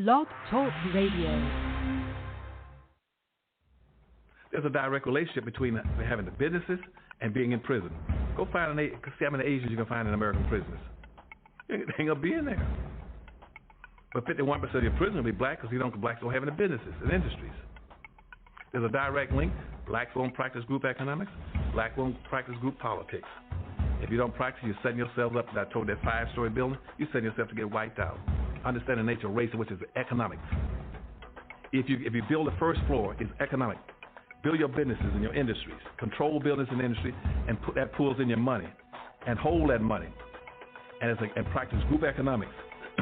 Blog Talk Radio. There's a direct relationship between having the businesses and being in prison. Go find see how many Asians you can find in American prisons. They ain't gonna be in there. But 51% of your prisoners will be black because blacks don't have any businesses and industries. There's a direct link. Blacks won't practice group economics. Blacks won't practice group politics. If you don't practice, you're setting yourself up. I told that 5-story building, you're setting yourself to get wiped out. Understand the nature of race, which is economics. If you build the first floor, it's economic. Build your businesses and your industries. Control business and industry, and put that pulls in your money, and hold that money, and practice group economics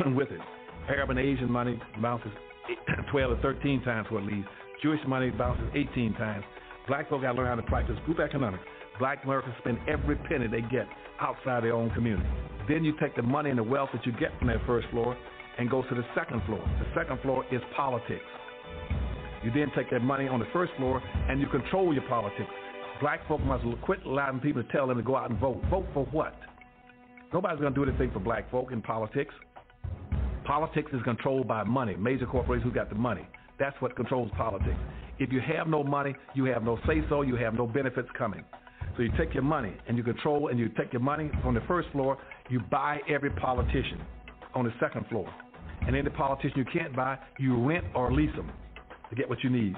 with it. Arab and Asian money bounces 12 or 13 times what it leaves. Jewish money bounces 18 times. Black folk got to learn how to practice group economics. Black Americans spend every penny they get outside their own community. Then you take the money and the wealth that you get from that first floor and go to the second floor. The second floor is politics. You then take that money on the first floor and you control your politics. Black folk must quit allowing people to tell them to go out and vote. Vote for what? Nobody's going to do anything for black folk in politics. Politics is controlled by money. Major corporations who got the money. That's what controls politics. If you have no money, you have no say-so, you have no benefits coming. So you take your money and you control, and you take your money from the first floor, you buy every politician on the second floor. And any politician you can't buy, you rent or lease them to get what you need.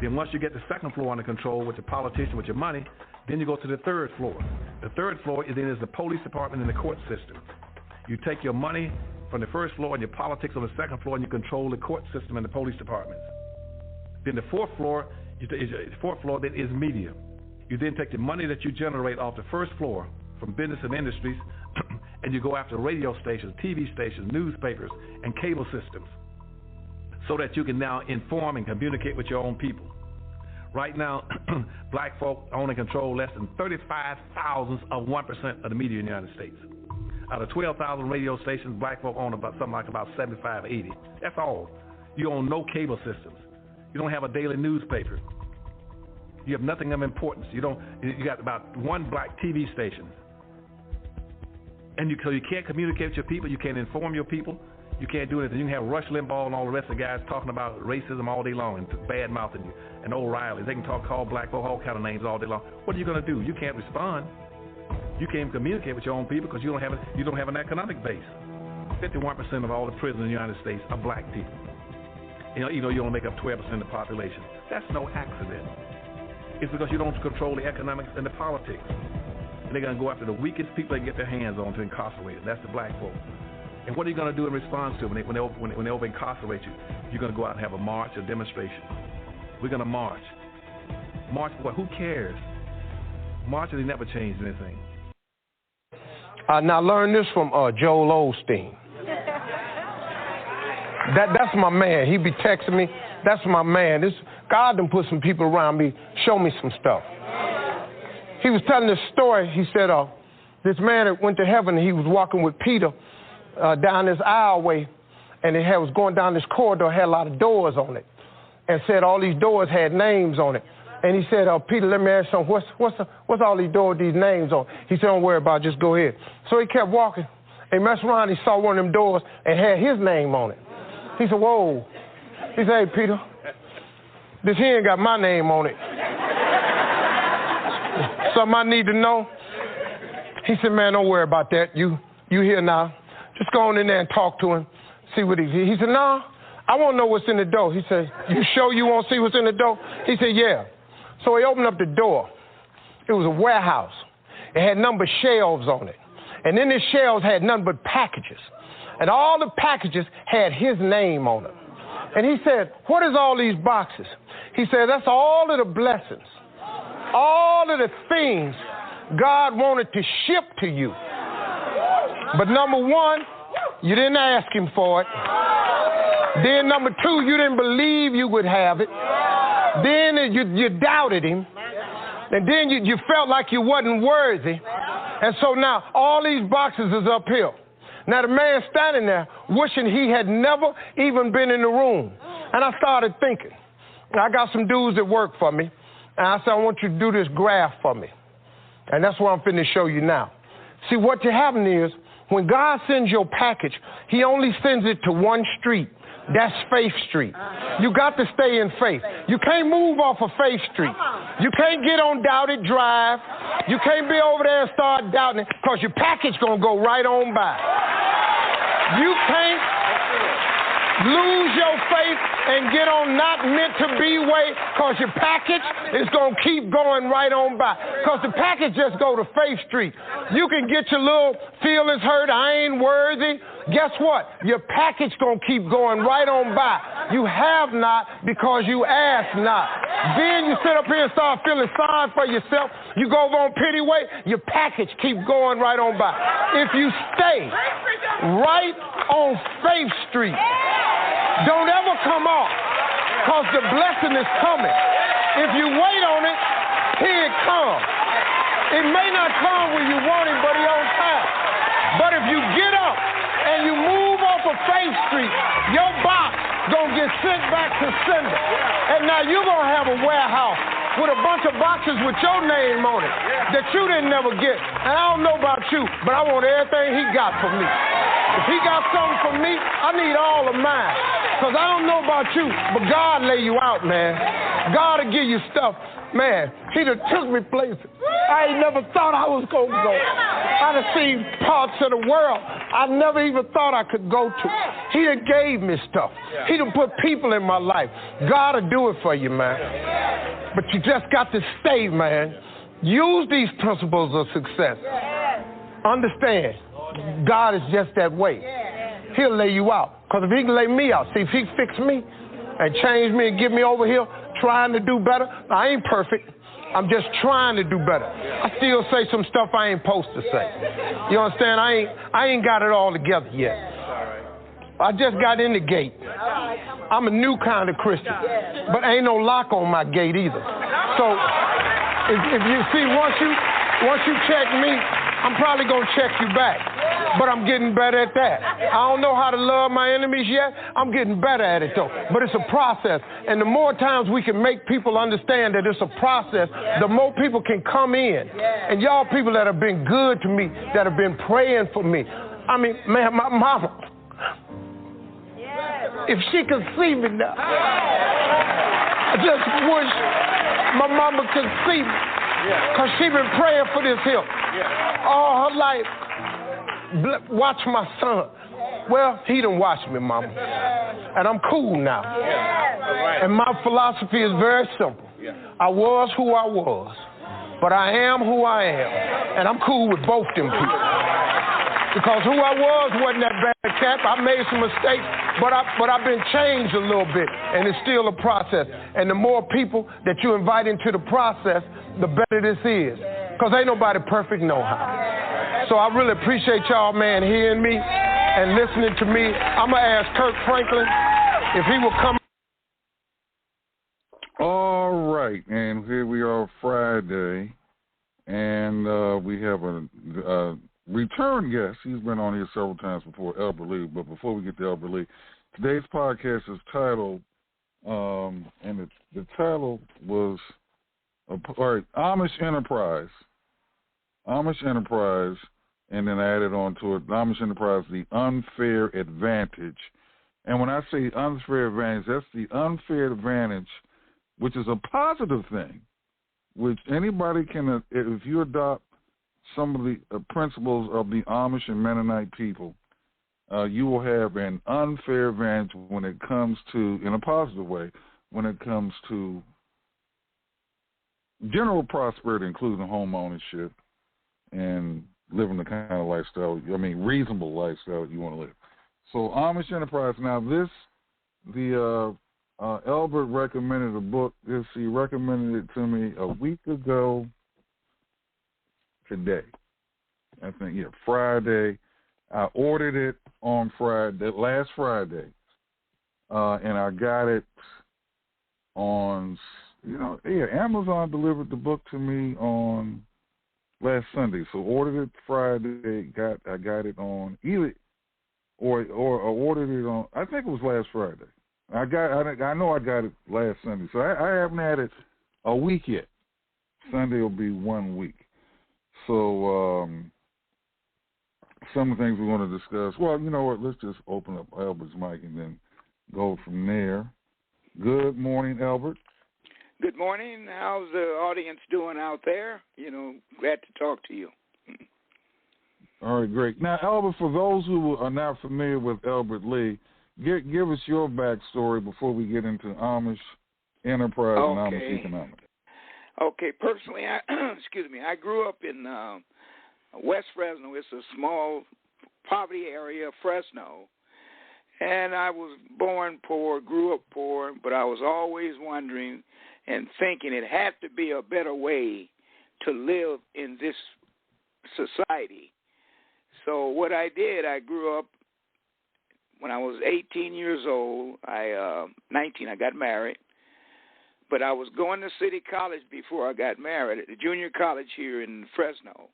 Then once you get the second floor under control with the politician, with your money, then you go to the third floor. The third floor is the police department and the court system. You take your money from the first floor and your politics on the second floor, and you control the court system and the police departments. Then the fourth floor then is media. You then take the money that you generate off the first floor from business and industries, and you go after radio stations, TV stations, newspapers, and cable systems, so that you can now inform and communicate with your own people. Right now, black folk own and control less than 35 thousandths of 1% of the media in the United States. Out of 12,000 radio stations, black folk own about 75, 80. That's all. You own no cable systems. You don't have a daily newspaper. You have nothing of importance. You got about one black TV station. And so you can't communicate with your people. You can't inform your people. You can't do anything. You can have Rush Limbaugh and all the rest of the guys talking about racism all day long and bad-mouthing you, and O'Reilly. They can call black folk all kind of names all day long. What are you going to do? You can't respond. You can't communicate with your own people because you don't have an economic base. 51% of all the prisoners in the United States are black people. You only make up 12% of the population. That's no accident. It's because you don't control the economics and the politics. And they're going to go after the weakest people they can get their hands on to incarcerate them. That's the black folk. And what are you going to do in response to it when they over-incarcerate you? You're going to go out and have a march, a demonstration. We're going to march. March for what? Who cares? Marches, they never changed anything. Now learn this from Joel Osteen. That's my man. He be texting me. That's my man. God done put some people around me, show me some stuff. He was telling this story. He said this man that went to heaven, he was walking with Peter down this aisleway, and it was going down this corridor, had a lot of doors on it, and said all these doors had names on it. And he said, Peter, let me ask you something. What's all these doors, these names on? He said, don't worry about it, just go ahead. So he kept walking. He messed around, he saw one of them doors and had his name on it. He said, whoa. He said, hey, Peter, this here ain't got my name on it. Something I need to know? He said, man, don't worry about that. You here now. Just go on in there and talk to him, see what he said, no, I want to know what's in the door. He said, you sure you want to see what's in the door? He said, yeah. So he opened up the door. It was a warehouse. It had number of shelves on it. And in the shelves had nothing but packages. And all the packages had his name on them. And he said, what is all these boxes? He said, that's all of the blessings, all of the things God wanted to ship to you. But number one, you didn't ask him for it. Then number two, you didn't believe you would have it. Then you doubted him. And then you felt like you wasn't worthy. And so now all these boxes is uphill. Now the man standing there wishing he had never even been in the room. And I started thinking. I got some dudes that work for me. And I said, I want you to do this graph for me. And that's what I'm finna show you now. See, what happening is when God sends your package, he only sends it to one street. That's Faith Street. You got to stay in faith. You can't move off of Faith Street. You can't get on Doubted Drive. You can't be over there and start doubting it because your package going to go right on by. You can't lose your faith and get on not meant to be way because your package is going to keep going right on by. Because the package just go to Faith Street. You can get your little feelings hurt, I ain't worthy. Guess what? Your package going to keep going right on by. You have not because you ask not. Then you sit up here and start feeling sorry for yourself. You go over on pity way, your package keep going right on by. If you stay right on Faith Street, don't ever come off because the blessing is coming. If you wait on it, here it comes. It may not come when you want it, but it's on time. But if you get up and you move off of Faith Street, your box gonna get sent back to sender. And now you're gonna have a warehouse with a bunch of boxes with your name on it that you didn't never get. And I don't know about you, but I want everything he got for me. If he got something for me, I need all of mine. Because I don't know about you, but God lay you out, man. God will give you stuff. Man, he done took me places I ain't never thought I was going to go. I done seen parts of the world I never even thought I could go to. He done gave me stuff. He done put people in my life. God will do it for you, man. But you just got to stay, man. Use these principles of success. Understand, God is just that way. He'll lay you out. Because if he can lay me out, see, if he fix me and change me and get me over here trying to do better, I ain't perfect. I'm just trying to do better. I still say some stuff I ain't supposed to say. You understand? I ain't got it all together yet. I just got in the gate. I'm a new kind of Christian, but ain't no lock on my gate either. So if you see, once you check me, I'm probably gonna check you back. But I'm getting better at that. I don't know how to love my enemies yet. I'm getting better at it, though. But it's a process. And the more times we can make people understand that it's a process, the more people can come in. And y'all people that have been good to me, that have been praying for me. I mean, man, my mama, if she could see me now, I just wish my mama could see me. Because she been praying for this here all her life. Watch my son. Well, he done watched me, mama. And I'm cool now. And my philosophy is very simple. I was who I was, but I am who I am. And I'm cool with both them people. Because who I was wasn't that bad cat. I made some mistakes, but I've been changed a little bit, and it's still a process. And the more people that you invite into the process, the better this is. Because ain't nobody perfect no how. So I really appreciate y'all, man, hearing me and listening to me. I'm going to ask Kirk Franklin if he will come. All right, and here we are Friday, and we have a return guest. He's been on here several times before, Elbert Lee. But before we get to Elbert Lee, today's podcast is titled, and the title was, Amish Enterprise. Amish Enterprise, and then I added on to it, Amish Enterprise, the unfair advantage. And when I say unfair advantage, that's the unfair advantage, which is a positive thing, which anybody can, if you adopt some of the principles of the Amish and Mennonite people, you will have an unfair advantage when it comes to, in a positive way, when it comes to general prosperity, including home ownership, and living the kind of lifestyle, reasonable lifestyle you want to live. So Amish Enterprise, now Elbert recommended a book. He recommended it to me a week ago today. I think, Friday. I ordered it on last Friday, and I got it on, Amazon delivered the book to me on last Sunday, so ordered it Friday. I got it on or ordered it on. I think it was last Friday. I know I got it last Sunday, so I haven't had it a week yet. Sunday will be 1 week. So some of the things we want to discuss. Well, you know what? Let's just open up Albert's mic and then go from there. Good morning, Elbert. Good morning. How's the audience doing out there? Glad to talk to you. All right, great. Now, Elbert, for those who are not familiar with Elbert Lee, give us your backstory before we get into Amish enterprise and Amish economics. Okay. Personally, I grew up in West Fresno. It's a small poverty area of Fresno. And I was born poor, grew up poor, but I was always wondering and thinking it had to be a better way to live in this society. So what I did, I grew up when I was 18 years old. 19, I got married. But I was going to City College before I got married, at the junior college here in Fresno.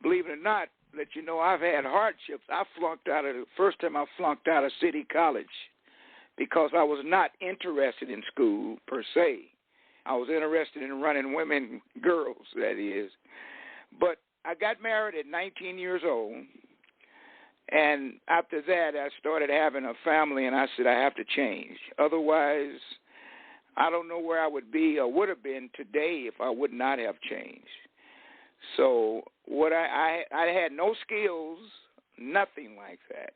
Believe it or not, let you know I've had hardships. The first time I flunked out of City College because I was not interested in school per se. I was interested in running women, girls, that is. But I got married at 19 years old, and after that I started having a family, and I said I have to change. Otherwise, I don't know where I would be or would have been today if I would not have changed. So what I had no skills, nothing like that.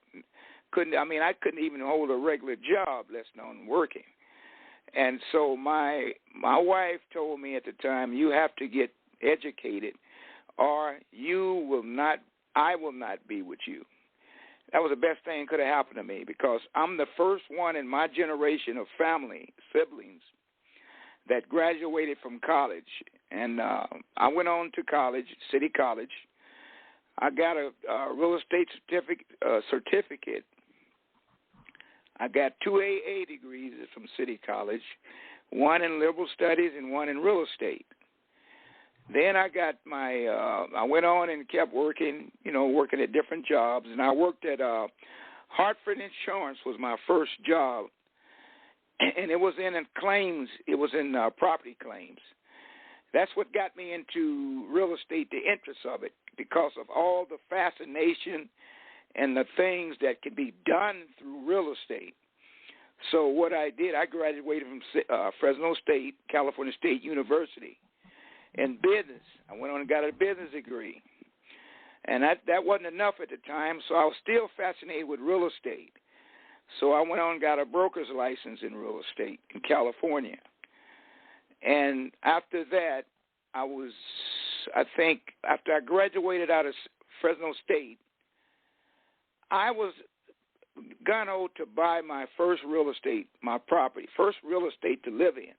I couldn't even hold a regular job, less known working. And so my wife told me at the time, you have to get educated or I will not be with you. That was the best thing that could have happened to me because I'm the first one in my generation of family, siblings, that graduated from college. And I went on to college, City College. I got a real estate certificate. I got 2 AA degrees from City College, one in liberal studies and one in real estate. Then I got I went on and kept working, working at different jobs. And I worked at Hartford Insurance was my first job. And it was in claims. It was in property claims. That's what got me into real estate, the interest of it, because of all the fascination and the things that could be done through real estate. So what I did, I graduated from Fresno State, California State University, in business. I went on and got a business degree. And that wasn't enough at the time, so I was still fascinated with real estate. So I went on and got a broker's license in real estate in California. And after that, after I graduated out of Fresno State, I was gung-ho to buy my first real estate, my property, first real estate to live in.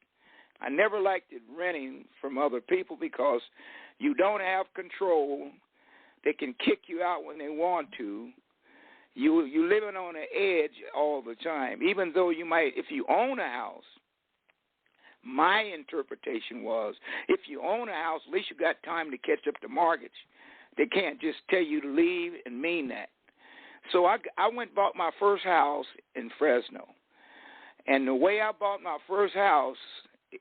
I never liked it renting from other people because you don't have control. They can kick you out when they want to. You living on the edge all the time, even though you might, if you own a house. My interpretation was, if you own a house, at least you got time to catch up the mortgage. They can't just tell you to leave and mean that. So I went and bought my first house in Fresno. And the way I bought my first house,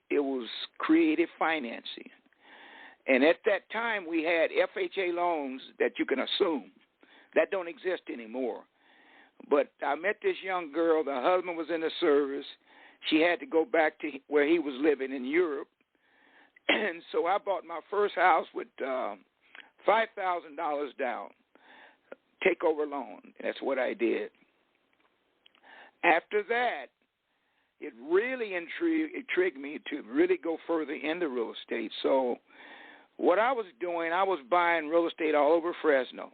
it was creative financing. And at that time, we had FHA loans that you can assume. That don't exist anymore. But I met this young girl. The husband was in the service. She had to go back to where he was living in Europe. And so I bought my first house with $5,000 down, takeover loan. That's what I did. After that, it really intrigued me to really go further into real estate. So what I was doing, I was buying real estate all over Fresno.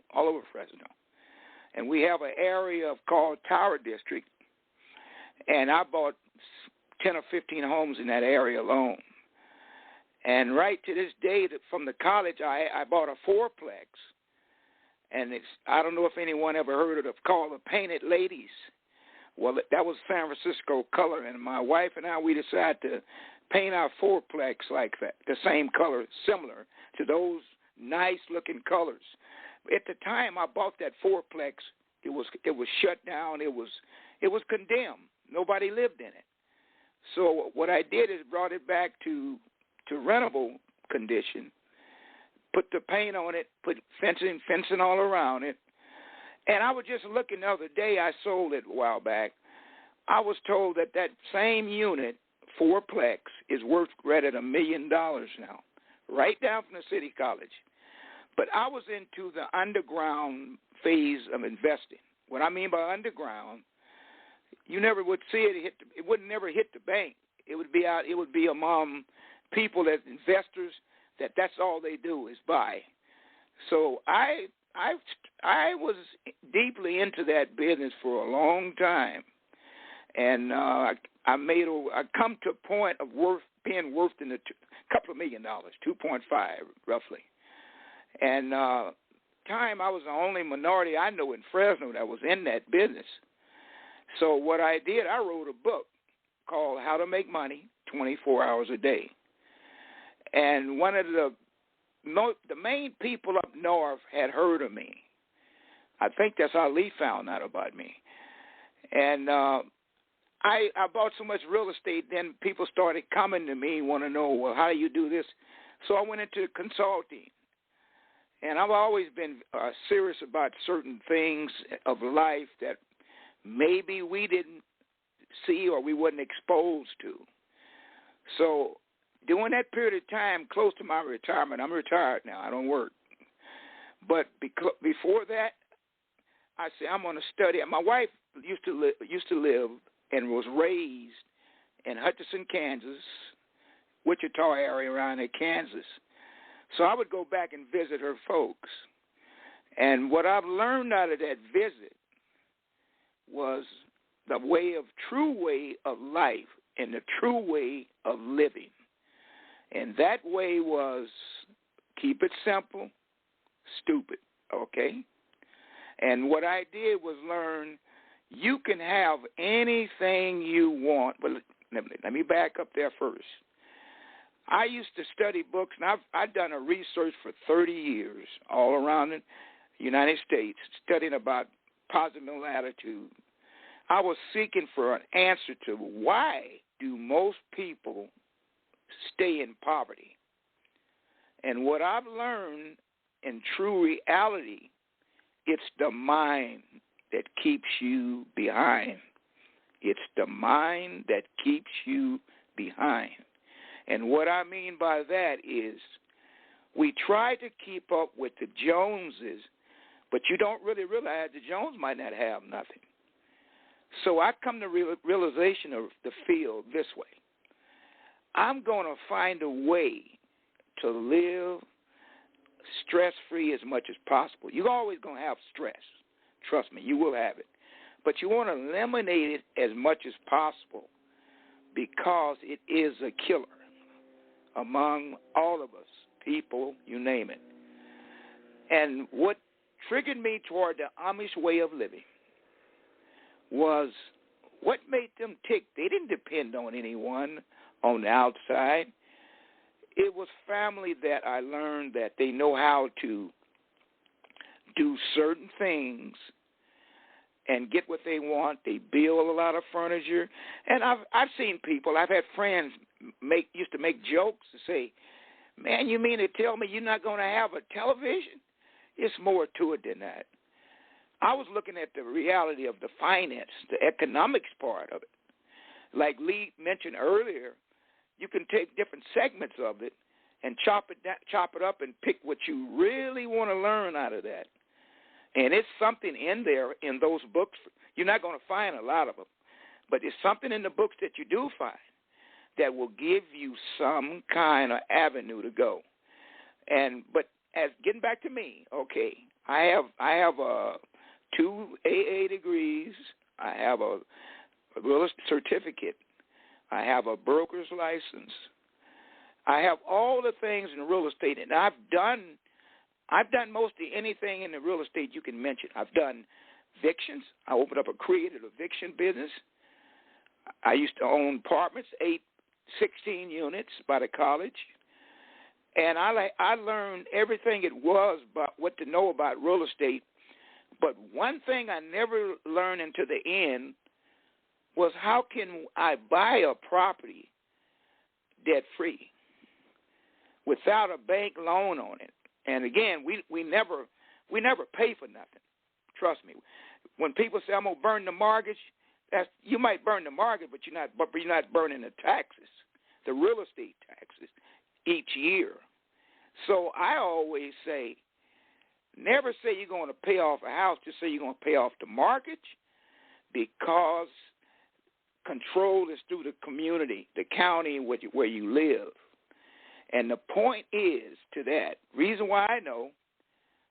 And we have an area called Tower District, and I bought 10 or 15 homes in that area alone. And right to this day, from the college, I bought a fourplex. And I don't know if anyone ever heard of it, called the Painted Ladies. Well, that was San Francisco color, and my wife and I, we decided to paint our fourplex like that, the same color, similar to those nice-looking colors. At the time I bought that fourplex, it was shut down. It was condemned. Nobody lived in it. So what I did is brought it back to rentable condition, put the paint on it, put fencing all around it. And I was just looking the other day, I sold it a while back, I was told that same unit, fourplex, is worth right at $1 million now, right down from the city college. But I was into the underground phase of investing. What I mean by underground, you never would see it it would never hit the bank. It would be out. It would be among people that investors that's all they do is buy. So I was deeply into that business for a long time, and I come to a point of being worth in a couple of $1 million, 2.5 roughly. And time I was the only minority I know in Fresno that was in that business. So what I did, I wrote a book called How to Make Money 24 Hours a Day. And one of the main people up north had heard of me. I think that's how Lee found out about me. And I bought so much real estate, then people started coming to me, want to know, well, how do you do this? So I went into consulting. And I've always been serious about certain things of life that maybe we didn't see or we wasn't exposed to. So during that period of time, close to my retirement, I'm retired now. I don't work. But before that, I said I'm going to study. My wife used to live and was raised in Hutchinson, Kansas, Wichita area around there, Kansas. So I would go back and visit her folks. And what I've learned out of that visit was the true way of life and the true way of living. And that way was keep it simple, stupid, okay? And what I did was learn you can have anything you want. But let me back up there first. I used to study books, and I've done a research for 30 years all around the United States, studying about positive mental attitude. I was seeking for an answer to why do most people stay in poverty. And what I've learned in true reality, it's the mind that keeps you behind. It's the mind that keeps you behind. And what I mean by that is we try to keep up with the Joneses, but you don't really realize the Jones might not have nothing. So I come to realization of the field this way. I'm going to find a way to live stress-free as much as possible. You're always going to have stress. Trust me, you will have it. But you want to eliminate it as much as possible because it is a killer among all of us, people, you name it. And what triggered me toward the Amish way of living was what made them tick. They didn't depend on anyone on the outside. It was family that I learned that they know how to do certain things and get what they want. They build a lot of furniture. And I've seen people, I've had friends used to make jokes to say, man, you mean to tell me you're not going to have a television? It's more to it than that. I was looking at the reality of the finance, the economics part of it. Like Lee mentioned earlier, you can take different segments of it and chop it up and pick what you really want to learn out of that. And it's something in there in those books. You're not going to find a lot of them, but there's something in the books that you do find that will give you some kind of avenue to go. But as getting back to me, okay, I have 2 AA degrees. I have a real estate certificate. I have a broker's license. I have all the things in real estate, and I've done mostly anything in the real estate you can mention. I've done evictions. I opened up a creative eviction business. I used to own apartments, 16 units by the college. And I learned everything it was about what to know about real estate. But one thing I never learned until the end was how can I buy a property debt-free without a bank loan on it? And again, we never pay for nothing. Trust me. When people say I'm gonna burn the mortgage, you might burn the market, but you're not burning the taxes, the real estate taxes each year. So I always say, never say you're going to pay off a house, just say you're going to pay off the mortgage, because control is through the community, the county where you live. And the point is to that, reason why I know,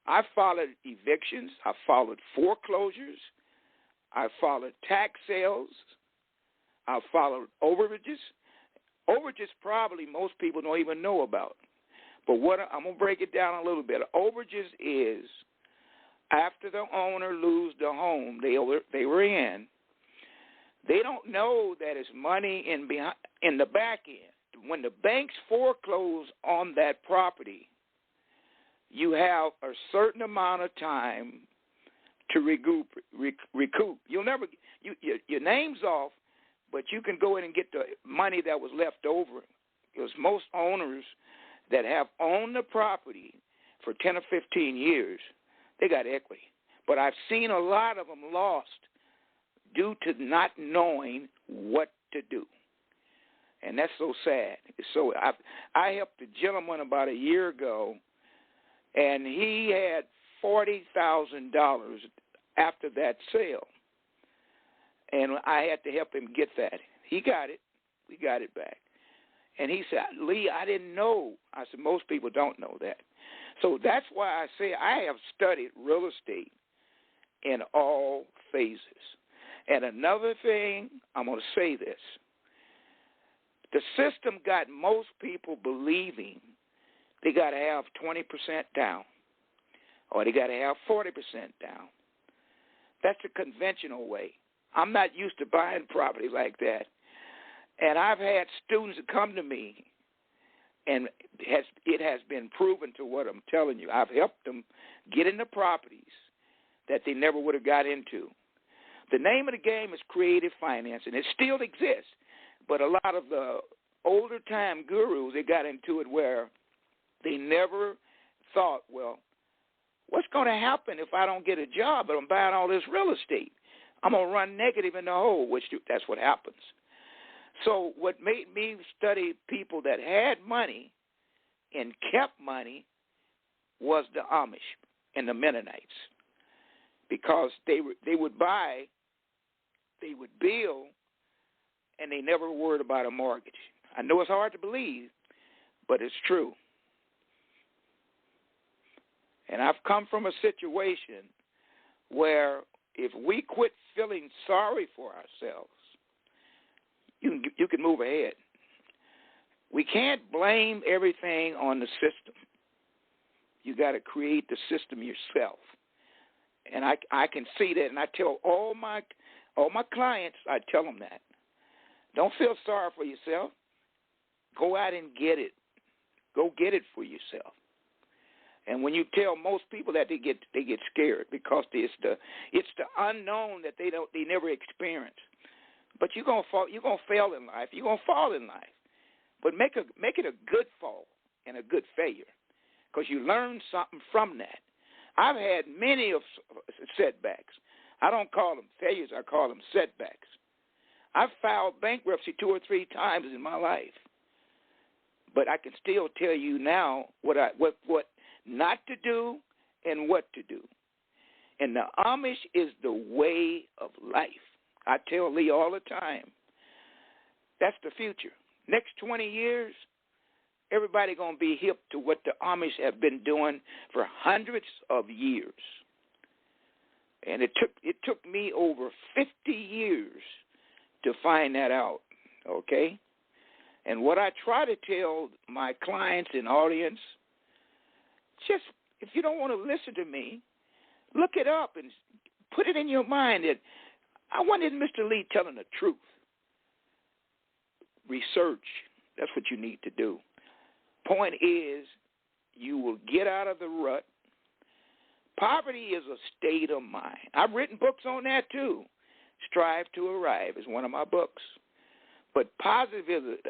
I followed evictions, I followed foreclosures, I followed tax sales, I followed overages. Overages probably most people don't even know about. But I'm going to break it down a little bit. Overages is after the owner lose the home they were in, they don't know that it's money in the back end. When the banks foreclose on that property, you have a certain amount of time to recoup. You'll never your name's off, but you can go in and get the money that was left over. Because most owners that have owned the property for 10 or 15 years, they got equity. But I've seen a lot of them lost due to not knowing what to do. And that's so sad. So I helped a gentleman about a year ago, and he had $40,000 after that sale. And I had to help him get that. He got it. We got it back. And he said, Lee, I didn't know. I said, most people don't know that. So that's why I say I have studied real estate in all phases. And another thing, I'm going to say this. The system got most people believing they got to have 20% down or they got to have 40% down. That's the conventional way. I'm not used to buying property like that. And I've had students that come to me, and it has been proven to what I'm telling you. I've helped them get into properties that they never would have got into. The name of the game is creative finance, and it still exists. But a lot of the older time gurus, they got into it where they never thought, well, what's going to happen if I don't get a job but I'm buying all this real estate? I'm going to run negative in the hole, which that's what happens. So what made me study people that had money and kept money was the Amish and the Mennonites, because they would buy, they would build, and they never worried about a mortgage. I know it's hard to believe, but it's true. And I've come from a situation where if we quit feeling sorry for ourselves, you can move ahead. We can't blame everything on the system. You got to create the system yourself. And I can see that, and I tell all my clients, I tell them that. Don't feel sorry for yourself. Go out and get it. Go get it for yourself. And when you tell most people that, they get scared, because it's the unknown that they never experience. But you're gonna fail in life. You're gonna fall in life, but make it a good fall and a good failure, because you learn something from that. I've had many of setbacks. I don't call them failures. I call them setbacks. I've filed bankruptcy 2 or 3 times in my life, but I can still tell you now what not to do and what to do. And the Amish is the way of life. I tell Lee all the time, that's the future. Next 20 years, everybody going to be hip to what the Amish have been doing for hundreds of years. And it took me over 50 years to find that out, okay? And what I try to tell my clients and audience, just if you don't want to listen to me, look it up and put it in your mind that I wanted Mr. Lee telling the truth. Research. That's what you need to do. Point is, you will get out of the rut. Poverty is a state of mind. I've written books on that too. Strive to Arrive is one of my books. But positivity,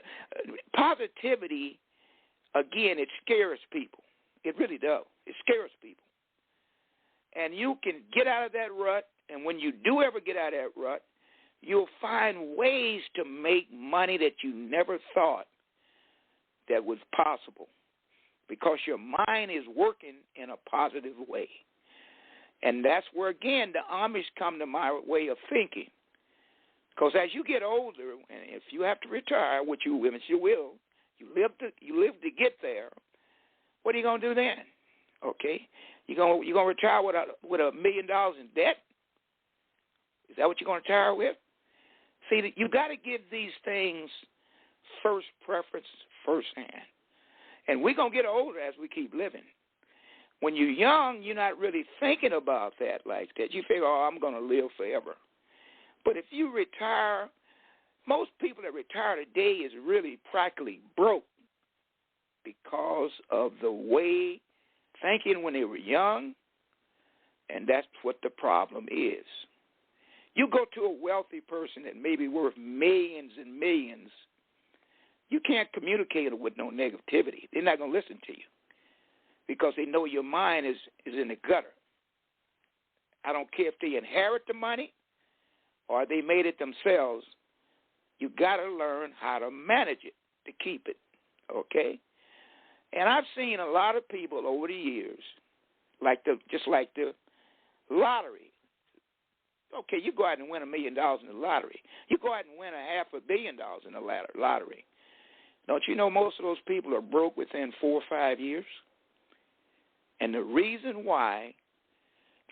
again, it scares people. It really does. It scares people. And you can get out of that rut, and when you do ever get out of that rut, you'll find ways to make money that you never thought that was possible, because your mind is working in a positive way. And that's where, again, the Amish come to my way of thinking. Because as you get older, and if you have to retire, which you will, you live to get there, what are you going to do then? Okay? You're gonna retire with $1 million in debt? Is that what you're going to retire with? See, you got to give these things first preference firsthand. And we're going to get older as we keep living. When you're young, you're not really thinking about that like that. You figure, I'm going to live forever. But if you retire, most people that retire today is really practically broke because of the way thinking when they were young, and that's what the problem is. You go to a wealthy person that may be worth millions and millions, you can't communicate with no negativity. They're not going to listen to you because they know your mind is in the gutter. I don't care if they inherit the money or they made it themselves. You got to learn how to manage it to keep it, okay? And I've seen a lot of people over the years, just like the lottery. Okay, you go out and win $1 million in the lottery. You go out and win $500 million in the lottery. Don't you know most of those people are broke within 4 or 5 years? And the reason why,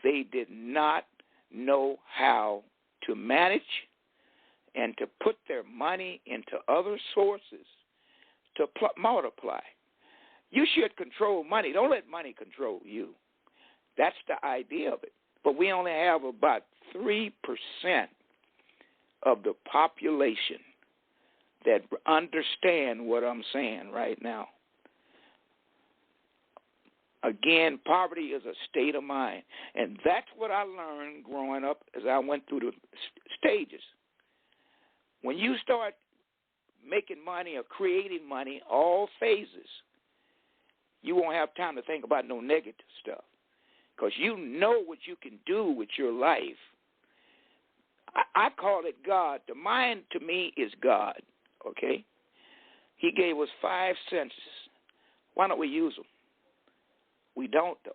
they did not know how to manage and to put their money into other sources to multiply. You should control money. Don't let money control you. That's the idea of it. But we only have about 3% of the population that understand what I'm saying right now. Again, poverty is a state of mind. And that's what I learned growing up as I went through the stages. When you start making money or creating money, all phases, you won't have time to think about no negative stuff because you know what you can do with your life. I call it God. The mind to me is God, okay? He gave us 5 senses. Why don't we use them? We don't, though.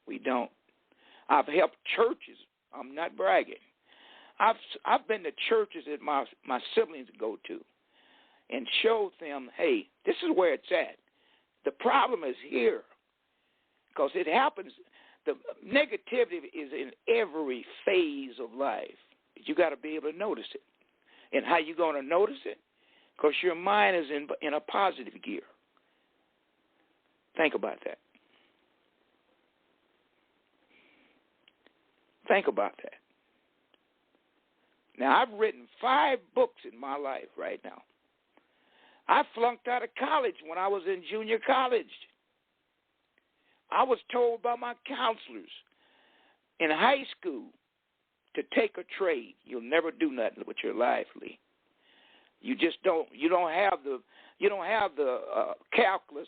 We don't. I've helped churches. I'm not bragging. I've been to churches that my siblings go to and showed them, hey, this is where it's at. The problem is here because it happens. The negativity is in every phase of life. You got to be able to notice it. And how you going to notice it? Because your mind is in a positive gear. Think about that. Think about that. Now, I've written 5 books in my life right now. I flunked out of college when I was in junior college. I was told by my counselors in high school to take a trade. You'll never do nothing with your life, Lee. You just don't. You don't have the calculus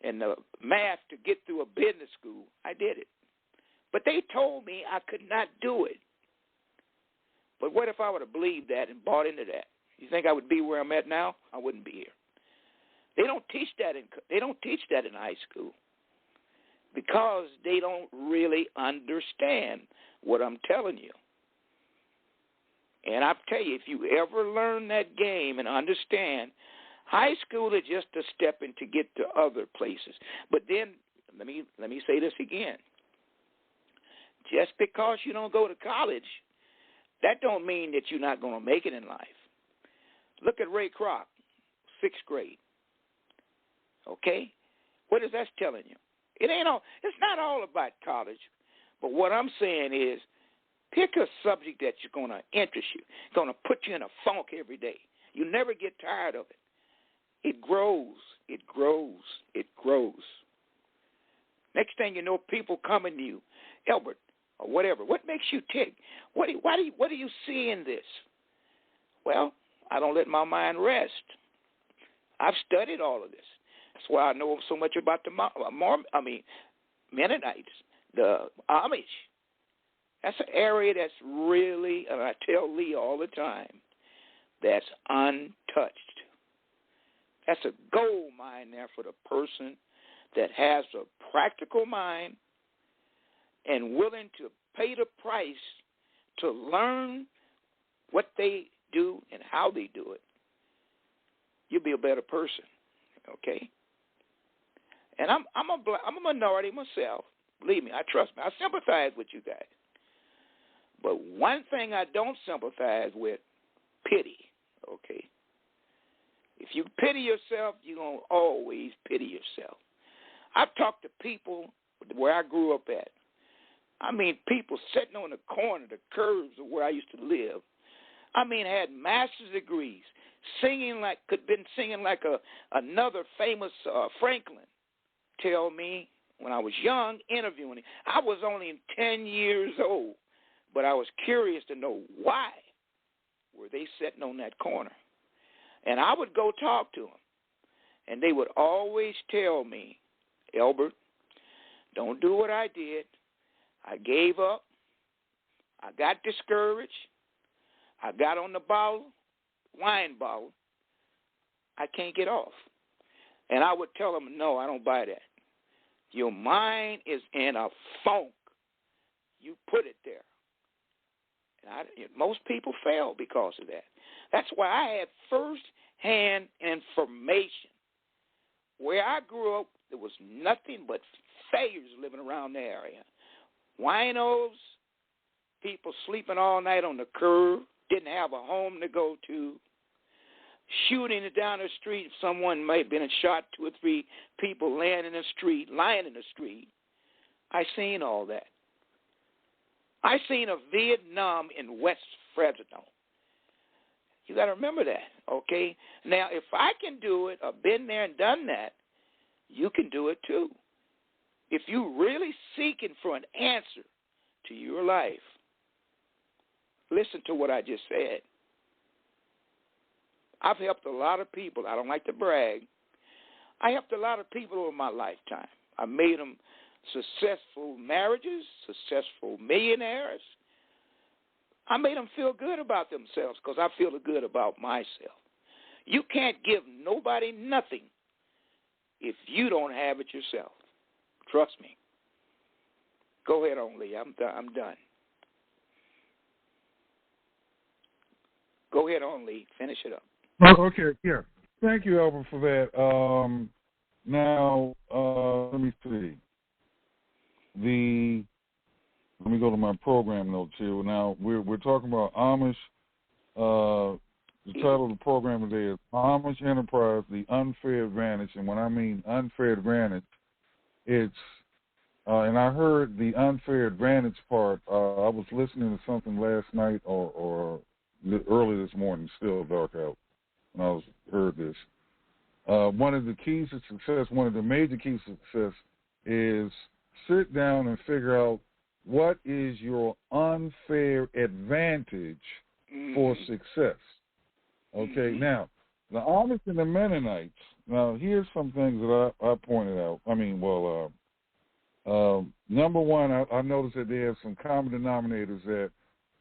and the math to get through a business school. I did it, but they told me I could not do it. But what if I would have believed that and bought into that? You think I would be where I'm at now? I wouldn't be here. They don't teach that in high school because they don't really understand what I'm telling you. And I tell you, if you ever learn that game and understand, high school is just a stepping to get to other places. But then let me say this again. Just because you don't go to college, that don't mean that you're not going to make it in life. Look at Ray Kroc, 6th grade. Okay? What is that telling you? It's not all about college. But what I'm saying is pick a subject that's going to interest you, going to put you in a funk every day. You never get tired of it. It grows. It grows. It grows. Next thing you know, people coming to you, Elbert, or whatever. What makes you tick? What do you see in this? Well, I don't let my mind rest. I've studied all of this. That's why I know so much about the Mennonites, the Amish. That's an area that's really, and I tell Lee all the time, that's untouched. That's a gold mine there for the person that has a practical mind and willing to pay the price to learn what they do and how they do it. You'll be a better person, okay? And I'm a minority myself. Believe me, trust me. I sympathize with you guys. But one thing I don't sympathize with, pity, okay? If you pity yourself, you're going to always pity yourself. I've talked to people where I grew up at. I mean, people sitting on the corner, the curves of where I used to live. I mean, had master's degrees, could been singing like another famous Franklin. Tell me, when I was young, interviewing him, I was only 10 years old, but I was curious to know why were they sitting on that corner. And I would go talk to them, and they would always tell me, Elbert, don't do what I did. I gave up. I got discouraged. I got on the wine bottle. I can't get off. And I would tell them, no, I don't buy that. Your mind is in a funk. You put it there. And most people fail because of that. That's why I had first-hand information. Where I grew up, there was nothing but failures living around the area. Winos, people sleeping all night on the curb, didn't have a home to go to, shooting it down the street. Someone may have been shot, 2 or 3 people lying in the street. I seen all that. I seen a Vietnam in West Fresno. You got to remember that, okay? Now, if I can do it, I've been there and done that, you can do it too. If you're really seeking for an answer to your life, listen to what I just said. I've helped a lot of people. I don't like to brag. I helped a lot of people over my lifetime. I made them successful marriages, successful millionaires. I made them feel good about themselves because I feel good about myself. You can't give nobody nothing if you don't have it yourself. Trust me. Go ahead on, Lee. I'm done. Go ahead on, Lee. Finish it up. Okay, yeah. Thank you, Elbert, for that. Now, let me see. Let me go to my program notes here. Now, we're talking about Amish. The title of the program today is Amish Enterprise, the Unfair Advantage. And when I mean unfair advantage, it's, and I heard the unfair advantage part. I was listening to something last night or early this morning, still dark out, when I heard this. One of the keys to success, one of the major keys to success is sit down and figure out what is your unfair advantage for success. Okay, now, the Amish and the Mennonites, now here's some things that I pointed out. I mean, well, number one, I noticed that they have some common denominators, that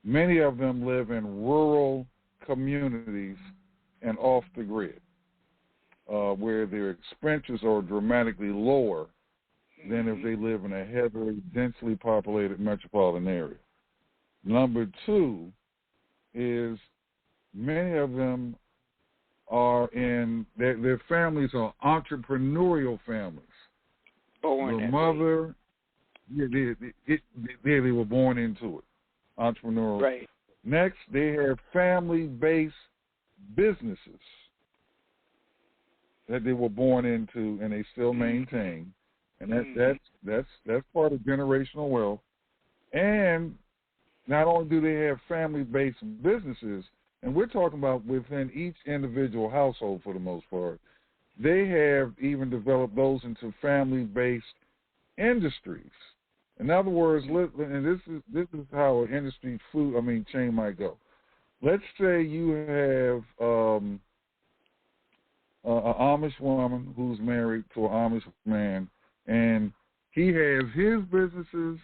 many of them live in rural communities and off the grid, where their expenses are dramatically lower than if they live in a heavily, densely populated metropolitan area. Number two is many of them are their families are entrepreneurial families. The mother, they were born into it, entrepreneurial. Right. Next, they have family-based businesses that they were born into and they still maintain. And that's part of generational wealth. And not only do they have family-based businesses, and we're talking about within each individual household for the most part, they have even developed those into family-based industries. In other words, and this is how an industry chain might go. Let's say you have an Amish woman who's married to an Amish man, and he has his businesses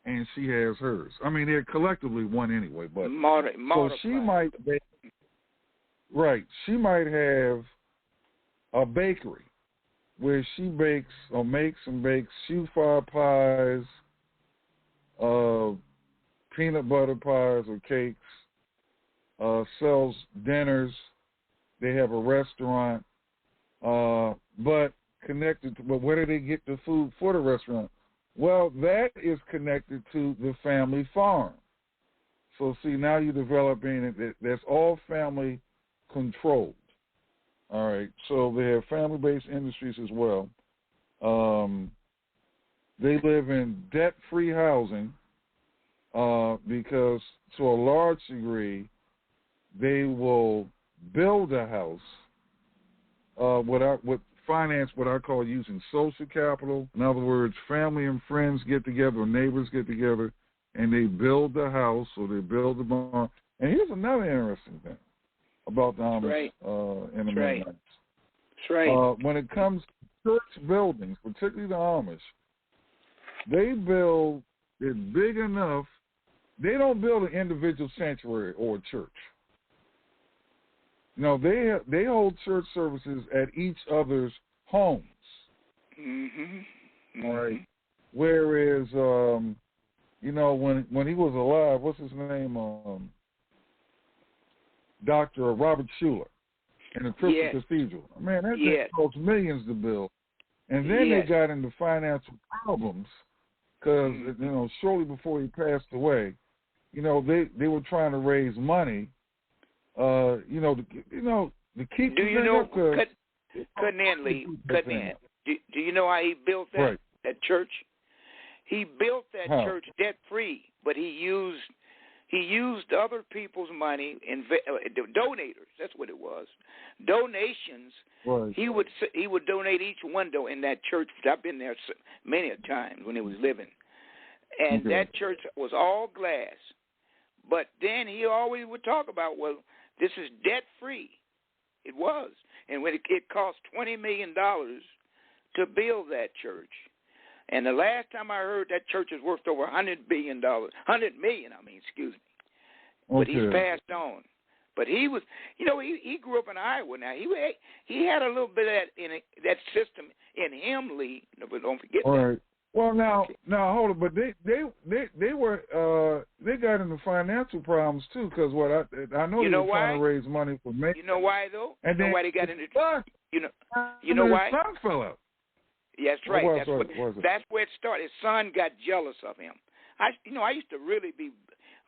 and she has hers. I mean, they're collectively one anyway, but so she might be, right. She might have a bakery where she bakes or makes and bakes shoe-fire pies, peanut butter pies or cakes, sells dinners. They have a restaurant, but connected to, but where do they get the food for the restaurant? Well, that is connected to the family farm. So, see, now you're developing it. That's all family controlled. All right. So they have family-based industries as well. They live in debt-free housing because, to a large degree, they will build a house with finance, what I call using social capital. In other words, family and friends get together, or neighbors get together, and they build the house or they build the barn. And here's another interesting thing about the Amish and the Mennonites. That's right. When it comes to church buildings, particularly the Amish, they build it big enough. They don't build an individual sanctuary or a church. No, they hold church services at each other's homes. Mm-hmm. All right. Whereas, when he was alive, what's his name? Dr. Robert Schuller in the Crystal Cathedral. Man, that thing cost millions to build. And then they got into financial problems because, shortly before he passed away, they were trying to raise money. To keep. Do you know? Cutting in, Lee. Cutting in. Do you know how he built that church? He built that church debt free, but he used other people's money in donators. That's what it was. Donations. Right. He would donate each window in that church. I've been there many a times when he was living, and that church was all glass. But then he always would talk about, well, this is debt-free. It was. And when it cost $20 million to build that church. And the last time I heard, that church is worth over $100 million, excuse me. But he's passed on. But he was, he grew up in Iowa now. He had a little bit of that system in him, Lee. But don't forget that. Right. Well, now hold on, but they were they got into financial problems too, because I know they were trying to raise money for me. You know why though? And you know then why they got into you know why? His son fell out. Yeah, that's right. That's where it started. His son got jealous of him. I used to really be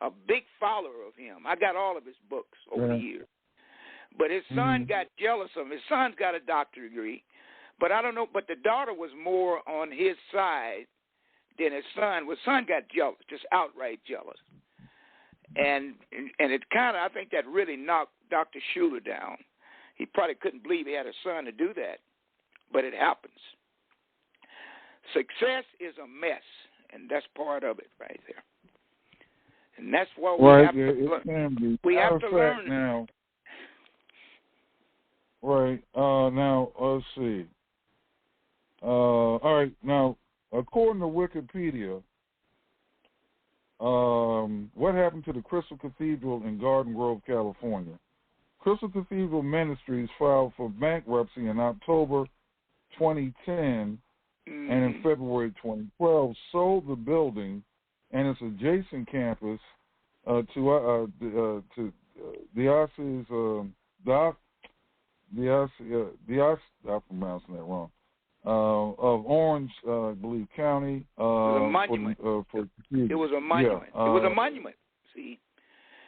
a big follower of him. I got all of his books over the years. But his son got jealous of him. His son's got a doctorate degree. But I don't know, but the daughter was more on his side than his son. His son got jealous, just outright jealous. And it kind of, I think that really knocked Dr. Schuller down. He probably couldn't believe he had a son to do that, but it happens. Success is a mess, and that's part of it right there. And that's what we have to learn. We have to learn now. Right. Now, let's see. All right. Now, according to Wikipedia, what happened to the Crystal Cathedral in Garden Grove, California? Crystal Cathedral Ministries filed for bankruptcy in October 2010, and in February 2012 sold the building and its adjacent campus to I'm pronouncing that wrong. Of Orange, I believe, County. It was a monument. It was a monument. It was a monument. See,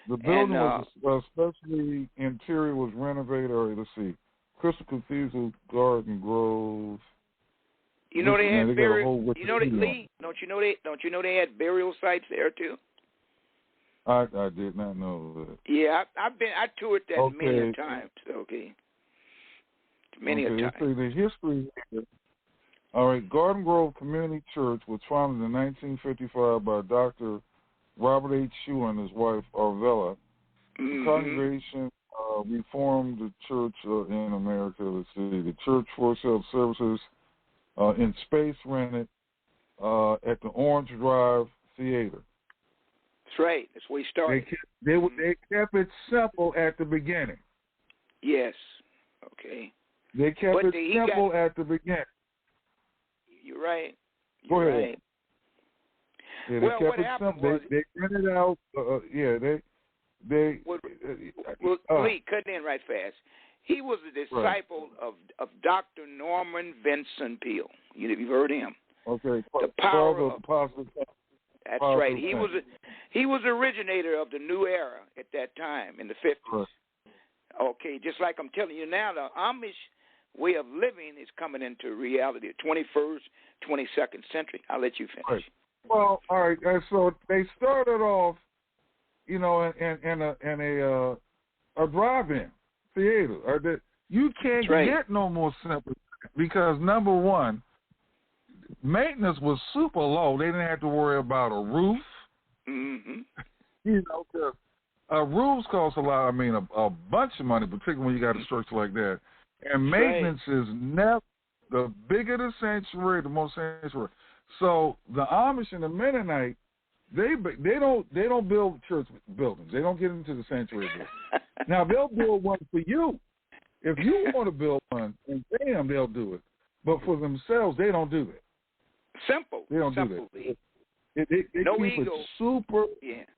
the building was especially interior was renovated. Or let's see, Crystal Cathedral, Garden Grove. You know they had burial. You know Lee. Don't you know they had burial sites there too? I did not know that. Yeah, I toured that many a times. Many a times. So the history. All right, Garden Grove Community Church was founded in 1955 by Dr. Robert H. Schuller and his wife, Arvella. The congregation reformed the church in America. Let's see. The church first held services in space rented at the Orange Drive theater. That's right. That's where he started. They kept it simple at the beginning. Yes. Okay. They kept it simple at the beginning. You're right. Go ahead. Right. Yeah, they kept it simple. They printed out. Lee, cutting in right fast. He was a disciple of Dr. Norman Vincent Peale. You've heard him. Okay. The power of positive. That's right. He was the originator of the new era at that time in the 50s. Right. Okay, just like I'm telling you now, the Amish way of living is coming into reality, the 21st, 22nd century. I'll let you finish. Right. Well, all right. So they started off, in a drive-in theater. You can't get no more simple because, number one, maintenance was super low. They didn't have to worry about a roof. Mm-hmm. Because roofs cost a lot. I mean, a bunch of money, particularly when you got a structure like that. And maintenance is never the bigger the sanctuary, the more sanctuary. So the Amish and the Mennonite, they don't build church buildings. They don't get into the sanctuary building. Now they'll build one for you. If you want to build one and pay them, they'll do it. But for themselves, they don't do it. Simple. They don't do that. They no keep ego. It super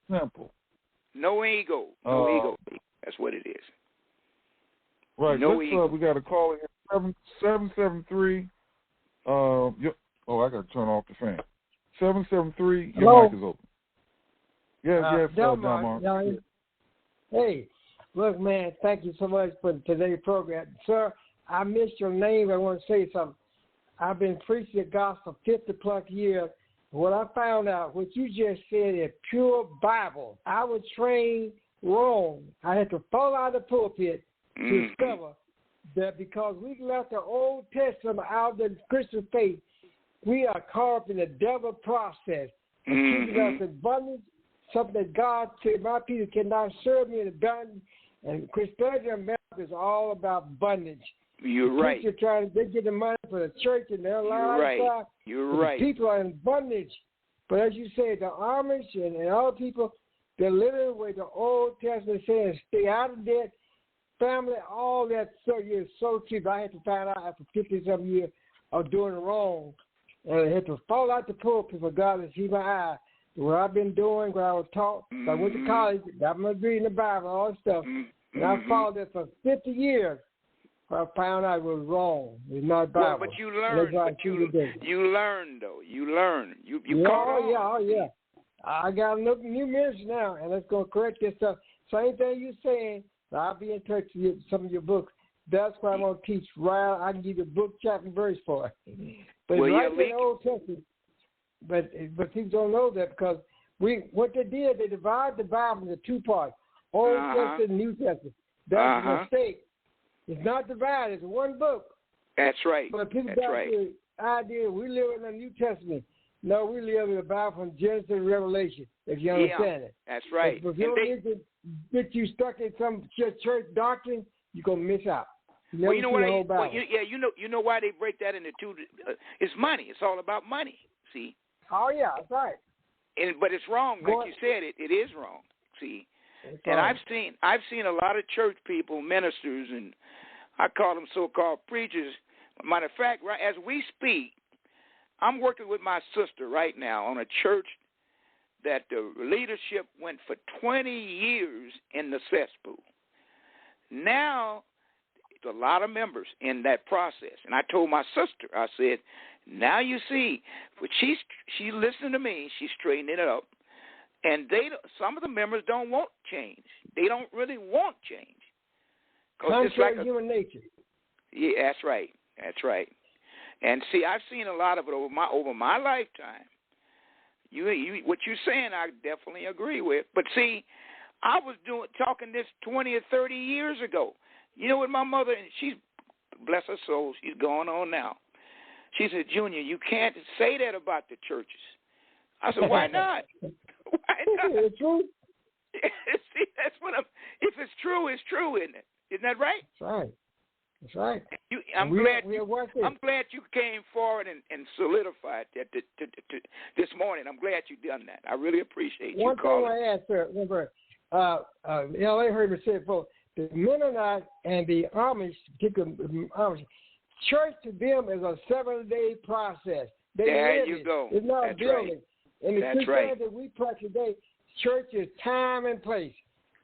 simple. No ego. No ego. That's what it is. Right. No ego. We got a call in 773. I got to turn off the fan. 773. Your Hello? mic is open. Yes, Delmar. Hey, look, man, thank you so much for today's program. Sir, I missed your name. I want to say something. I've been preaching the gospel 50-plus years. What I found out, what you just said is pure Bible. I was trained wrong. I had to fall out of the pulpit to discover that because we left the Old Testament out of the Christian faith, we are caught up in the devil process of keeping us in bondage, something that God said, my people cannot serve me in abundance. And Christianity in America is all about bondage. You're right. They get the money for the church and their lives. You're right. People are in bondage. But as you say, the Amish and all people, they're living with the Old Testament saying, stay out of debt, family, all that. So you're so cheap. I had to find out after 50-some years of doing wrong. And I had to fall out the pulpit for God to see my eye. What I've been doing, what I was taught. I went to college, got my degree in the Bible, all that stuff. And I followed it for 50 years. I found out it was wrong. It's not Bible. Well, but you learned. You learned, though. You learned. You caught on. Yeah. I got a new ministry now, and it's going to correct this stuff. Same thing you're saying. I'll be in touch with some of your books. That's what I'm going to teach. Right, I can give you a book, chapter, and verse for it. But it's right in the Old Testament. But people don't know that because what they did, they divided the Bible into two parts: Old Testament and New Testament. That's a mistake. It's not divided. It's one book. That's right. But people got the idea we live in the New Testament. No, we live in the Bible from Genesis to Revelation, if you understand it. That's right. But if you don't get you stuck in some church doctrine, you're going to miss out. You know why they break that into two? It's money. It's all about money, see? Oh, yeah, that's right. But it's wrong. Like you said, it is wrong, see? And I've seen a lot of church people, ministers, and I call them so-called preachers. Matter of fact, right as we speak, I'm working with my sister right now on a church that the leadership went for 20 years in the cesspool. Now, a lot of members in that process. And I told my sister, I said, now you see, but she listened to me. She straightened it up. And some of the members don't want change. They don't really want change. Contrary to human nature. Yeah, that's right. That's right. And see, I've seen a lot of it over my lifetime. What you're saying, I definitely agree with. But see, I was talking this 20 or 30 years ago. You know what my mother, and she's, bless her soul, she's going on now. She said, Junior, you can't say that about the churches. I said, why not? Why not? It's true. See, that's what if it's true, it's true, isn't it? Isn't that right? That's right. That's right. I'm glad you came forward and solidified that this morning. I'm glad you done that. I really appreciate you calling. One thing I asked, sir, remember, L.A. heard me say before, the Mennonite and the Amish, particularly Amish, church to them is a 7-day process. There you go. It's not That's a building. Right. And the That's Christianity right. that we practice today, church is time and place.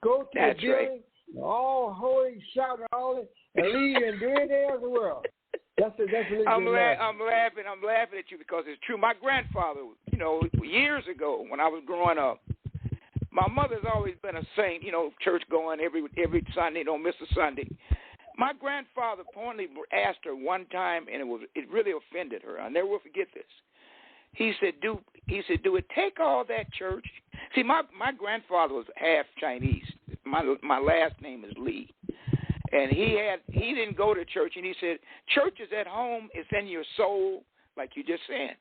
Go to That's the building, all holy, shouting all it, and leave and do anything else in the world. That's I'm laughing at you because it's true. My grandfather, years ago when I was growing up, my mother's always been a saint, church going every Sunday, don't miss a Sunday. My grandfather pointedly asked her one time, and it really offended her. I'll never forget this. He said, "Do it take all that church?" See, my grandfather was half Chinese. My last name is Lee, and he didn't go to church. And he said, "Church is at home. It's in your soul," like you just said.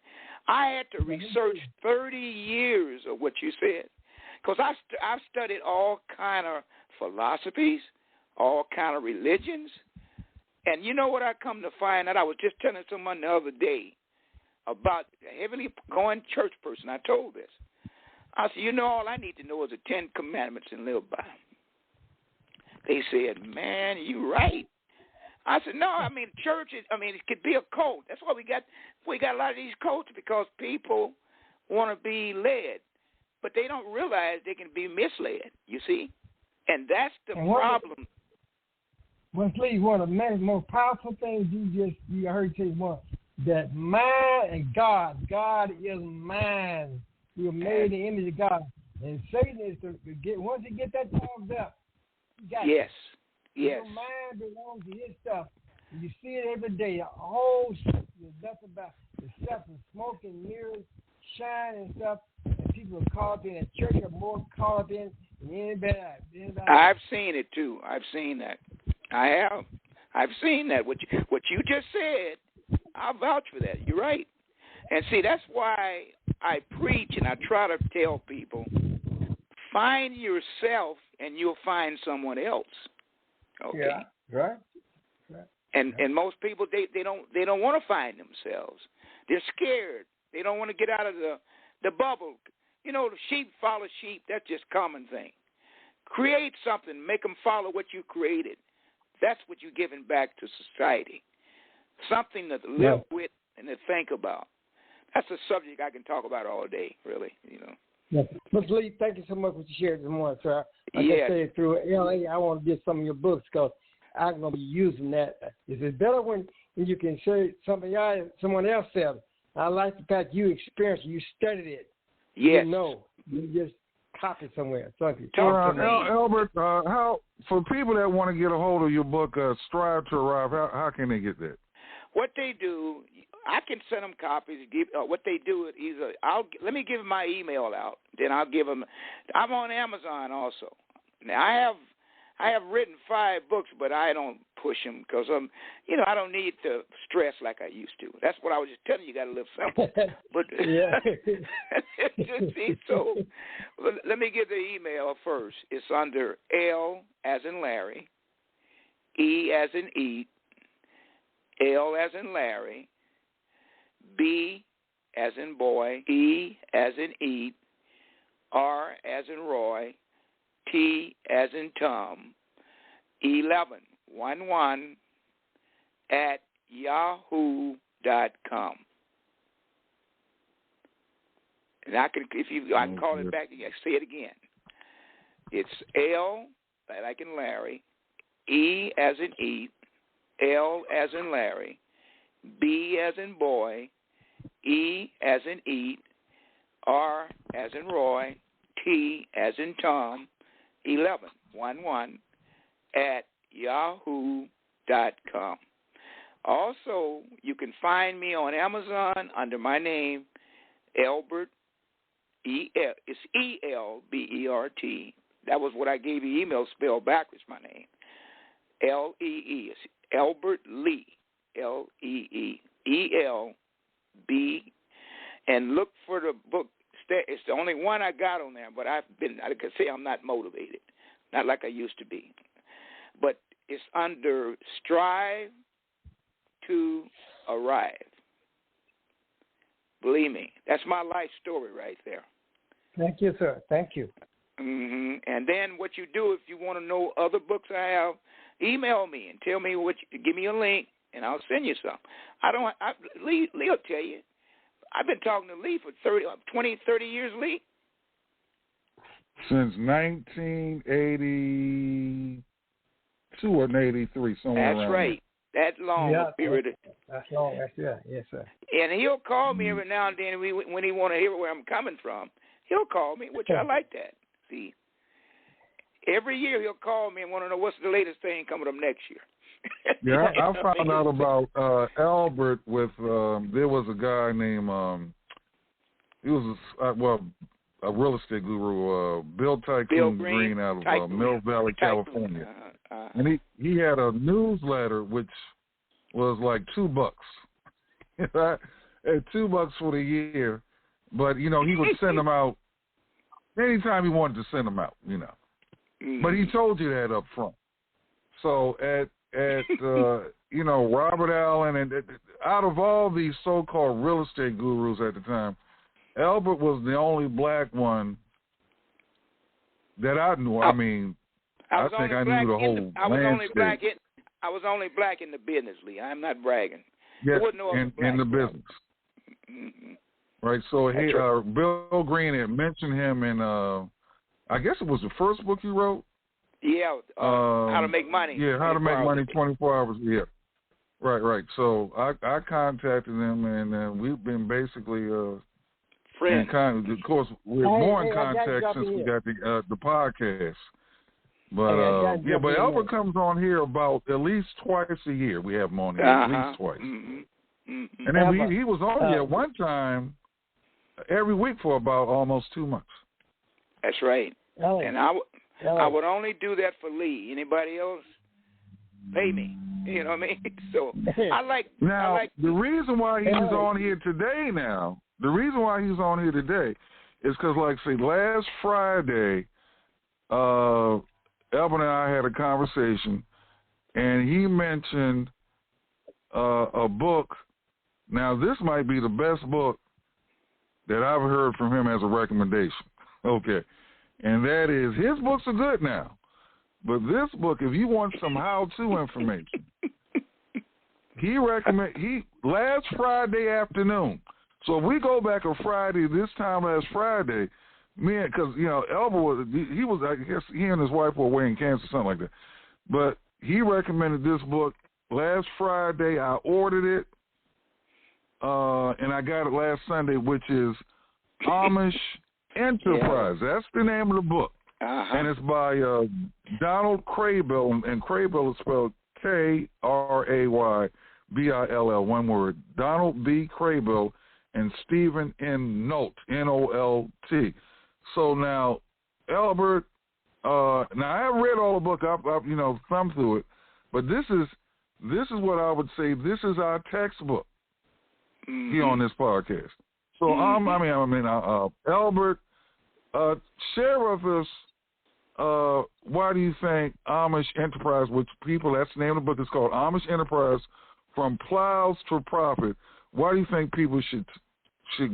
I had to research 30 years of what you said, because I've studied all kind of philosophies, all kind of religions, and you know what I come to find out? I was just telling someone the other day about a heavily going church person. I told this. I said, all I need to know is the 10 Commandments and live by them. They said, "Man, you right." I said, "No, church is, it could be a cult. That's why we got a lot of these cults, because people want to be led, but they don't realize they can be misled, you see? And that's the problem. Wesley, one of the most powerful things you heard say once, that man and God is man. We are made in the image of God. And Satan is to get, once you get that fogged up, you got Yes. it. Your mind belongs to his stuff. You see it every day. The whole shit is nothing about the stuff of smoke and mirrors, shine and stuff. And people are caught up in it. Church are more caught up in than anybody. I've seen it too. I've seen that. I have. I've seen that. What you just said, I'll vouch for that. You're right. And see, that's why I preach and I try to tell people, find yourself and you'll find someone else. Okay. Yeah. Right. And most people they don't want to find themselves. They're scared. They don't want to get out of the bubble. The sheep follow sheep. That's just a common thing. Create something. Make them follow what you created. That's what you're giving back to society. Something to live with and to think about. That's a subject I can talk about all day, really. Yeah. Mr. Lee, thank you so much for what you shared this morning, sir. Like I said, through LA, I want to get some of your books because I'm going to be using that. It's better when you can say something someone else said. I like the fact you experienced it. You studied it. Yes. You just copied somewhere. Thank you. Elbert, how for people that want to get a hold of your book, Strive to Arrive, how can they get that? What they do, I can send them copies. What they do is either let me give them my email out. Then I'll give them. I'm on Amazon also. Now I have written 5 books, but I don't push them because I don't need to stress like I used to. That's what I was just telling you. You got to live simple. But so let me give the email first. It's under L as in Larry, E as in eat, L as in Larry, B as in boy, E as in eat, R as in Roy, T as in Tom, 1111 at yahoo.com. And I can call it back again. Say it again. It's L like in Larry, E as in eat, L as in Larry, B as in boy, E as in eat, R as in Roy, T as in Tom, 1111 at yahoo.com. Also, you can find me on Amazon under my name, Elbert. It's ELBERT. That was what I gave you. Email spelled backwards. My name, LEE. It's Elbert Lee. LEE. ELB. And look for the book. It's the only one I got on there, but I can say I'm not motivated, not like I used to be. But It's under Strive to Arrive. Believe me, that's my life story right there. Thank you, sir. Thank you. And then what you do, if you want to know other books I have, email me and tell me give me a link, and I'll send you some. Lee will tell you. I've been talking to Lee for 30 years, Lee. Since 1982 or 83, somewhere around That's right. That long a period. That's long. That's yes, sir. And he'll call me every now and then when he want to hear where I'm coming from. He'll call me, which I like that. See, every year he'll call me and want to know what's the latest thing coming up next year. Yeah, I found out about Elbert with there was a guy named he was a real estate guru, Bill Green out of Mill Valley, California, and he had a newsletter which was like $2. At $2 for the year, but he would send them out anytime he wanted to send them out, But he told you that up front. So at Robert Allen and out of all these so-called real estate gurus at the time, Elbert was the only black one that I knew. I mean, I think I knew the whole landscape. I was only black in the business, Lee. I'm not bragging. Yes, in the business. Mm-hmm. Right, so Bill Green had mentioned him in, I guess it was the first book you wrote? Yeah, How to Make Money. Yeah, How to Make Money 24 Hours a Year. Right. So I contacted him, and we've been basically friends. Of course, we're more in contact since we got the podcast. But but Elbert comes on here about at least twice a year. We have him on here at least twice. Mm-hmm. Mm-hmm. And then he was on here one time every week for about almost 2 months. That's right. And I would only do that for Lee. Anybody else, pay me. You know what I mean? So the reason why he's on here today is because, like, say, last Friday, Elbert and I had a conversation, and he mentioned a book. Now, this might be the best book that I've heard from him as a recommendation. Okay. And that is, his books are good now. But this book, if you want some how-to information, last Friday afternoon. So if we go back a Friday, this time last Friday, because, Elbert was, I guess he and his wife were away in Kansas, something like that. But he recommended this book last Friday. I ordered it, and I got it last Sunday, which is Amish Enterprise. That's the name of the book. And it's by Donald Craybill, and Craybill is spelled Kraybill, one word. Donald B. Craybill and Stephen N. Nolt, N-O-L-T. So now, Elbert, now I haven't read all the book. I've thumbed through it, but this is what I would say. This is our textbook here on this podcast. So Elbert, share with us why do you think Amish Enterprise, which people, that's the name of the book, is called Amish Enterprise, From Plows to Profit. Why do you think people should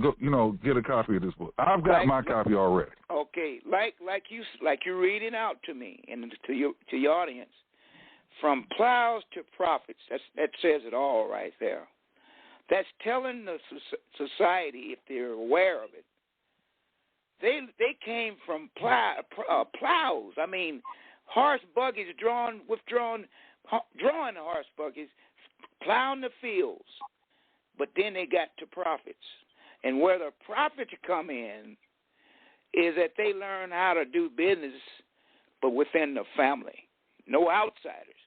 go, get a copy of this book? I've got my copy already. Okay, like you're reading out to me and to your audience, From Plows to Profits. That says it all right there. That's telling the society, if they're aware of it, they came from plows. I mean, horse buggies drawing horse buggies, plowing the fields. But then they got to profits. And where the profits come in is that they learn how to do business, but within the family. No outsiders.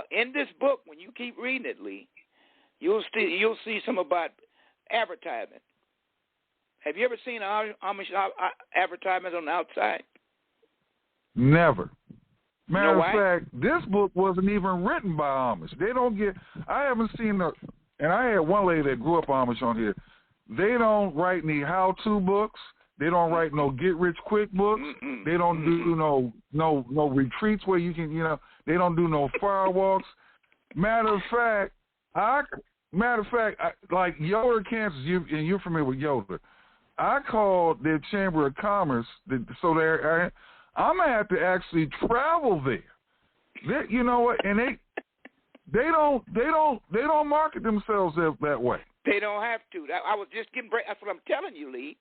In this book, when you keep reading it, Lee, you'll see some about advertisement. Have you ever seen an Amish advertisement on the outside? Never. Matter of fact, this book wasn't even written by Amish. I haven't seen and I had one lady that grew up Amish on here. They don't write any how-to books. They don't write no get-rich-quick books. They don't do no retreats where you can, They don't do no firewalks. Matter of fact, like Yoder, Kansas, and you're familiar with Yoder. I called their Chamber of Commerce, so I'm gonna have to actually travel there. You know what? And they don't market themselves that way. They don't have to. I was just getting. That's what I'm telling you, Lee.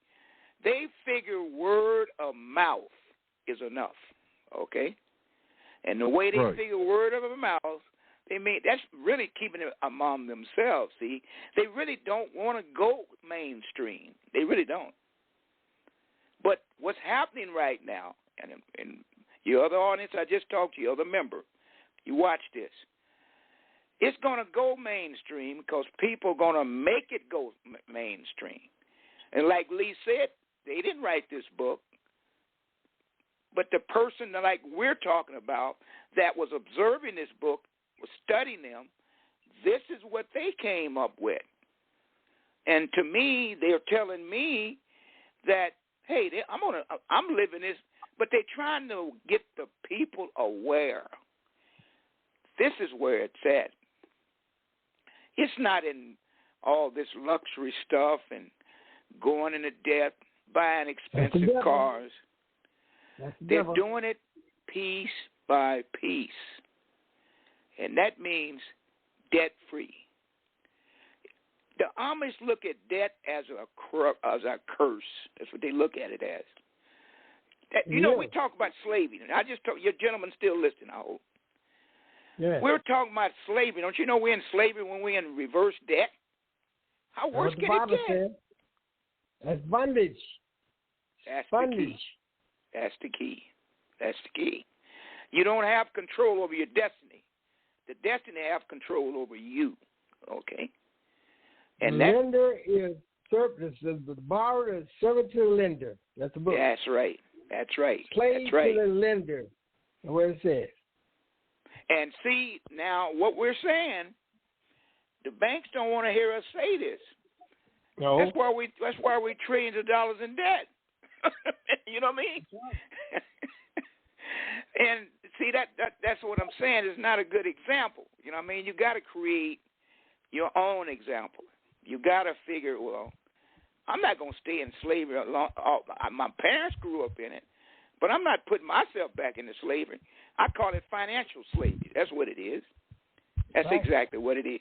They figure word of mouth is enough. Okay, and the way they figure word of mouth, they mean that's really keeping it among themselves. See, they really don't want to go mainstream. They really don't. But what's happening right now, and your other audience I just talked to, your other member, you watch this. It's going to go mainstream because people are going to make it go mainstream. And like Lee said, they didn't write this book. But the person that like we're talking about that was observing this book, was studying them, this is what they came up with. And to me, they're telling me that, hey, I'm living this, but they're trying to get the people aware. This is where it's at. It's not in all this luxury stuff and going into debt, buying expensive cars. They're doing it piece by piece. And that means debt-free. The Amish look at debt as a curse. That's what they look at it as. You know, we talk about slavery. I just told your gentleman still listening, I hope. Yeah. We're talking about slavery. Don't you know we're in slavery when we're in reverse debt? How worse can it get? That's bondage. That's the key. That's the key. That's the key. You don't have control over your destiny. The destiny have control over you. Okay? And the lender is surplus. The borrower is servant to the lender. That's the book. That's right. That's right. Slave That's right. to the lender. That's what it says. And see, now what we're saying, the banks don't want to hear us say this. No. That's why we trillions of dollars in debt. You know what I mean? And see that's what I'm saying is not a good example. You know what I mean? You got to create your own example. You got to figure, well, I'm not going to stay in slavery long. My parents grew up in it, but I'm not putting myself back into slavery. I call it financial slavery. That's what it is. That's exactly what it is.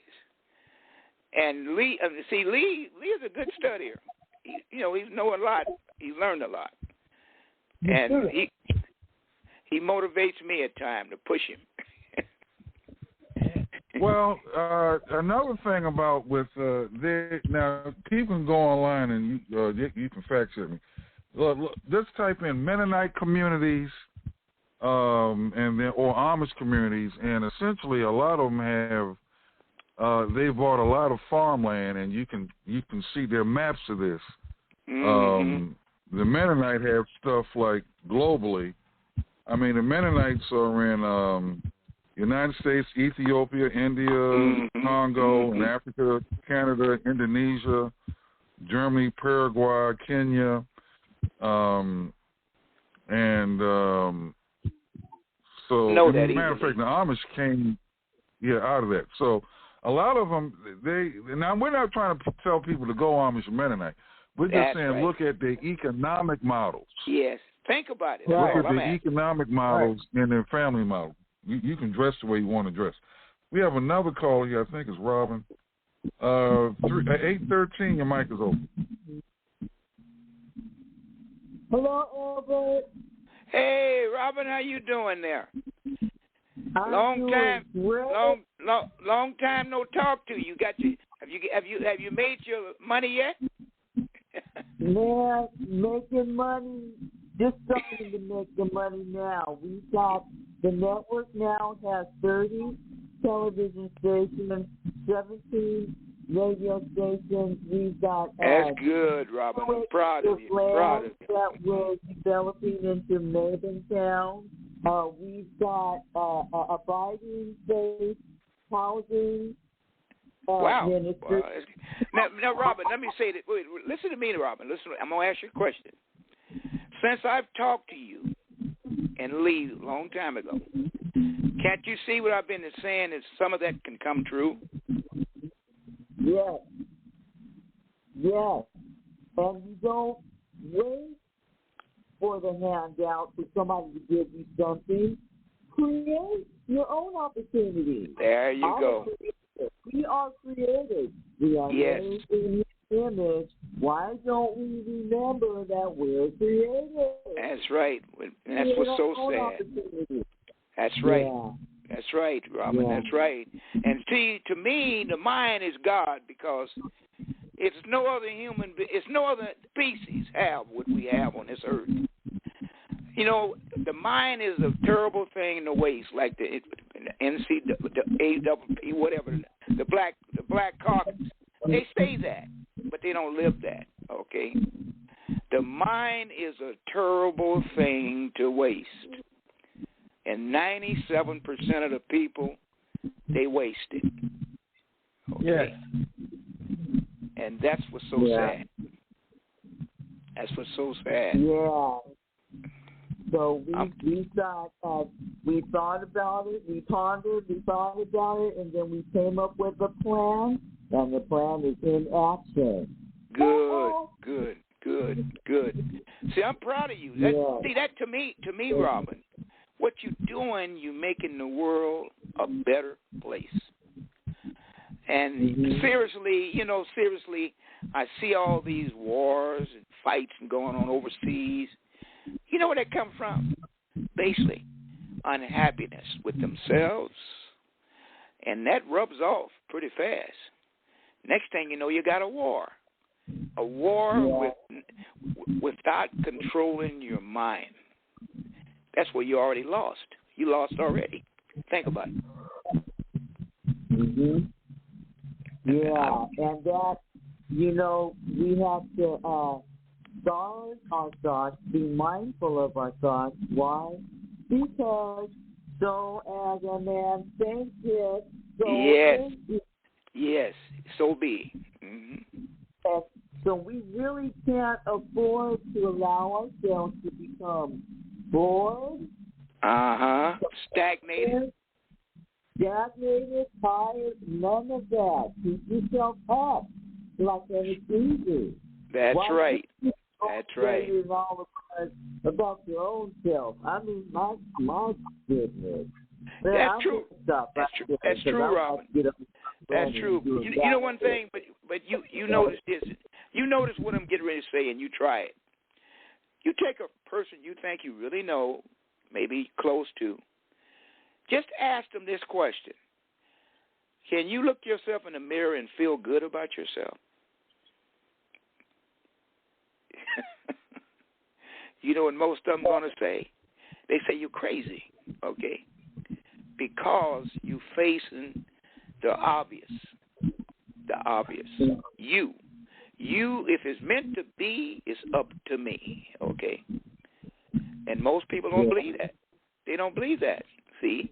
And Lee is a good studier. He knows a lot. He's learned a lot. And he motivates me at times to push him. Well, another thing about now people can go online and you can fact check me. Look, just type in Mennonite communities, and then or Amish communities, and essentially a lot of them have they bought a lot of farmland, and you can see their maps of this. Mm-hmm. The Mennonite have stuff like globally. I mean, the Mennonites are in United States, Ethiopia, India, Congo, and Africa, Canada, Indonesia, Germany, Paraguay, Kenya, so as a matter of fact, the Amish came out of that. So a lot of them, now we're not trying to tell people to go Amish or Mennonite. We're just saying look at the economic models. Yes, think about it. Look at the economic models and their family model. You can dress the way you want to dress. We have another call here. I think it's Robin. 813. Your mic is open. Hello, Elbert. Hey, Robin, how you doing there? Long time no talk to you. Have you made your money yet? Man, making money. Just starting to make the money now. We've got the network now has 30 television stations, 17 radio stations. We've got that's good, Robin. I'm proud of you. That we're developing into Maventown. We've got abiding-based housing. Ministry. Wow. Now, Robin, let me say that. Wait, listen to me, Robin. Listen, I'm gonna ask you a question. Since I've talked to you and Lee a long time ago, Can't you see what I've been saying is some of that can come true? Yes. Yes. And you don't wait for the handout for somebody to give you something. Create your own opportunity. There you go. We are creative. We are yes. made in His image. Why don't we remember that we're creative? That's right. And that's what's so sad. That's right. Yeah. That's right, Robin. Yeah. That's right. And see, to me, the mind is God because it's no other it's no other species have what we have on this earth. You know, the mind is a terrible thing to waste, like the NCAAP, whatever, the black caucus. They say that, but they don't live that, okay? The mind is a terrible thing to waste. And 97% of the people, they waste it. Okay? Yes. And that's what's so sad. That's what's so sad. Yeah. So we thought about it, we pondered, we thought about it, and then we came up with a plan, and the plan is in action. Good. See, I'm proud of you. See, that to me, Robin, what you're doing, you're making the world a better place. And seriously, I see all these wars and fights going on overseas. You know where they come from? Basically, unhappiness with themselves, and that rubs off pretty fast. Next thing you know, you got a war without controlling your mind. That's where you already lost. You lost already. Think about it. Mm-hmm. Yeah, and that, we have to guard our thoughts, be mindful of our thoughts. Why? Because so as a man thinketh, so Yes, so be. Mm-hmm. And so we really can't afford to allow ourselves to become bored. Stagnated, tired, none of that. Keep yourself up like it's easy. That's right. That's right. About your own self. I mean, my goodness. Man, that's true. That's true, Robin. That's true. You know one thing, but you notice this. You notice what I'm getting ready to say, and you try it. You take a person you think you really know, maybe close to, just ask them this question. Can you look yourself in the mirror and feel good about yourself? You know what most of them going to say? They say you're crazy, okay? Because you're facing the obvious. The obvious. You, if it's meant to be, it's up to me, okay? And most people don't believe that. They don't believe that, see?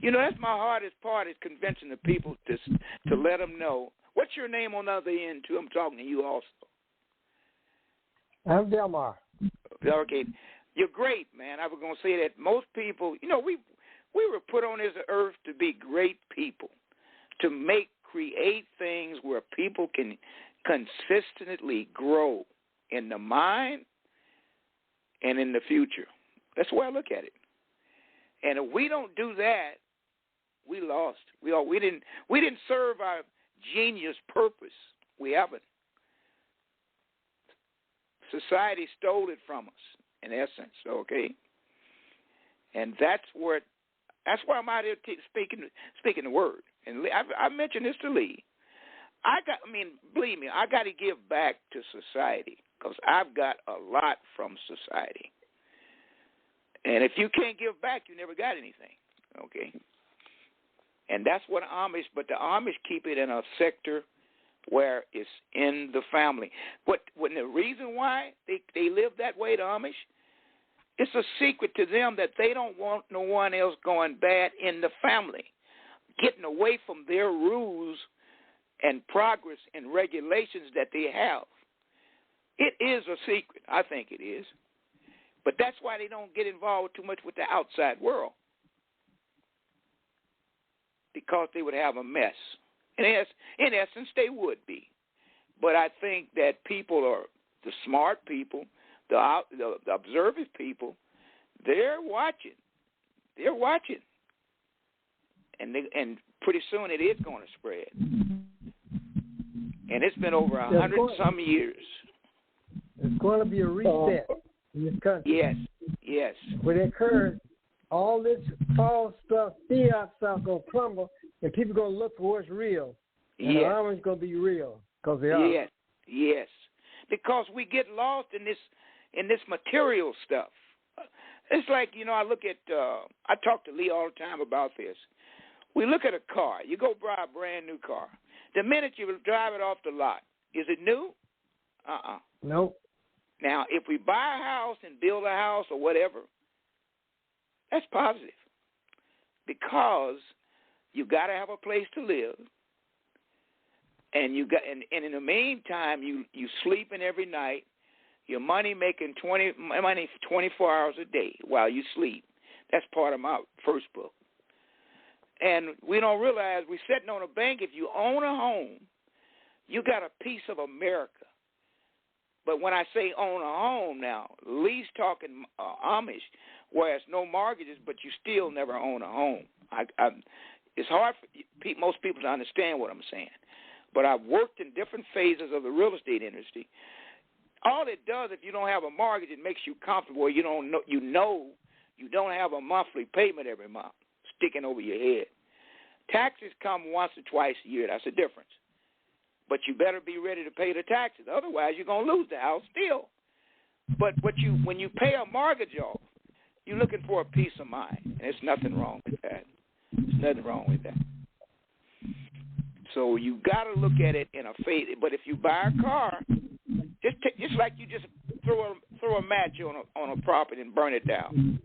That's my hardest part is convincing the people to let them know. What's your name on the other end, too? I'm talking to you also. I'm Delmar. Okay. You're great, man. I was going to say that most people, we were put on this earth to be great people, to create things where people can consistently grow in the mind and in the future. That's the way I look at it. And if we don't do that, we lost. We didn't serve our genius purpose. We haven't. Society stole it from us, in essence, okay? And that's why I'm out here speaking the word. And I mentioned this to Lee. Believe me, I got to give back to society because I've got a lot from society. And if you can't give back, you never got anything, okay? And that's what but the Amish keep it in a sector where it's in the family. When the reason why they live that way, the Amish, it's a secret to them that they don't want no one else going bad in the family, getting away from their rules and progress and regulations that they have. It is a secret. I think it is. But that's why they don't get involved too much with the outside world. because they would have a mess. And in essence, they would be. But I think that people are the smart people, the observant people. They're watching. They're watching. And pretty soon it is going to spread. And it's been over 100-some years. There's going to be a reset in this country. Yes. When it occurs, all this false stuff, fiat stuff, going to crumble, and people going to look for what's real. And the Amish going to be real, because they are. Yes. Because we get lost in this material stuff. It's like, I look at, I talk to Lee all the time about this. We look at a car. You go buy a brand new car. The minute you drive it off the lot, is it new? Nope. Now, if we buy a house and build a house or whatever, that's positive, because you got to have a place to live, and and in the meantime, you sleeping every night. Your money making 24 hours a day while you sleep. That's part of my first book. And we don't realize we're sitting on a bank. If you own a home, you got a piece of America. But when I say own a home now, Lee's talking Amish, where it's no mortgages, but you still never own a home. It's hard for most people to understand what I'm saying. But I've worked in different phases of the real estate industry. All it does, if you don't have a mortgage, it makes you comfortable. You know you don't have a monthly payment every month sticking over your head. Taxes come once or twice a year. That's the difference. But you better be ready to pay the taxes. Otherwise, you're going to lose the house still. But when you pay a mortgage off, you're looking for a peace of mind. And there's nothing wrong with that. There's nothing wrong with that. So you got to look at it in a phase. But if you buy a car, just like you just throw a match on a property and burn it down.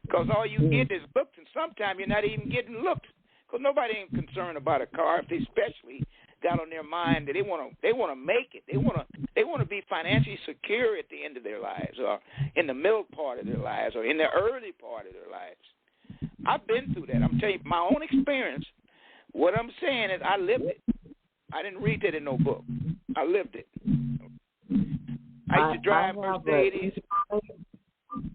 Because all you get is looks, and sometimes you're not even getting looks. Because nobody ain't concerned about a car if they especially got on their mind that they want to make it. They want to be financially secure at the end of their lives, or in the middle part of their lives, or in the early part of their lives. I've been through that. I'm telling you my own experience. What I'm saying is I lived it. I didn't read that in no book. I lived it. I used to drive Mercedes.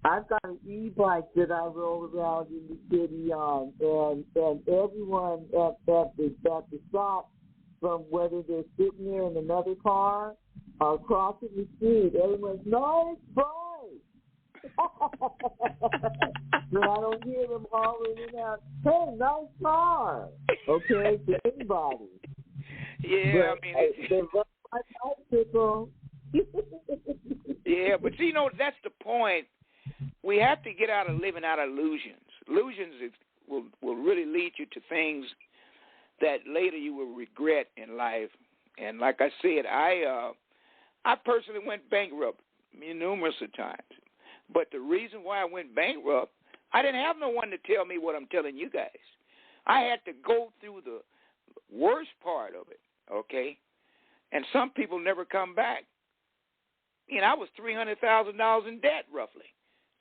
I've got an e-bike that I roll around in the city on, and everyone at the stop, from whether they're sitting there in another car or crossing the street, everyone's, nice bike. So I don't hear them hollering out, hey, nice car. Okay, to anybody. Yeah, but, they love my bicycle. Yeah, but see, that's the point. We have to get out of living out of illusions. Illusions will really lead you to things that later you will regret in life. And like I said, I personally went bankrupt numerous of times. But the reason why I went bankrupt, I didn't have no one to tell me what I'm telling you guys. I had to go through the worst part of it, okay? And some people never come back. I was $300,000 in debt, roughly.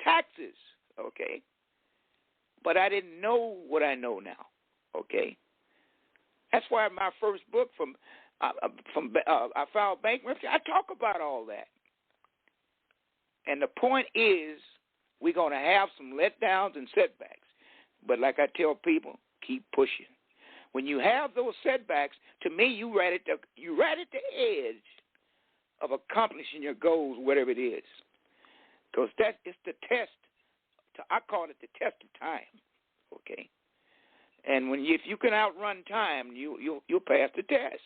Taxes, okay? But I didn't know what I know now, okay? That's why my first book I filed bankruptcy, I talk about all that. And the point is, we're going to have some letdowns and setbacks. But like I tell people, keep pushing. When you have those setbacks, to me, you're right at the edge of accomplishing your goals, whatever it is. Because it's the test. I call it the test of time, okay? And if you can outrun time, you'll pass the test.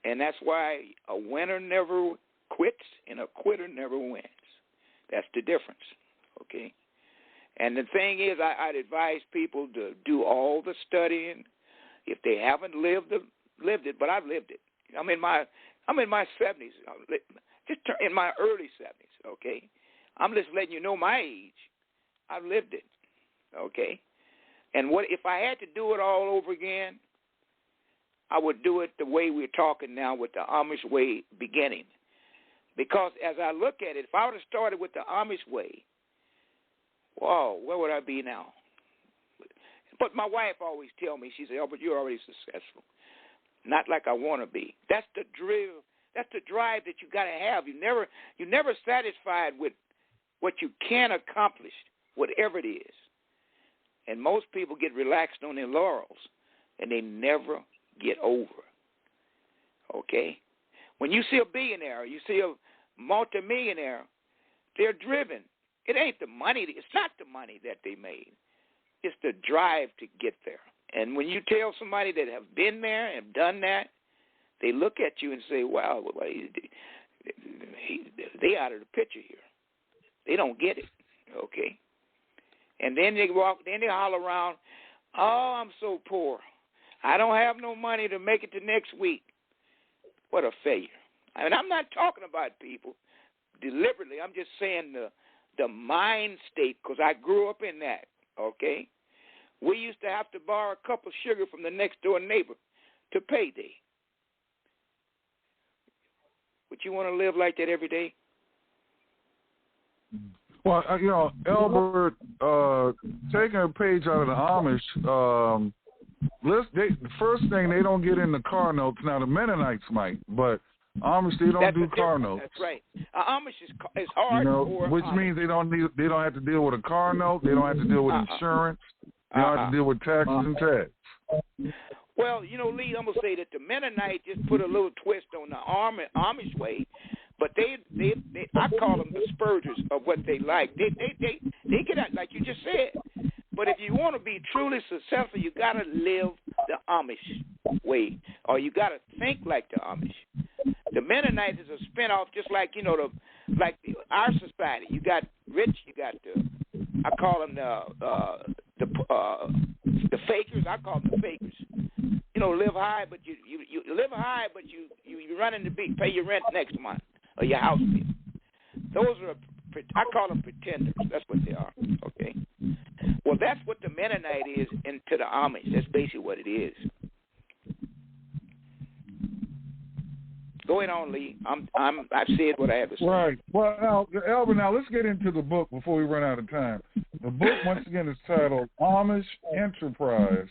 And that's why a winner never quits and a quitter never wins. That's the difference, okay? And the thing is, I'd advise people to do all the studying if they haven't lived it, but I've lived it. I'm in my 70s, just in my early 70s, okay? I'm just letting you know my age. I've lived it, okay? And what if I had to do it all over again, I would do it the way we're talking now, with the Amish way beginning. Because as I look at it, if I would have started with the Amish way, whoa, where would I be now? But my wife always tell me, she said, "Oh, but you're already successful. Not like I want to be." That's the drill. That's the drive that you got to have. You're never satisfied with what you can accomplish, whatever it is. And most people get relaxed on their laurels, and they never get over. Okay? When you see a billionaire, you see a multimillionaire, they're driven. It ain't the money. It's not the money that they made. It's the drive to get there. And when you tell somebody that have been there and done that, they look at you and say, wow, they out of the picture here. They don't get it, okay? And then they holler around, oh, I'm so poor. I don't have no money to make it to next week. What a failure. I mean, I'm not talking about people deliberately. I'm just saying the mind state, because I grew up in that, okay? We used to have to borrow a cup of sugar from the next door neighbor to payday. Would you want to live like that every day? Well, Elbert, taking a page out of the Amish, the first thing, they don't get into car notes. Now, the Mennonites might, but Amish, they don't do car notes. That's right. Amish is hard, which means they don't have to deal with a car note. They don't have to deal with insurance. They don't have to deal with taxes and tax. Well, Lee, I'm gonna say that the Mennonite just put a little twist on the Amish way, but they I call them the spurgers of what they like. They get out like you just said. But if you want to be truly successful, you gotta live the Amish way, or you gotta think like the Amish. The Mennonite is a spinoff, just like our society. You got rich, you got I call them the fakers. I call them the fakers. Live high, but you live high, but you running to pay your rent next month or your house bill. Those are I call them pretenders. That's what they are. Okay. Well, that's what the Mennonite is into the Amish. That's basically what it is. Go ahead on, Lee. I've said what I have to say. Right. Well, now, Elbert, let's get into the book before we run out of time. The book, once again, is titled Amish Enterprise.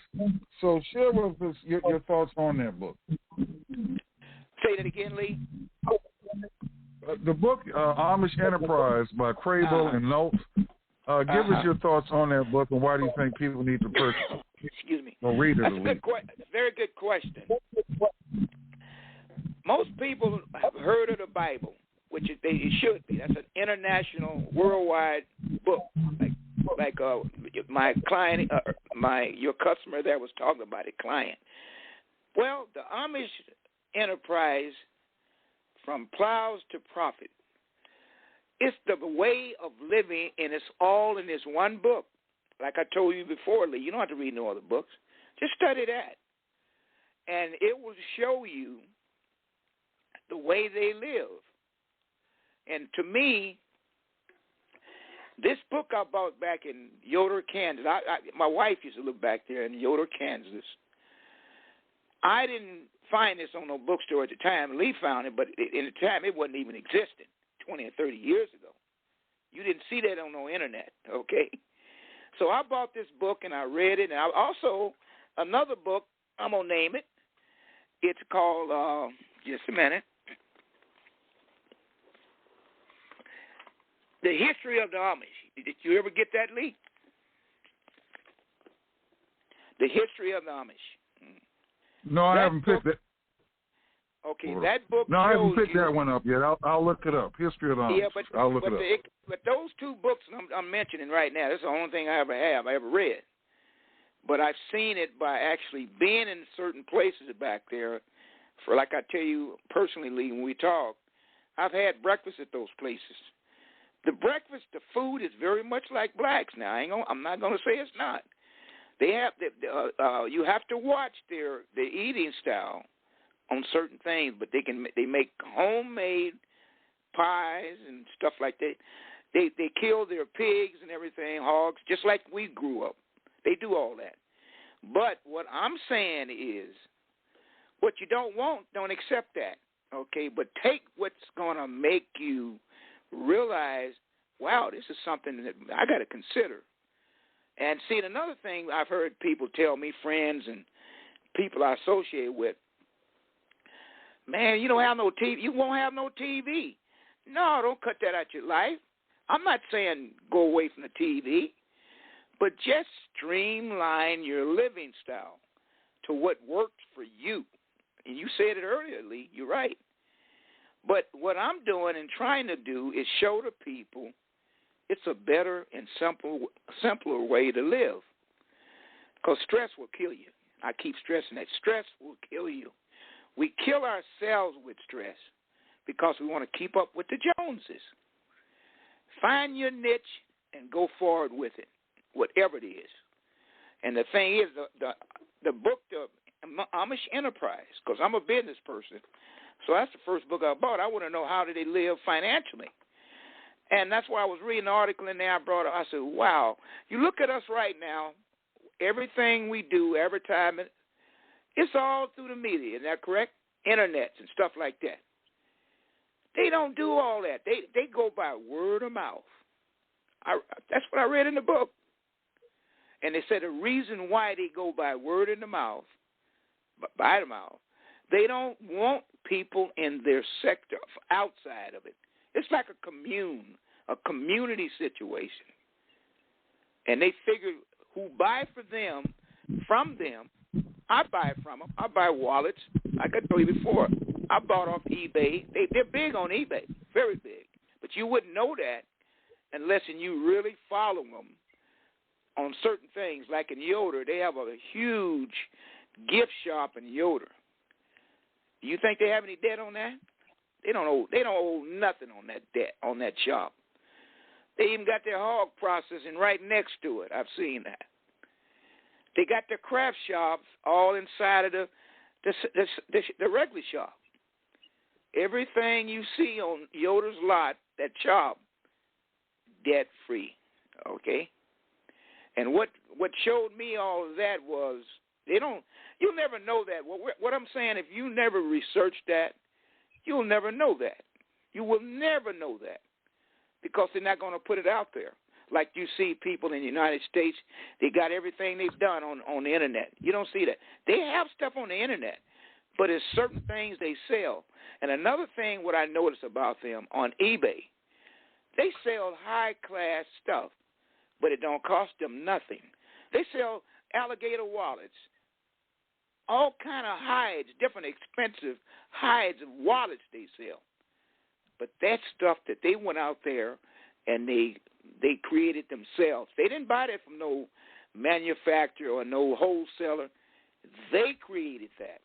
So share with us your thoughts on that book. Say that again, Lee. The book, Amish Enterprise by Crable and Notes. Give us your thoughts on that book, and why do you think people need to purchase it? Excuse me. Or read it. That's a very good question. Most people have heard of the Bible, which it should be. That's an international, worldwide book. Like my client, your customer there was talking about it, client. Well, the Amish Enterprise, from plows to profit, it's the way of living, and it's all in this one book. Like I told you before, Lee, you don't have to read no other books. Just study that, and it will show you the way they live. And to me, this book I bought back in Yoder, Kansas. My wife used to live back there in Yoder, Kansas. I didn't find this on no bookstore at the time. Lee found it, but in the time it wasn't even existing 20 or 30 years ago. You didn't see that on no internet, okay? So I bought this book and I read it. And I also, another book, I'm going to name it. It's called, just a minute, The History of the Amish. Did you ever get that, Lee? The History of the Amish. No, I haven't picked it. Okay, that book. No, I haven't picked that one up yet. I'll look it up. History of the Amish. Yeah, I'll look it up. But those two books I'm mentioning right now, that's the only thing I ever read. But I've seen it by actually being in certain places back there. For like I tell you personally, Lee, when we talk, I've had breakfast at those places. The breakfast, the food is very much like blacks. Now, I'm not going to say it's not. They have you have to watch their eating style on certain things, but they make homemade pies and stuff like that. They kill their pigs and everything, hogs, just like we grew up. They do all that. But what I'm saying is, what you don't want, don't accept that, okay? But take what's going to make you realize, wow, this is something that I got to consider. And see, another thing I've heard people tell me, friends and people I associate with, man, you don't have no TV. You won't have no TV. No, don't cut that out your life. I'm not saying go away from the TV, but just streamline your living style to what works for you. And you said it earlier, Lee. You're right. But what I'm doing and trying to do is show the people it's a better and simpler way to live. Because stress will kill you. I keep stressing that. Stress will kill you. We kill ourselves with stress because we want to keep up with the Joneses. Find your niche and go forward with it, whatever it is. And the thing is, the book, the Amish Enterprise, because I'm a business person, so that's the first book I bought. I want to know how do they live financially. And that's why I was reading an article in there I brought up. I said, wow, you look at us right now, everything we do, advertisement, it's all through the media. Is that correct? Internets and stuff like that. They don't do all that. They go by word of mouth. That's what I read in the book. And they said the reason why they go by word in the mouth, by the mouth, they don't want people in their sector outside of it. It's like a community situation. And they figure who buy from them, I buy from them. I buy wallets. Like I told you before, I bought off eBay. They're big on eBay, very big. But you wouldn't know that unless you really follow them on certain things. Like in Yoder, they have a huge gift shop in Yoder. Do you think they have any debt on that? They don't owe nothing on that debt, on that shop. They even got their hog processing right next to it. I've seen that. They got their craft shops all inside of the regular shop. Everything you see on Yoder's lot, that shop, debt free. Okay? And what showed me all of that was you'll never know that. What I'm saying, if you never research that, you'll never know that. You will never know that because they're not going to put it out there. Like you see people in the United States, they got everything they've done on the Internet. You don't see that. They have stuff on the Internet, but it's certain things they sell. And another thing what I noticed about them on eBay, they sell high-class stuff, but it don't cost them nothing. They sell alligator wallets, all kind of hides, different expensive hides of wallets they sell. But that stuff that they went out there and they created themselves. They didn't buy that from no manufacturer or no wholesaler. They created that.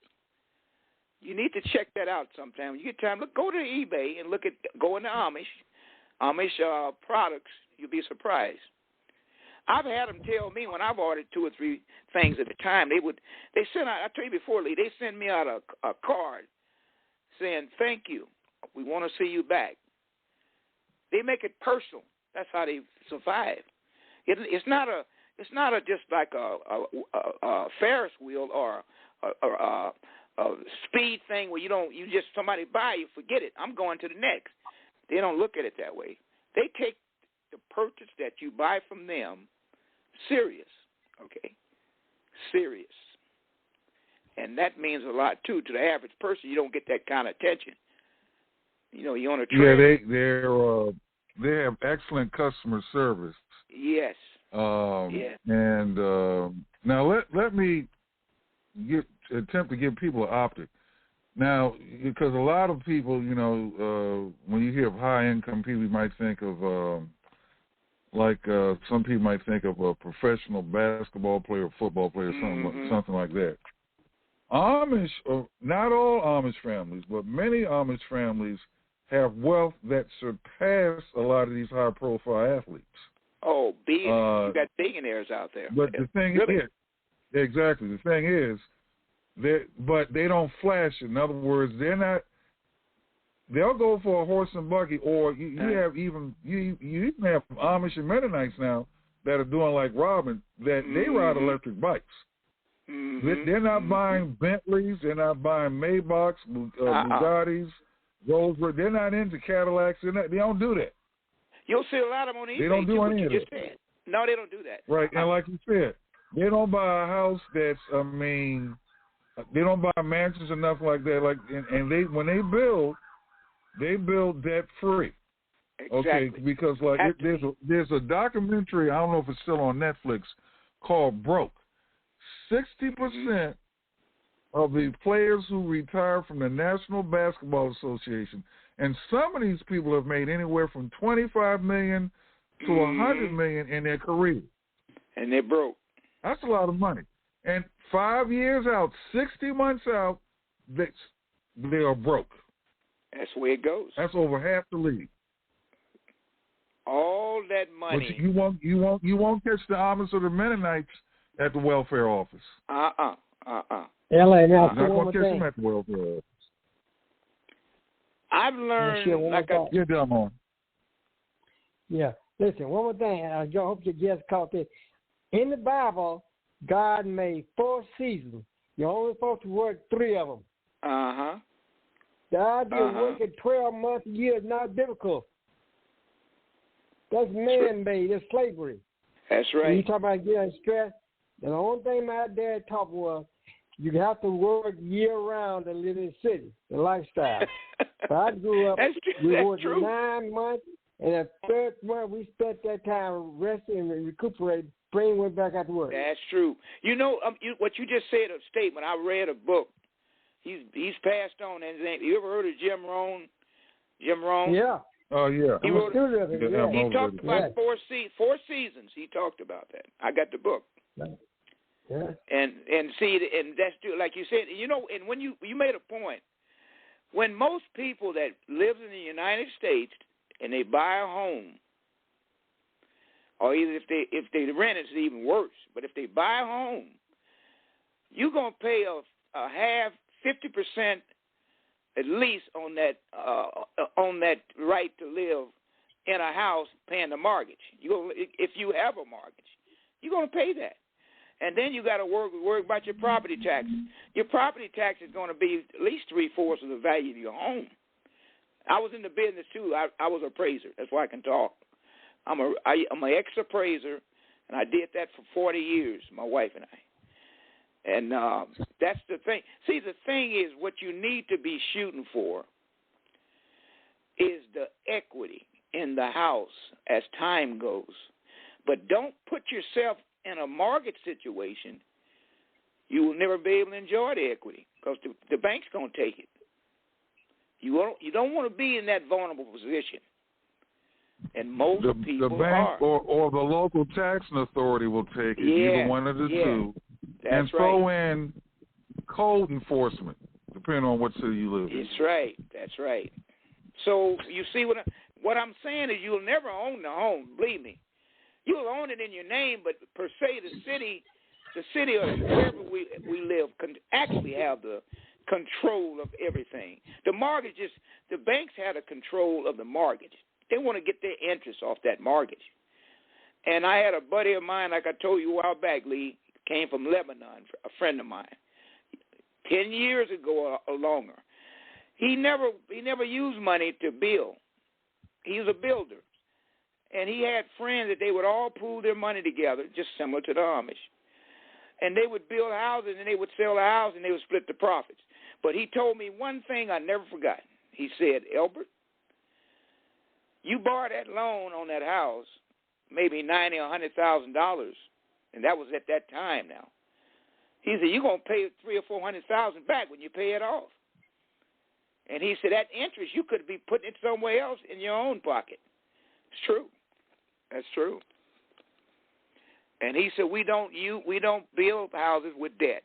You need to check that out sometime. When you get time, go to eBay and go into Amish products. You'll be surprised. I've had them tell me when I've ordered 2 or 3 things at a time, they send out, I told you before, Lee, they send me out a card saying, thank you. We want to see you back. They make it personal. That's how they survive. It's not just like a Ferris wheel or a speed thing where you just somebody buy, you forget it. I'm going to the next. They don't look at it that way. They take the purchase that you buy from them serious, okay? Serious. And that means a lot, too. To the average person, you don't get that kind of attention. You know, you're on a train. Yeah, they have excellent customer service. Yes. Yeah. And now let me attempt to give people an optic. Now, because a lot of people, you know, when you hear of high-income people, you might think of some people might think of a professional basketball player, football player, something like that. Amish, not all Amish families, but many Amish families have wealth that surpass a lot of these high-profile athletes. Oh, you got billionaires out there. But the thing is, exactly, the thing is, but they don't flash it. In other words, they'll go for a horse and buggy, or you even have Amish and Mennonites now that are doing like Robin, that they ride electric bikes. Mm-hmm. They're not buying Bentleys, they're not buying Maybachs, Bugattis, Rolls Royce. They're not into Cadillacs. They don't do that. You'll see a lot of them on eBay. They don't do any of that. No, they don't do that. Right, and like you said, they don't buy a house that's, they don't buy mansions or nothing like that. Like, and they when they build debt free. Exactly. Okay, because like there's a documentary, I don't know if it's still on Netflix, called Broke. 60% of the players who retire from the National Basketball Association, and some of these people have made anywhere from $25 million to $100 million in their career. And they're broke. That's a lot of money. And 5 years out, 60 months out, they are broke. That's the way it goes. That's over half the league. All that money. But you won't catch the Amish or the Mennonites at the welfare office. LA, now, You're not going to catch them at the welfare office. I've learned, You're dumb on. Yeah. Listen, one more thing. I hope you just caught this. In the Bible, God made 4 seasons. You're only supposed to work 3 of them. The idea of working 12 months a year is not difficult. That's man-made. It's slavery. That's right. When you talk about getting stressed, the only thing my dad taught was you have to work year-round to live in the city, the lifestyle. So I grew up, we worked 9 months, and the 3rd month we spent that time resting and recuperating, brain went back out to work. That's true. You know, what you just said, a statement, I read a book. He's passed on. And you ever heard of Jim Rohn? Jim Rohn? Yeah. Oh, yeah. He wrote it. He talked about 4 seasons. He talked about that. I got the book. Yeah. And see, and that's like you said, you know, and when you made a point, when most people that live in the United States and they buy a home, or either if they rent, it's even worse. But if they buy a home, you're gonna pay a half, 50% at least on that right to live in a house, paying the mortgage. If you have a mortgage, you're gonna pay that. And then you got to worry about your property taxes. Your property tax is going to be at least 3/4 of the value of your home. I was in the business too. I was an appraiser. That's why I can talk. I'm an ex-appraiser, and I did that for 40 years. My wife and I. And that's the thing. See, the thing is, what you need to be shooting for is the equity in the house as time goes. But don't put yourself in a mortgage situation. You will never be able to enjoy the equity because the bank's going to take it. You don't want to be in that vulnerable position. And most people the bank or the local taxing authority will take it, either one of the two, and throw in code enforcement, depending on what city you live in. That's right. So you see what I'm saying is you'll never own the home, believe me. You'll own it in your name, but per se the city or wherever we live can actually have the control of everything. The mortgages, the banks had a control of the mortgage. They want to get their interest off that mortgage. And I had a buddy of mine, like I told you a while back, Lee, came from Lebanon, a friend of mine, 10 years ago or longer. He never used money to build. He was a builder. And he had friends that they would all pool their money together, just similar to the Amish. And they would build houses, and they would sell the house, and they would split the profits. But he told me one thing I never forgot. He said, Elbert, you borrowed that loan on that house, maybe $90,000 or $100,000, and that was at that time now. He said, you're going to pay $300,000 or $400,000 back when you pay it off. And he said, that interest, you could be putting it somewhere else in your own pocket. It's true. That's true. And he said, we don't build houses with debt.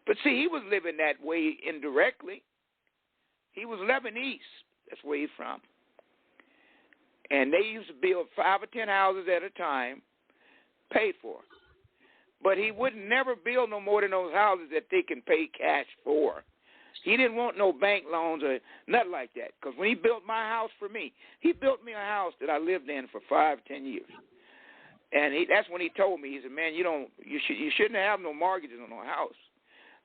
But see, he was living that way indirectly. He was Lebanese. That's where he's from. And they used to build 5 or 10 houses at a time, paid for. But he would never build no more than those houses that they can pay cash for. He didn't want no bank loans or nothing like that. Because when he built my house for me, he built me a house that I lived in for 5-10 years. And that's when he told me, he said, man, you shouldn't have no mortgages on no house.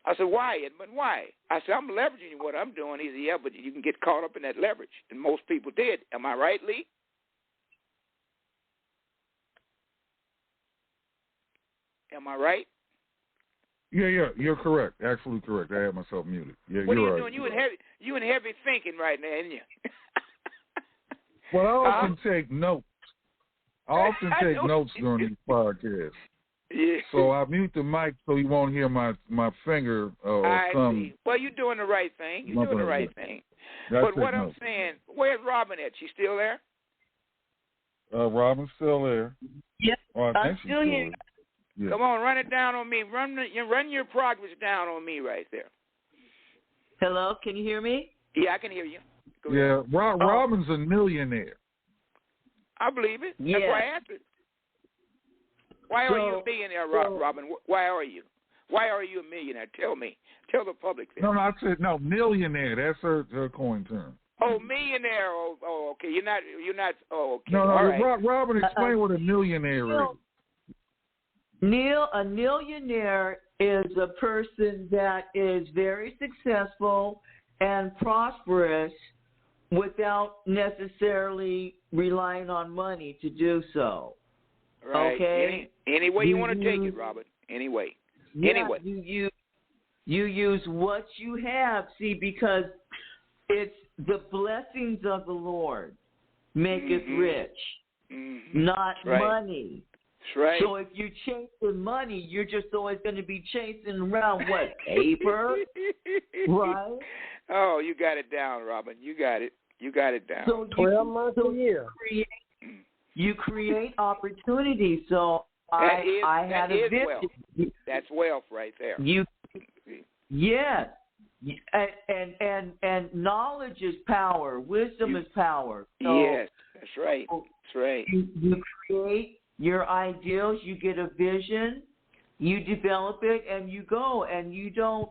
I said, why, Edmund? Why? I said, I'm leveraging what I'm doing. He said, yeah, but you can get caught up in that leverage. And most people did. Am I right, Lee? Am I right? Yeah, you're correct. Absolutely correct. I had myself muted. Yeah, what you're are you right. doing? You in heavy thinking right now, ain't you? Well, I often take notes. I often take notes during these podcasts. Yeah. So I mute the mic so you won't hear my finger or I thumb. see. Well, you're doing the right thing. You're doing the right thing. That's but what I'm saying, where's Robin at? She still there? Robin's still there. Yes, I'm still here. Yeah. Come on, run it down on me. Run your progress down on me right there. Hello, can you hear me? Yeah, I can hear you. Go Yeah, ahead. Robin's a millionaire. I believe it. Yeah. That's why I asked it. Why are you a millionaire, Robin? Why are you? Why are you a millionaire? Tell me. Tell the public that. No, I said no, millionaire. That's her coin term. Oh, millionaire. Oh, okay. You're not. Oh, okay. No, all right. Robin, explain what a millionaire is. Neil, a millionaire is a person that is very successful and prosperous without necessarily relying on money to do so. Right. Okay. Any way you want to take it, Robert. Anyway. Yeah, anyway. You use what you have, see, because it's the blessings of the Lord maketh rich, not money. That's right. So if you're chasing money, you're just always going to be chasing around what, paper, right? Oh, you got it down, Robin. You got it. You got it down. So 12 months a year. You create opportunities. So I had a vision. Wealth. That's wealth right there. Yes. And knowledge is power. Wisdom is power. So yes, that's right. That's right. You create your ideals, you get a vision, you develop it, and you go, and you don't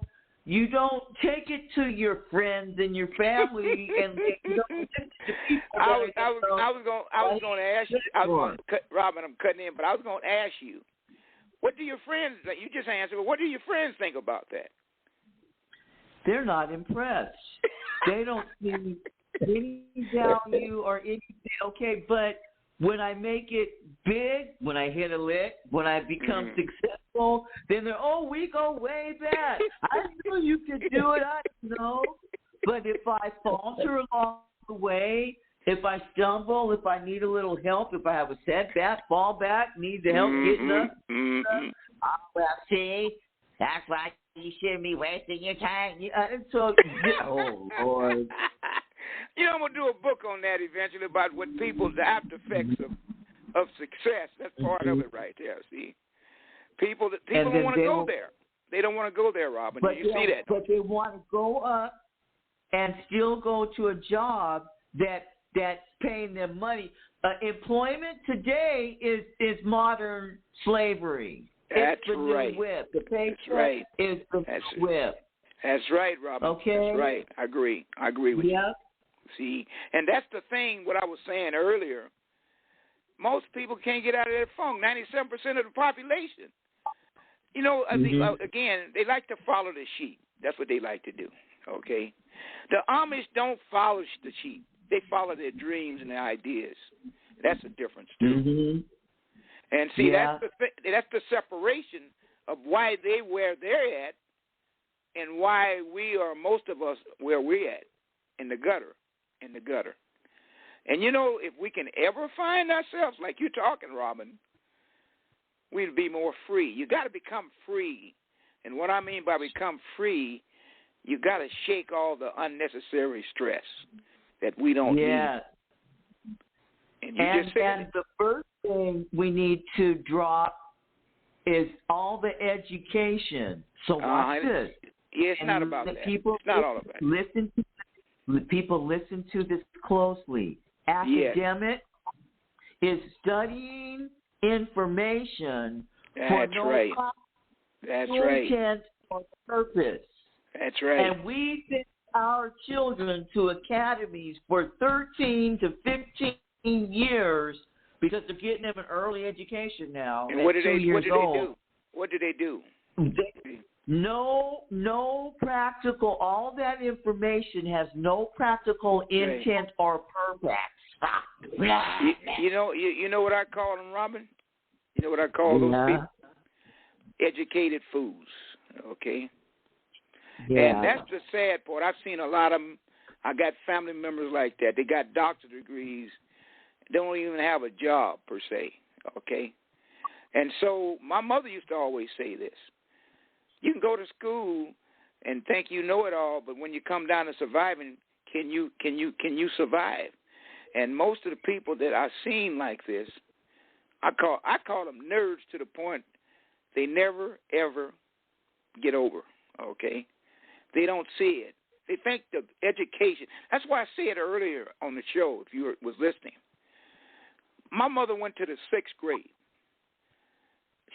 take it to your friends and your family, and you don't listen to people. I was going to ask you, Robin, I'm cutting in, but I was going to ask you, what do your friends? You just answered, but what do your friends think about that? They're not impressed. They don't see any value or anything. Okay, but when I make it big, when I hit a lick, when I become successful, then they're, we go way back. I knew you could do it. I know. But if I falter along the way, if I stumble, if I need a little help, if I have a setback, fall back, need the help getting up, well, see, that's why you shouldn't be wasting your time. So, oh, Lord. You know, I'm going to do a book on that eventually about what people's after effects of success. That's part of it right there, see. People don't want to go there. They don't want to go there, Robin. You see that? But they want to go up and still go to a job that's paying them money. Employment today is modern slavery. That's it's the right. New whip. The paycheck right. is the whip. That's right, Robin. Okay. That's right. I agree with you. See, and that's the thing, what I was saying earlier. Most people can't get out of their funk, 97% of the population. You know, again, they like to follow the sheep. That's what they like to do, okay? The Amish don't follow the sheep. They follow their dreams and their ideas. That's the difference, too. And see, that's the separation of why they where they're at and why we are, most of us, where we're at, in the gutter. And, you know, if we can ever find ourselves, like you're talking, Robin, we'd be more free. You got to become free. And what I mean by become free, you got to shake all the unnecessary stress that we don't need. And the first thing we need to drop is all the education. So watch this. Yeah, it's not about that. It's not all about that. People listen to this closely. Academic is studying information for no intent or purpose. That's right. And we send our children to academies for 13 to 15 years because they're getting them an early education now. And what do they do? What do they do? No practical. All that information has no practical intent or purpose. You know what I call them, Robin? You know what I call those people? educated fools, okay? Yeah. And that's the sad part. I've seen a lot of them. I got family members like that. They got doctorate degrees. They don't even have a job, per se, okay? And so my mother used to always say this. You can go to school and think you know it all, but when you come down to surviving, can you survive? And most of the people that I've seen like this, I call them nerds to the point they never, ever get over, okay? They don't see it. They think the education. That's why I said earlier on the show, if you was listening, my mother went to the 6th grade.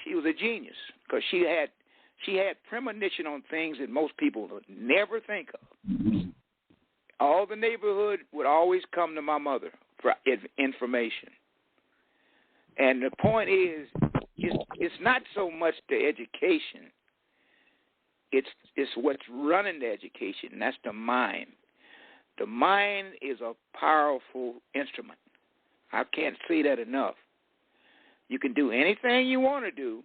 She was a genius because she had premonition on things that most people would never think of. All the neighborhood would always come to my mother for information. And the point is, it's not so much the education. It's what's running the education, and that's the mind. The mind is a powerful instrument. I can't say that enough. You can do anything you want to do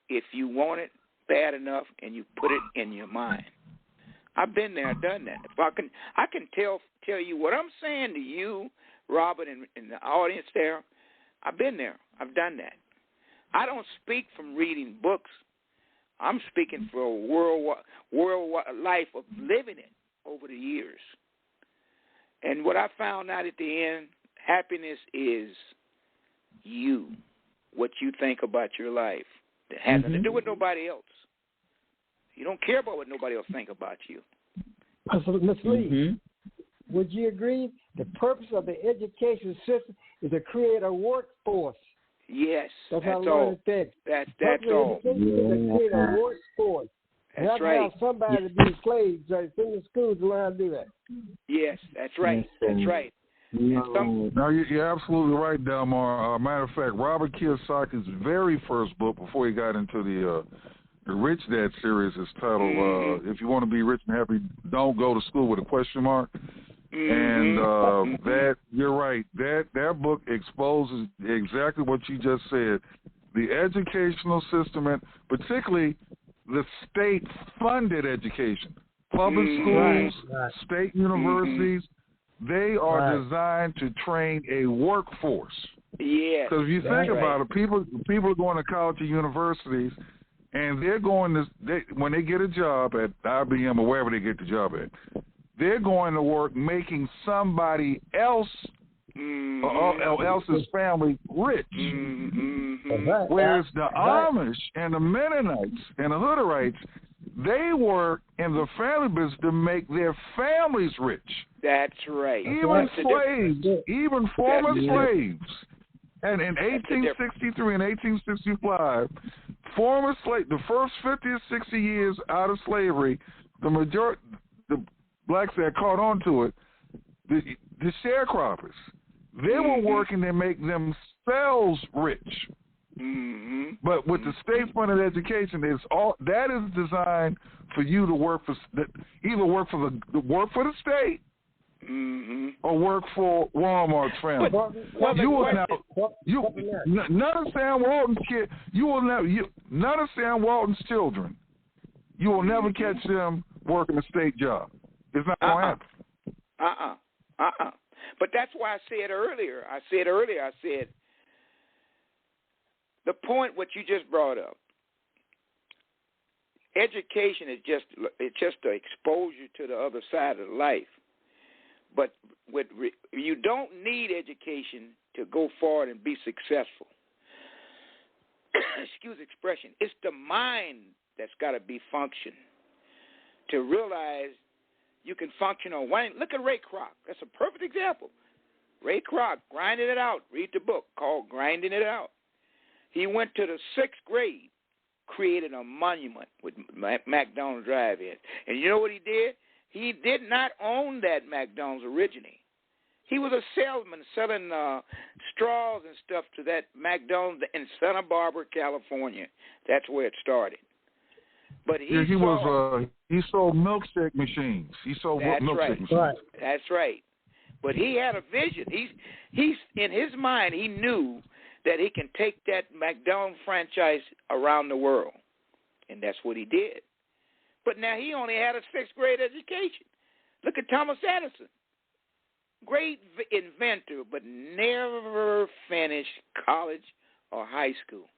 if you want it bad enough and you put it in your mind. I've been there, done that. If I can tell you what I'm saying to you, Robert, and the audience there. I've been there. I've done that. I don't speak from reading books. I'm speaking for a worldwide life of living it over the years. And what I found out at the end, happiness is you, what you think about your life. It has nothing to do with nobody else. You don't care about what nobody else think about you. Ms. Lee, would you agree the purpose of the education system is to create a workforce? Yes, that's all. That's all. Is to create a workforce. That's right. Have somebody to be slaves in the schools to learn how to do that. Yes, that's right. That's right. No, you're absolutely right, Delmar. Matter of fact, Robert Kiyosaki's very first book before he got into the Rich Dad series is titled If You Want to Be Rich and Happy, Don't Go to School with a Question Mark. And that, you're right, that book exposes exactly what you just said. The educational system, and particularly the state-funded education, public schools, state universities, they are designed to train a workforce. Yeah. Because if you think about it, people are going to college or universities, and they're going to when they get a job at IBM or wherever they get the job at, they're going to work making somebody else or else's family rich. Whereas the Amish and the Mennonites and the Hutterites, they work in the family business to make their families rich. That's right. Even slaves, even former slaves. And in 1863 and 1865, former slaves, the first 50 or 60 years out of slavery, the blacks that caught on to it, the sharecroppers, they were working to make themselves rich. But with the state-funded education, that is designed for you to work for either work for the state or work for Walmart's family. None of Sam Walton's kids. None of Sam Walton's children. You will never catch them working a state job. It's not going to happen. But that's why I said earlier. I said the point what you just brought up. Education is just the exposure to the other side of life. But you don't need education to go forward and be successful. Excuse expression. It's the mind that's got to be function to realize you can function on one. Look at Ray Kroc. That's a perfect example. Ray Kroc, grinding it out. Read the book called Grinding It Out. He went to the 6th grade, created a monument with McDonald's Drive-In. And you know what he did? He did not own that McDonald's originally. He was a salesman selling straws and stuff to that McDonald's in Santa Barbara, California. That's where it started. But he sold milkshake machines. He sold milkshake machines. Right. That's right. But he had a vision. He's in his mind. He knew that he can take that McDonald's franchise around the world. And that's what he did. But now he only had a 6th grade education. Look at Thomas Edison. Great inventor, but never finished college or high school.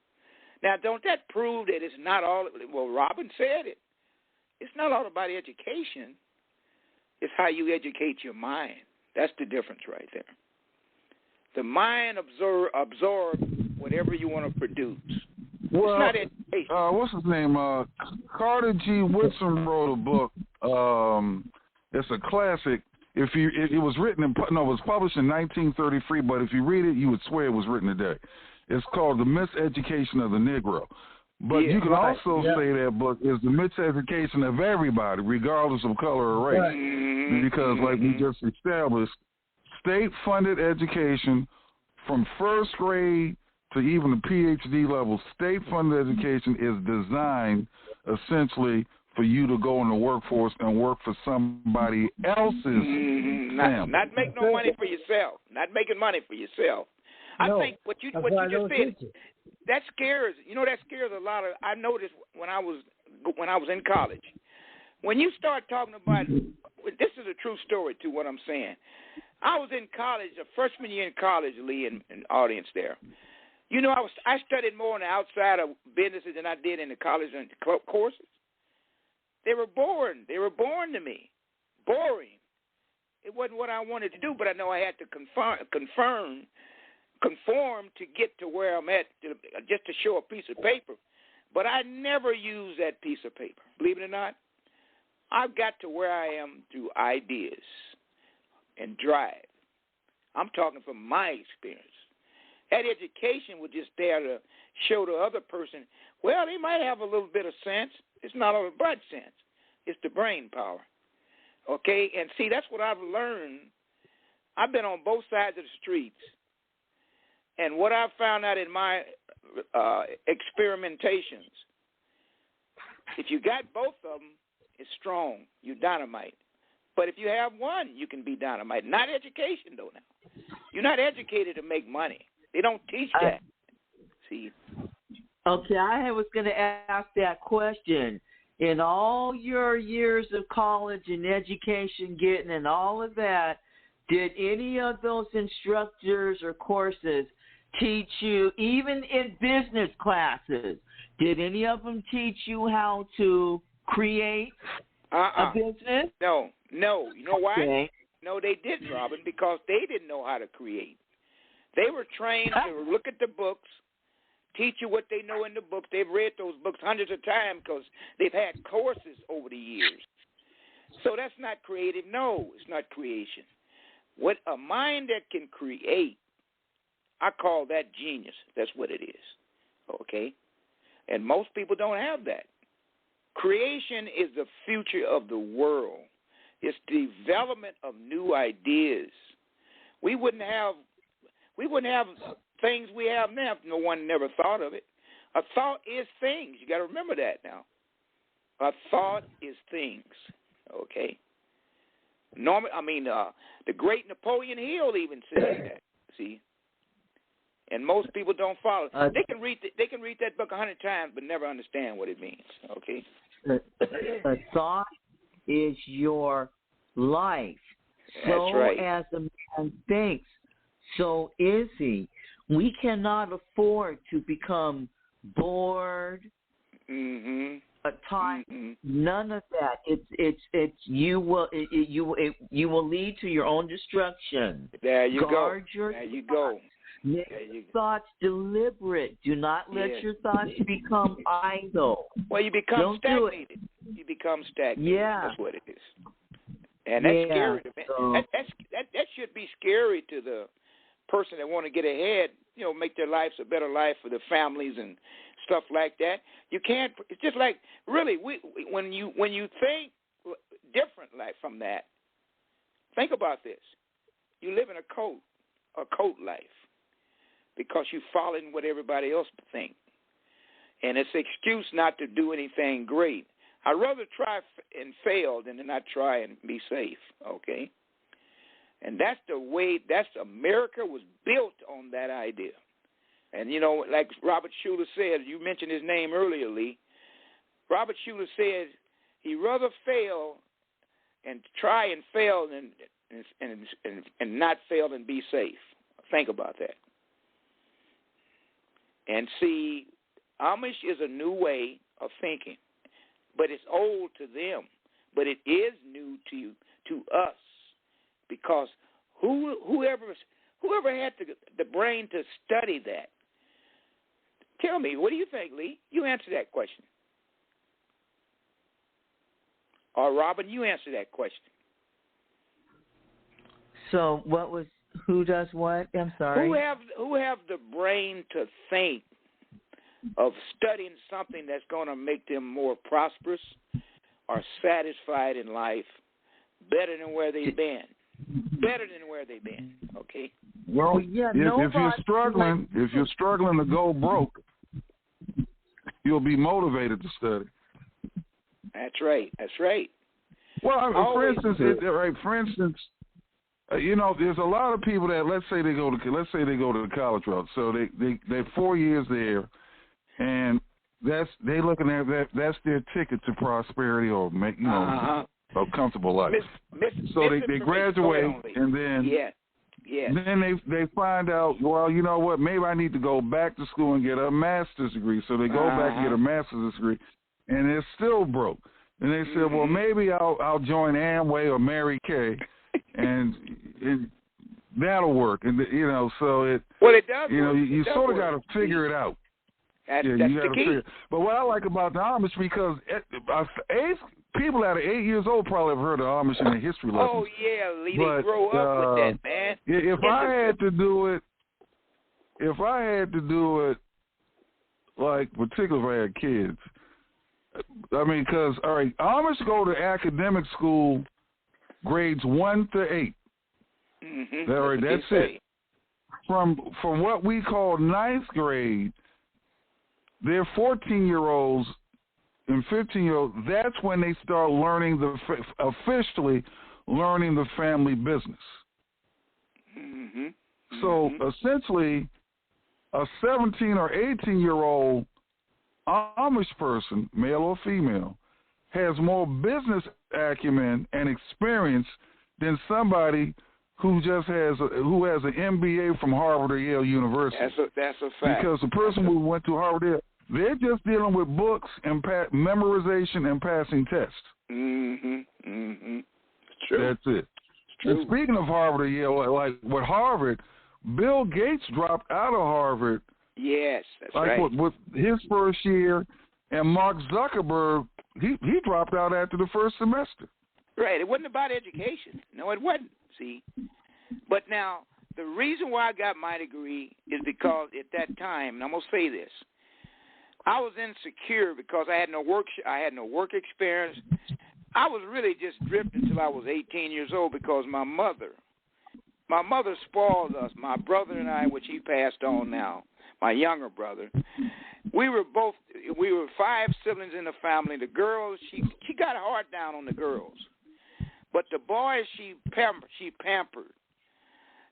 Now, don't that prove that it's not all, well, Robin said it. It's not all about education. It's how you educate your mind. That's the difference right there. The mind absorbs whatever you want to produce. Well, it's not education. What's his name? Carter G. Woodson wrote a book. It's a classic. It was published in 1933, but if you read it, you would swear it was written today. It's called The Miseducation of the Negro. But you can also say that book is the miseducation of everybody, regardless of color or race. Right. Because, like we just established, state-funded education from 1st grade to even the PhD level, state-funded education is designed essentially for you to go in the workforce and work for somebody else's family. Not make no money for yourself. Not making money for yourself. I think what you just said, that scares. That scares a lot of. I noticed when I was in college. When you start talking about, this is a true story to what I'm saying. I was in college, a freshman year in college, Lee, and audience there. I studied more on the outside of businesses than I did in the college and courses. They were boring. They were boring to me. Boring. It wasn't what I wanted to do, but I know I had to conform to get to where I'm at, just to show a piece of paper. But I never use that piece of paper. Believe it or not, I've got to where I am through ideas and drive. I'm talking from my experience. That education was just there to show the other person, well, they might have a little bit of sense. It's not all about sense. It's the brain power. Okay? And see, that's what I've learned. I've been on both sides of the streets. And what I've found out in my experimentations, if you got both of them, it's strong. You're dynamite. But if you have one, you can be dynamite. Not education, though, now. You're not educated to make money. They don't teach that. See? Okay, I was going to ask that question. In all your years of college and education getting and all of that, did any of those instructors or courses teach you, even in business classes, did any of them teach you how to create a business? No. You know why? Okay. No, they didn't, Robin, because they didn't know how to create. They were trained to look at the books, teach you what they know in the books. They've read those books hundreds of times because they've had courses over the years. So that's not creative. No, it's not creation. What a mind that can create, I call that genius. That's what it is. Okay? And most people don't have that. Creation is the future of the world. It's development of new ideas. We wouldn't have things we have now if no one never thought of it. A thought is things. You got to remember that now. A thought is things. Okay. The great Napoleon Hill even said that. See. And most people don't follow. They can read that book 100 times, but never understand what it means. Okay. A thought is your life. So right. As a man thinks, so is he. We cannot afford to become bored. A time, none of that. You will lead to your own destruction. There you Guard go. Your there you go. Make thoughts deliberate. Do not let your thoughts become idle. Well, you become stagnated. You become stagnated. Yeah. That's what it is. And that's scary to me. That should be scary to the person that want to get ahead, make their lives a better life for their families and stuff like that. You can't. It's just like really, when you think different from that, think about this. You live in a cult life, because you're following what everybody else thinks, and it's an excuse not to do anything great. I'd rather try and fail than to not try and be safe. Okay. And that's the way. America was built on that idea. And, you know, like Robert Schuller said, you mentioned his name earlier, Lee. Robert Schuller said he'd rather fail and try and fail and not fail and be safe. Think about that. And see, Amish is a new way of thinking, but it's old to them. But it is new to us, because whoever had the brain to study that. Tell me, what do you think, Lee? You answer that question. Or Robin, you answer that question. So who does what? I'm sorry. Who have the brain to think of studying something that's going to make them more prosperous or satisfied in life, better than where they've been? Okay. Well, if you're struggling to go broke, you'll be motivated to study. That's right. Well, for instance, you know, there's a lot of people that let's say they go to the college route, so they're 4 years there, and they looking at that's their ticket to prosperity or make a comfortable life. So they graduate and then then they find out, well, you know what, maybe I need to go back to school and get a master's degree. So they go back and get a master's degree, and they're still broke. And they said, well, maybe I'll join Amway or Mary Kay, and that'll work. And you know, so it does. You know, you sort of got to figure it out. That's you the key. But what I like about the Amish, because people that are 8 years old probably have heard of Amish in their history lessons. Oh yeah, Lee, they grow up with that, man. If I had to do it, like particularly if I had kids. I mean, because, all right, Amish go to academic school grades 1 to 8. Mm-hmm. All right, that's it. From what we call ninth grade, they're 14-year-olds and 15-year-olds. That's when they start learning officially learning the family business. Mm-hmm. So essentially, a 17 or 18-year-old Amish person, male or female, has more business acumen and experience than somebody who just has an MBA from Harvard or Yale University. That's a fact. Because the person who went to Harvard, they're just dealing with books and memorization and passing tests. Mm-hmm. It's true. That's it. It's true. And speaking of Harvard or Yale, like with Harvard, Bill Gates dropped out of Harvard. Yes, that's right. Like with his first year, and Mark Zuckerberg, he dropped out after the first semester. Right. It wasn't about education. No, it wasn't. See, but now the reason why I got my degree is because at that time, and I'm gonna say this, I was insecure because I had no work experience. I was really just drifting until I was 18 years old because my mother spoiled us. My brother and I, which he passed on now. My younger brother, we were 5 siblings in the family. The girls, she got a hard down on the girls, but the boys she pampered.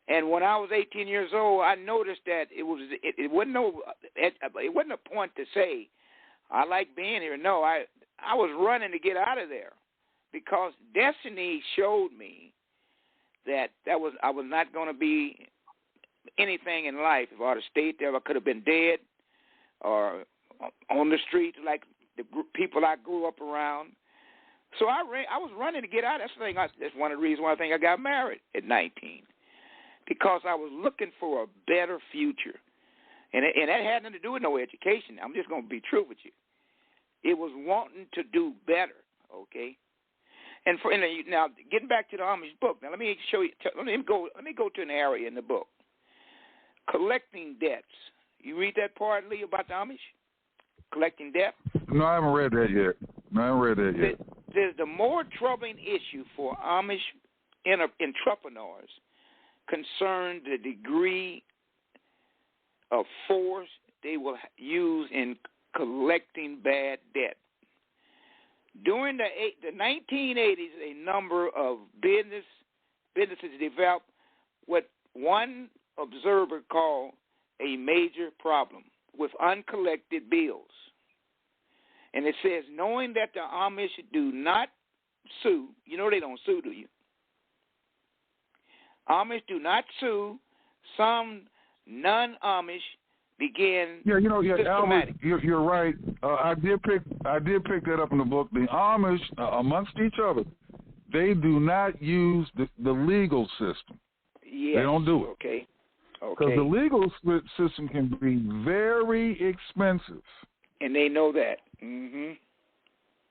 And when I was 18 years old, I noticed that it wasn't a point to say I like being here. No, I was running to get out of there because destiny showed me that I was not going to be anything in life. If I had stayed there, I could have been dead or on the street like the people I grew up around. So I was running to get out. That's one of the reasons why I think I got married at 19, because I was looking for a better future, and that had nothing to do with no education. I'm just going to be true with you. It was wanting to do better. Okay. And now getting back to the Amish book. Now let me show you. Let me go to an area in the book. Collecting debts. You read that part, Lee, about the Amish? Collecting debt? No, I haven't read that yet. There's the more troubling issue for Amish entrepreneurs concern the degree of force they will use in collecting bad debt. During the 1980s, a number of businesses developed what one observer called a major problem with uncollected bills. And it says, knowing that the Amish do not sue, you know they don't sue, do you? Amish do not sue. Some non-Amish begin Albert, you're right. I did pick that up in the book. The Amish, amongst each other, they do not use the legal system. Yes. They don't do it. Okay. Because the legal system can be very expensive. And they know that. Mm-hmm.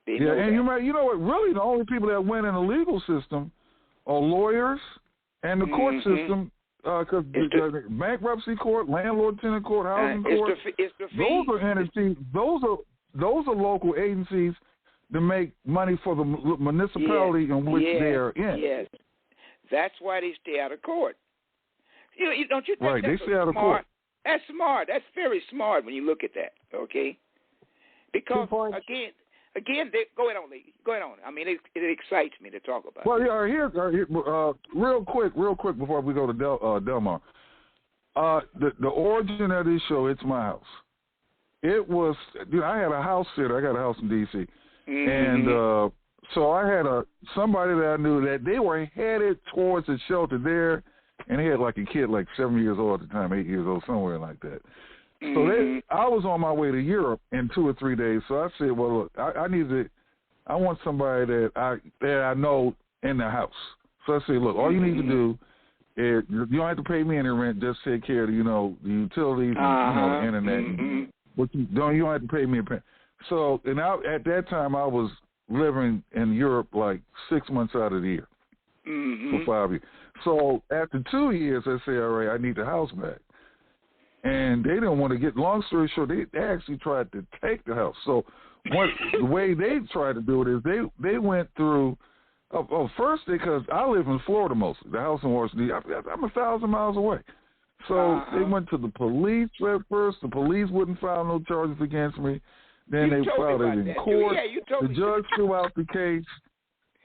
They know that. You know what? Really, the only people that win in the legal system are lawyers and the court system. Because bankruptcy court, landlord-tenant court, housing court, those are entities. Those are local agencies that make money for the municipality in which they are in. Yes, that's why they stay out of court. Don't you think right? That's they stay out of court. That's smart. That's very smart when you look at that. Okay, because again, go ahead on, Lee. Go ahead on. I mean, it excites me to talk about. Well, here, real quick, before we go to Delmar. The origin of this show, It's My House. It was, I had a house sitter. I got a house in D.C. And so I had somebody that I knew that they were headed towards a shelter there, and they had like a kid like 7 years old at the time, 8 years old, somewhere like that. So I was on my way to Europe in 2 or 3 days. So I said, well, look, I want somebody that I know in the house. So I said, look, all you need to do is you don't have to pay me any rent. Just take care of the utilities, and the internet. But you don't have to pay me a penny. So at that time I was living in Europe like 6 months out of the year for 5 years. So after 2 years, I said, all right, I need the house back. And they didn't want to get, long story short, they actually tried to take the house. So the way they tried to do it is they went through, first because I live in Florida mostly, the house in Washington, I'm 1,000 miles away. So they went to the police at first. The police wouldn't file no charges against me. Then they filed it in court. The judge threw out the case.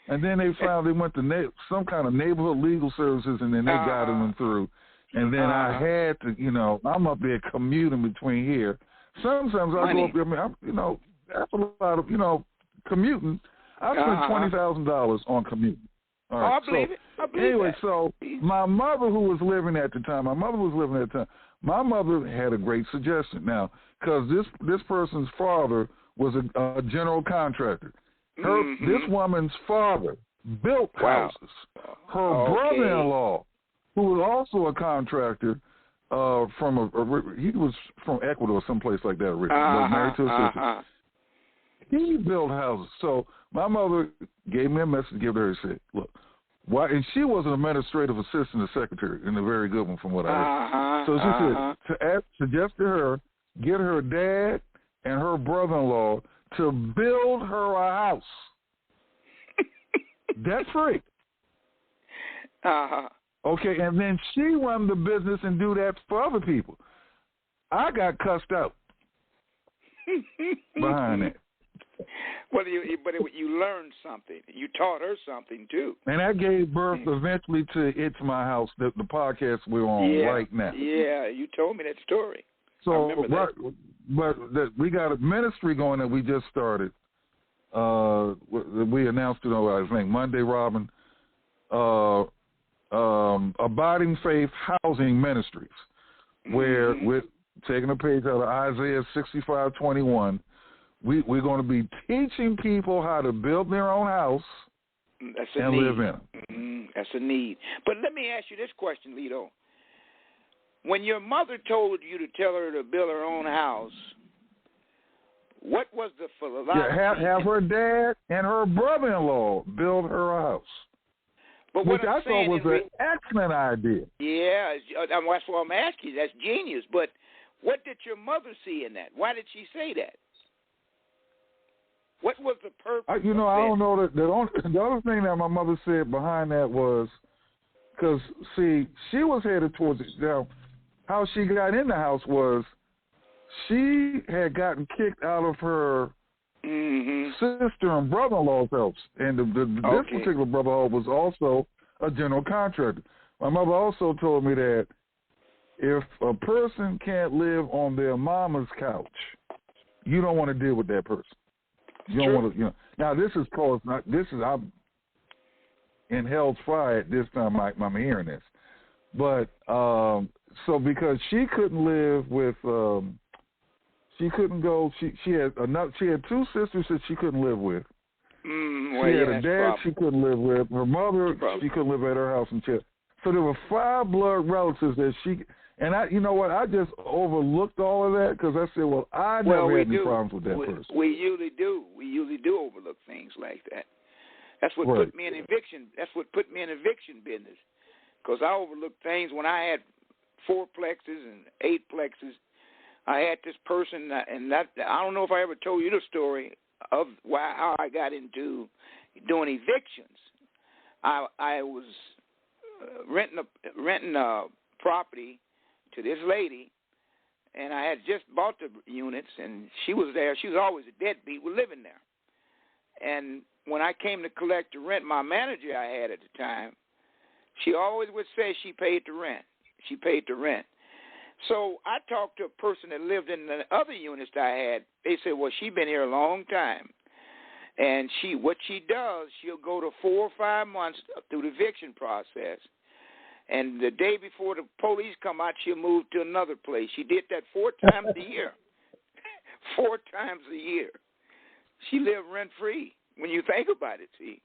And then they went to some kind of neighborhood legal services, and then they got them through. And then I had to, I'm up there commuting between here. Sometimes I go up there, that's a lot of, commuting. I spent $20,000 on commuting. All right. I believe it. Anyway, so my mother, who was living at the time, my mother had a great suggestion. Now, because this person's father was a general contractor. This woman's father built houses. Her brother-in-law, who was also a contractor, he was from Ecuador, someplace like that originally, married to a sister. He built houses. So my mother gave me a message to give her and said, look, why? And she was an administrative assistant secretary, and a very good one from what I heard. So she said, suggest to her, get her dad and her brother-in-law to build her a house. Debt free. Okay, and then she run the business and do that for other people. I got cussed out behind that. But you learned something. You taught her something too. And that gave birth eventually to It's My House, the podcast we're on right now. Yeah, you told me that story. So, I remember that. But we got a ministry going that we just started. We announced it, I think, Monday, Robin. Abiding Faith Housing Ministries, where we're taking a page out of Isaiah 65:21. We're going to be teaching people how to build their own house and live in it. That's a need. But let me ask you this question, Lito. When your mother told you to tell her to build her own house, what was the philosophy? Have her dad and her brother-in-law build her a house. But which I thought was an excellent idea. Yeah, that's what I'm asking. That's genius. But what did your mother see in that? Why did she say that? What was the purpose? I don't know. The other thing that my mother said behind that was, because, see, she was headed towards it. Now, how she got in the house was she had gotten kicked out of her sister and brother-in-law's house. And this particular brother-in-law was also a general contractor. My mother also told me that if a person can't live on their mama's couch, you don't want to deal with that person. You don't want to, you know. Now this is cause not. This is I'm in hell's fire at this time. I'm hearing this, but so because she couldn't live with, she couldn't go. She had enough. She had two sisters that she couldn't live with. She had a dad she couldn't live with. Her mother she couldn't live at her house and shit. So there were 5 blood relatives that she. And you know what? I just overlooked all of that because I said, well, I never had any problems with that person. We usually do. We usually do overlook things like that. That's what put me in eviction. That's what put me in eviction business, because I overlooked things when I had 4 plexes and 8 plexes. I had this person, and that I don't know if I ever told you the story of how I got into doing evictions. I was renting a property to this lady, and I had just bought the units, and she was there. She was always a deadbeat. We're living there. And when I came to collect the rent, my manager I had at the time, she always would say she paid the rent. She paid the rent. So I talked to a person that lived in the other units that I had. They said, well, she's been here a long time. And what she does, she'll go to 4 or 5 months through the eviction process. And the day before the police come out, she'll move to another place. She did that 4 times a year. 4 times a year. She lived rent-free when you think about it, see.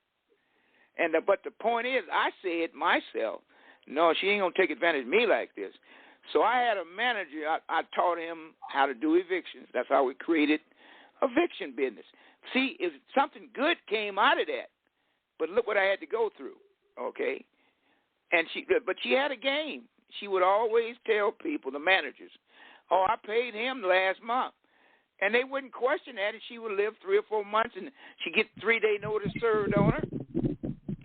And but the point is, I said myself, no, she ain't going to take advantage of me like this. So I had a manager. I taught him how to do evictions. That's how we created eviction business. See, if something good came out of that, but look what I had to go through, okay? And but she had a game. She would always tell people, the managers, oh, I paid him last month. And they wouldn't question that, and she would live 3 or 4 months, and she'd get 3-day notice served on her.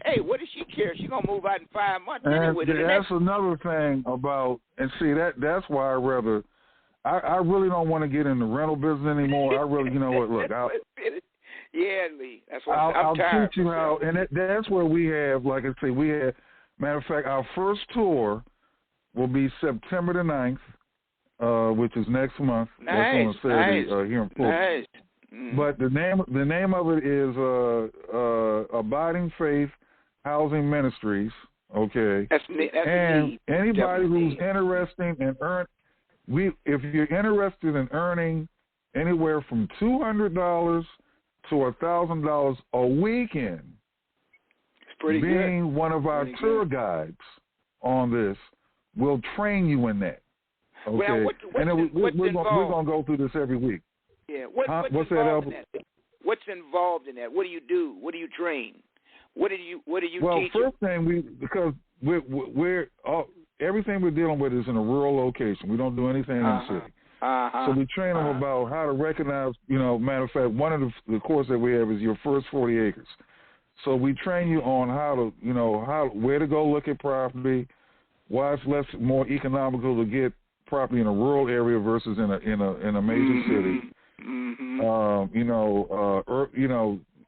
Hey, what does she care? She's going to move out in 5 months. And that's another thing about, and see, that's why I really don't want to get in the rental business anymore. I really, you know what, look. Yeah, Lee. That's what I'll tired. teach you how, and that's where we have, like I say, matter of fact, our first tour will be September the 9th, which is next month. Nice, that's on a Saturday here in Florida. Nice. Mm. But the name of it is Abiding Faith Housing Ministries. Okay. That's and anybody who's need. interested in if you're interested in earning anywhere from $200 to $1,000 a weekend, pretty being good. one of our tour guides on this, we'll train you in that. Okay. Well, we're going to go through this every week. Yeah. What's that, Elbert? What's involved in that? What do you do? What do you train? What do you teach? Well, first thing because we're everything we're dealing with is in a rural location. We don't do anything in the city. So we train them about how to recognize. Matter of fact, one of the course that we have is your first 40 acres. So we train you on how to, where to go look at property, why it's more economical to get property in a rural area versus in a major city. Mm-hmm.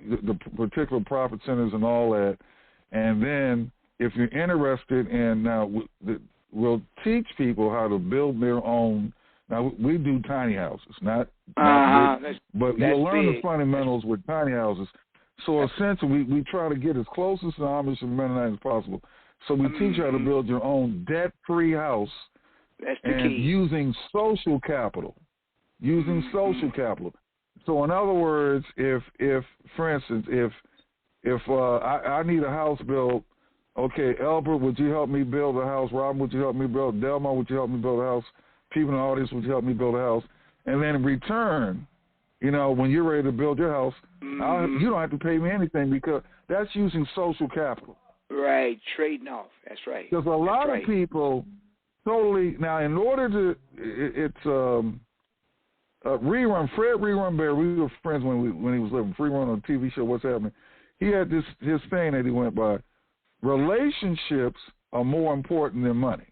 The particular profit centers and all that. And then if you're interested in, now we'll teach people how to build their own. Now we do tiny houses, not big, but you'll learn the fundamentals with tiny houses. So essentially, we try to get as close as the Amish and Mennonite as possible. So we teach you how to build your own debt-free house and using social capital. So in other words, if for instance, if I need a house built, okay, Elbert, would you help me build a house? Robin, would you help me build? Delma, would you help me build a house? People in the audience, would you help me build a house? And then in return, when you're ready to build your house, you don't have to pay me anything because that's using social capital. Right, trading off. That's right. Because a lot of people totally, now in order to, it's Fred Rerun Bear, we were friends when he was living, Free Run on a TV show, What's Happening. He had his thing that he went by, relationships are more important than money.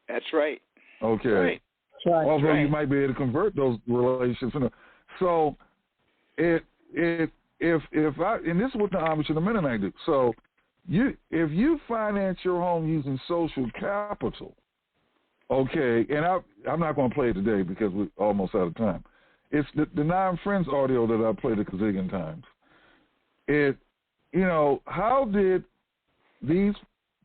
That's right. Okay. Right. Although you might be able to convert those relationships. So if I, and this is what the Amish and the Mennonite do. So if you finance your home using social capital, Okay, and I'm not going to play it today because we're almost out of time. It's the Nine Friends audio that I played a gazillion times. How did these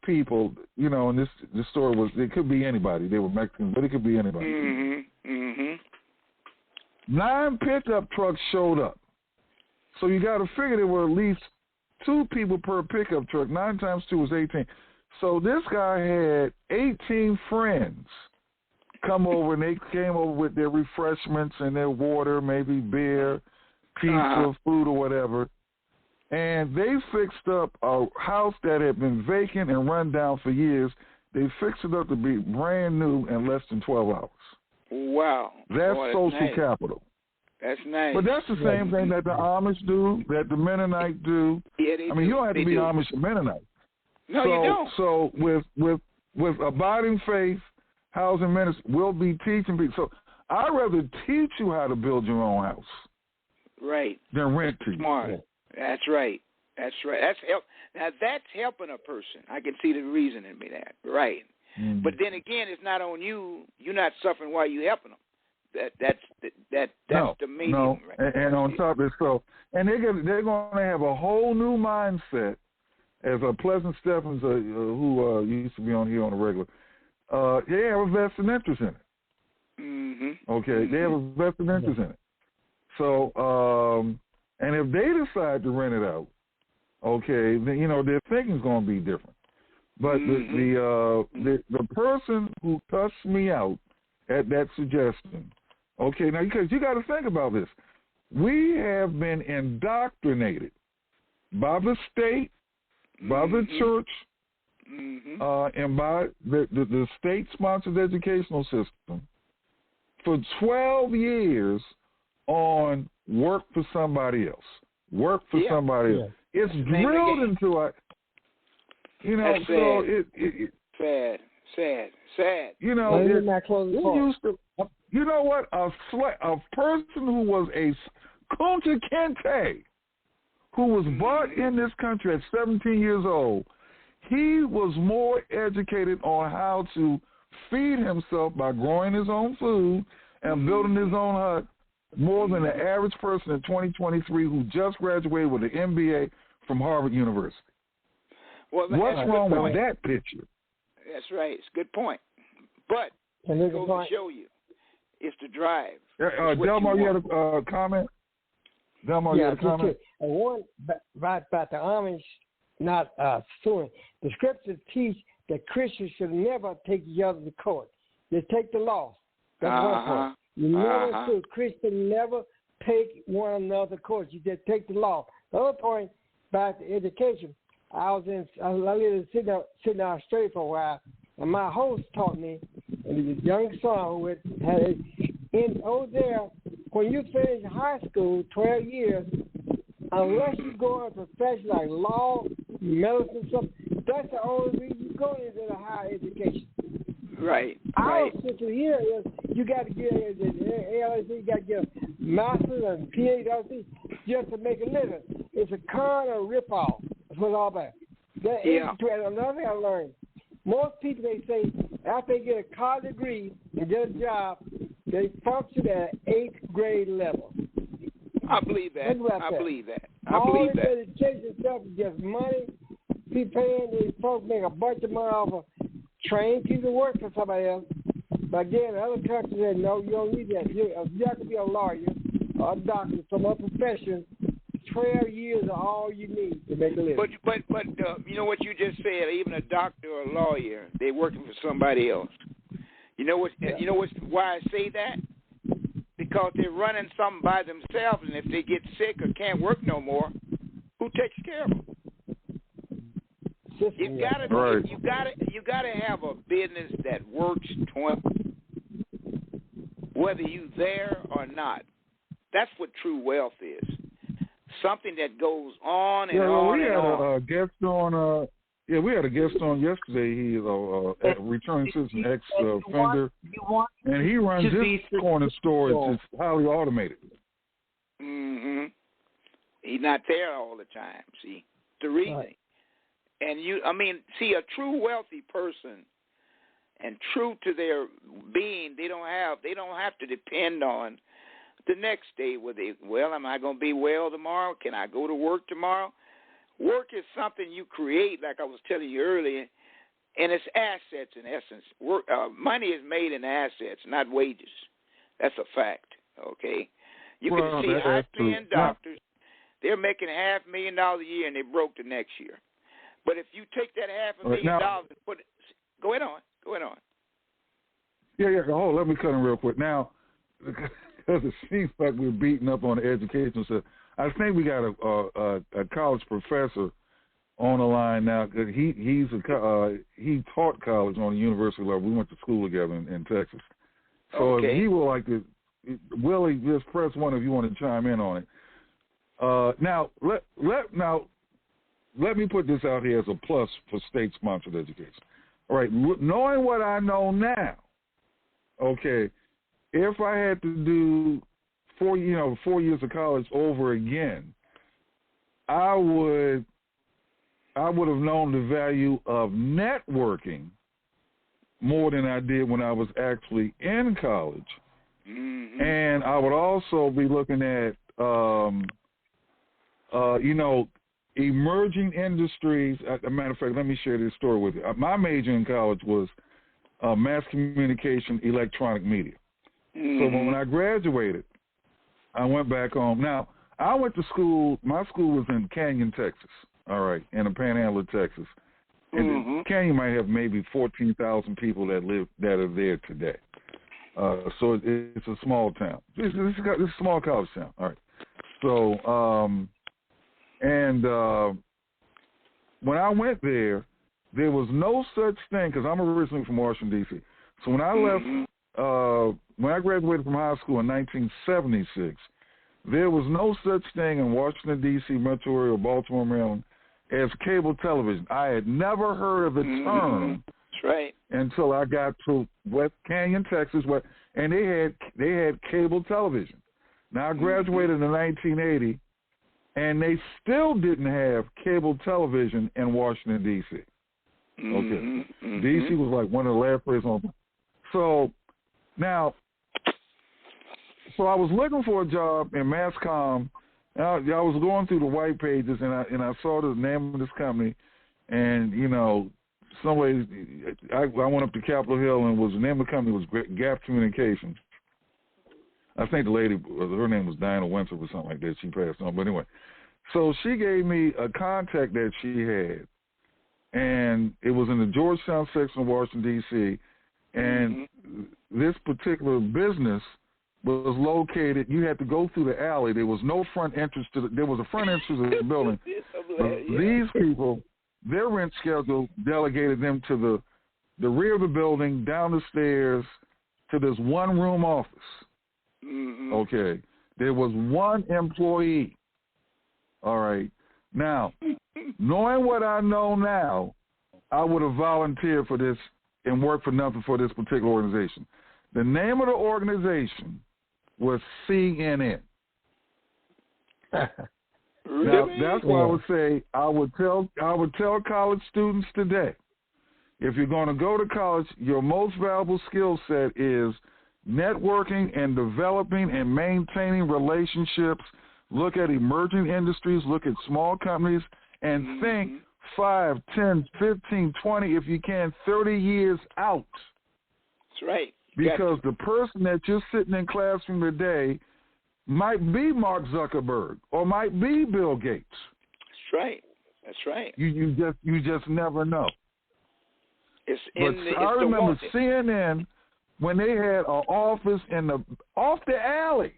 people, and this story was, it could be anybody. They were Mexicans, but it could be anybody. Mm-hmm. Mm-hmm. 9 pickup trucks showed up. So you got to figure there were at least 2 people per pickup truck. 9 times 2 was 18. So this guy had 18 friends come over, and they came over with their refreshments and their water, maybe beer, pizza, food, or whatever. And they fixed up a house that had been vacant and run down for years. They fixed it up to be brand new in less than 12 hours. Wow. That's social nice. capital. That's nice. But that's the same thing that the Amish do, that the Mennonite do. Yeah, they do. You don't have to be do. Amish or Mennonite. No, you don't. So with abiding faith, housing ministry, we'll be teaching people. So I'd rather teach you how to build your own house. Right. Than rent to you. Smart. That's right. That's right. Now that's helping a person. I can see the reason in me that. Right. Mm-hmm. But then again, it's not on you. You're not suffering while you're helping them. That's the medium. No. Right? And on top of it, and they're going to have a whole new mindset. As Pleasant Stephens, who used to be on here on a regular, they have a vested interest in it. Mm-hmm. Okay, they have a vested interest in it. So, and if they decide to rent it out, okay, then their thinking's going to be different. But the person who cussed me out at that suggestion, okay, now because you got to think about this, we have been indoctrinated by the state, by the church, and by the state-sponsored educational system for 12 years on work for somebody else. Work for somebody else. It's drilled into our, That's so sad. it sad. it used to, you know what? A person who was a Kunta Kinte, who was brought in this country at 17 years old, he was more educated on how to feed himself by growing his own food and building his own hut more than the average person in 2023 who just graduated with an MBA from Harvard University. Well, what's wrong with that picture? That's right. It's a good point. But it goes to show you, it's the drive. Delmar, you had a comment? Delmar, you had a comment? One about the Amish not suing. The scriptures teach that Christians should never take each other to court. They take the law. That's one point. You never sue. Christians never take one another to court. You just take the law. The other point about the education, I lived in Sydney, Australia for a while, and my host taught me, and the young son who had over there, when you finish high school, 12 years, unless you go into a profession like law, medicine, something, that's the only reason you go into a higher education. Right. Our system here is you got to get you got to get a master's and PhD just to make a living. It's a con or rip-off. That's what it's all about. Another thing I learned, most people, they say, after they get a college degree and get a job, they function at an 8th grade level. I believe that. I believe that. All this education stuff is just money. People paying these folks make a bunch of money off of train people to work for somebody else. But again, other countries say, no, you don't need that. You have to be a lawyer or a doctor, some other profession. 12 years are all you need to make a living. But you know what you just said, even a doctor or a lawyer, they're working for somebody else. You know why I say that? Because they're running something by themselves, and if they get sick or can't work no more, who takes care of them? You gotta have a business that works whether you there or not. That's what true wealth is. Something that goes on and on and on. We had a guest on yesterday. He's a returning citizen, ex-offender, and he runs his corner store. It's highly automated. Mm-hmm. He's not there all the time, see, the reason. Right. And a true wealthy person, and true to their being, they don't have to depend on the next day. Am I going to be well tomorrow? Can I go to work tomorrow? Work is something you create, like I was telling you earlier, and it's assets in essence. Money is made in assets, not wages. That's a fact. Okay, you can see high-paying doctors. They're making $500,000 a year, and they broke the next year. But if you take that $500,000 and put it, go ahead on. Yeah. Hold on, let me cut in real quick. Now, because it seems like we're beating up on the education stuff, I think we got a college professor on the line now. Cause he taught college on the university level. We went to school together in Texas. So if he would like to, Willie, just press 1 if you want to chime in on it. Now, let me put this out here as a plus for state-sponsored education. All right, knowing what I know now, okay, if I had to do 4 years of college over again, I would have known the value of networking more than I did when I was actually in college. Mm-hmm. And I would also be looking at, emerging industries. As a matter of fact, let me share this story with you. My major in college was mass communication, electronic media. Mm-hmm. So when I graduated, I went back home. Now, I went to school. My school was in Canyon, Texas, all right, in the Panhandle of Texas. And Canyon might have maybe 14,000 people that are there today. So it's a small town. It's a small college town. All right. So, when I went there was no such thing, because I'm originally from Washington, D.C. So when I left, when I graduated from high school in 1976, there was no such thing in Washington, D.C., metro area, or Baltimore, Maryland, as cable television. I had never heard of the term until I got to West Canyon, Texas, and they had cable television. Now, I graduated in 1980, and they still didn't have cable television in Washington, D.C. Okay. D.C. was like one of the last places on. So, now, I was looking for a job in mass comm. I was going through the white pages, and I saw the name of this company, and, some ways I went up to Capitol Hill, and the name of the company was Gap Communications. I think the lady, her name was Diana Winthrop or something like that. She passed on. But anyway, so she gave me a contact that she had, and it was in the Georgetown section of Washington, D.C., and this particular business was located, you had to go through the alley. There was no front entrance there was a front entrance to the building. These people, their rent schedule delegated them to the rear of the building, down the stairs, to this one-room office. Okay. There was one employee. All right. Now, knowing what I know now, I would have volunteered for this and worked for nothing for this particular organization. The name of the organization was CNN. Now, that's why I would say I would tell college students today, if you're going to go to college, your most valuable skill set is networking and developing and maintaining relationships. Look at emerging industries, look at small companies, and think 5, 10, 15, 20, if you can, 30 years out. That's right. Because the person that you're sitting in classroom today might be Mark Zuckerberg or might be Bill Gates. That's right. You just never know. I remember CNN when they had an office off the alley.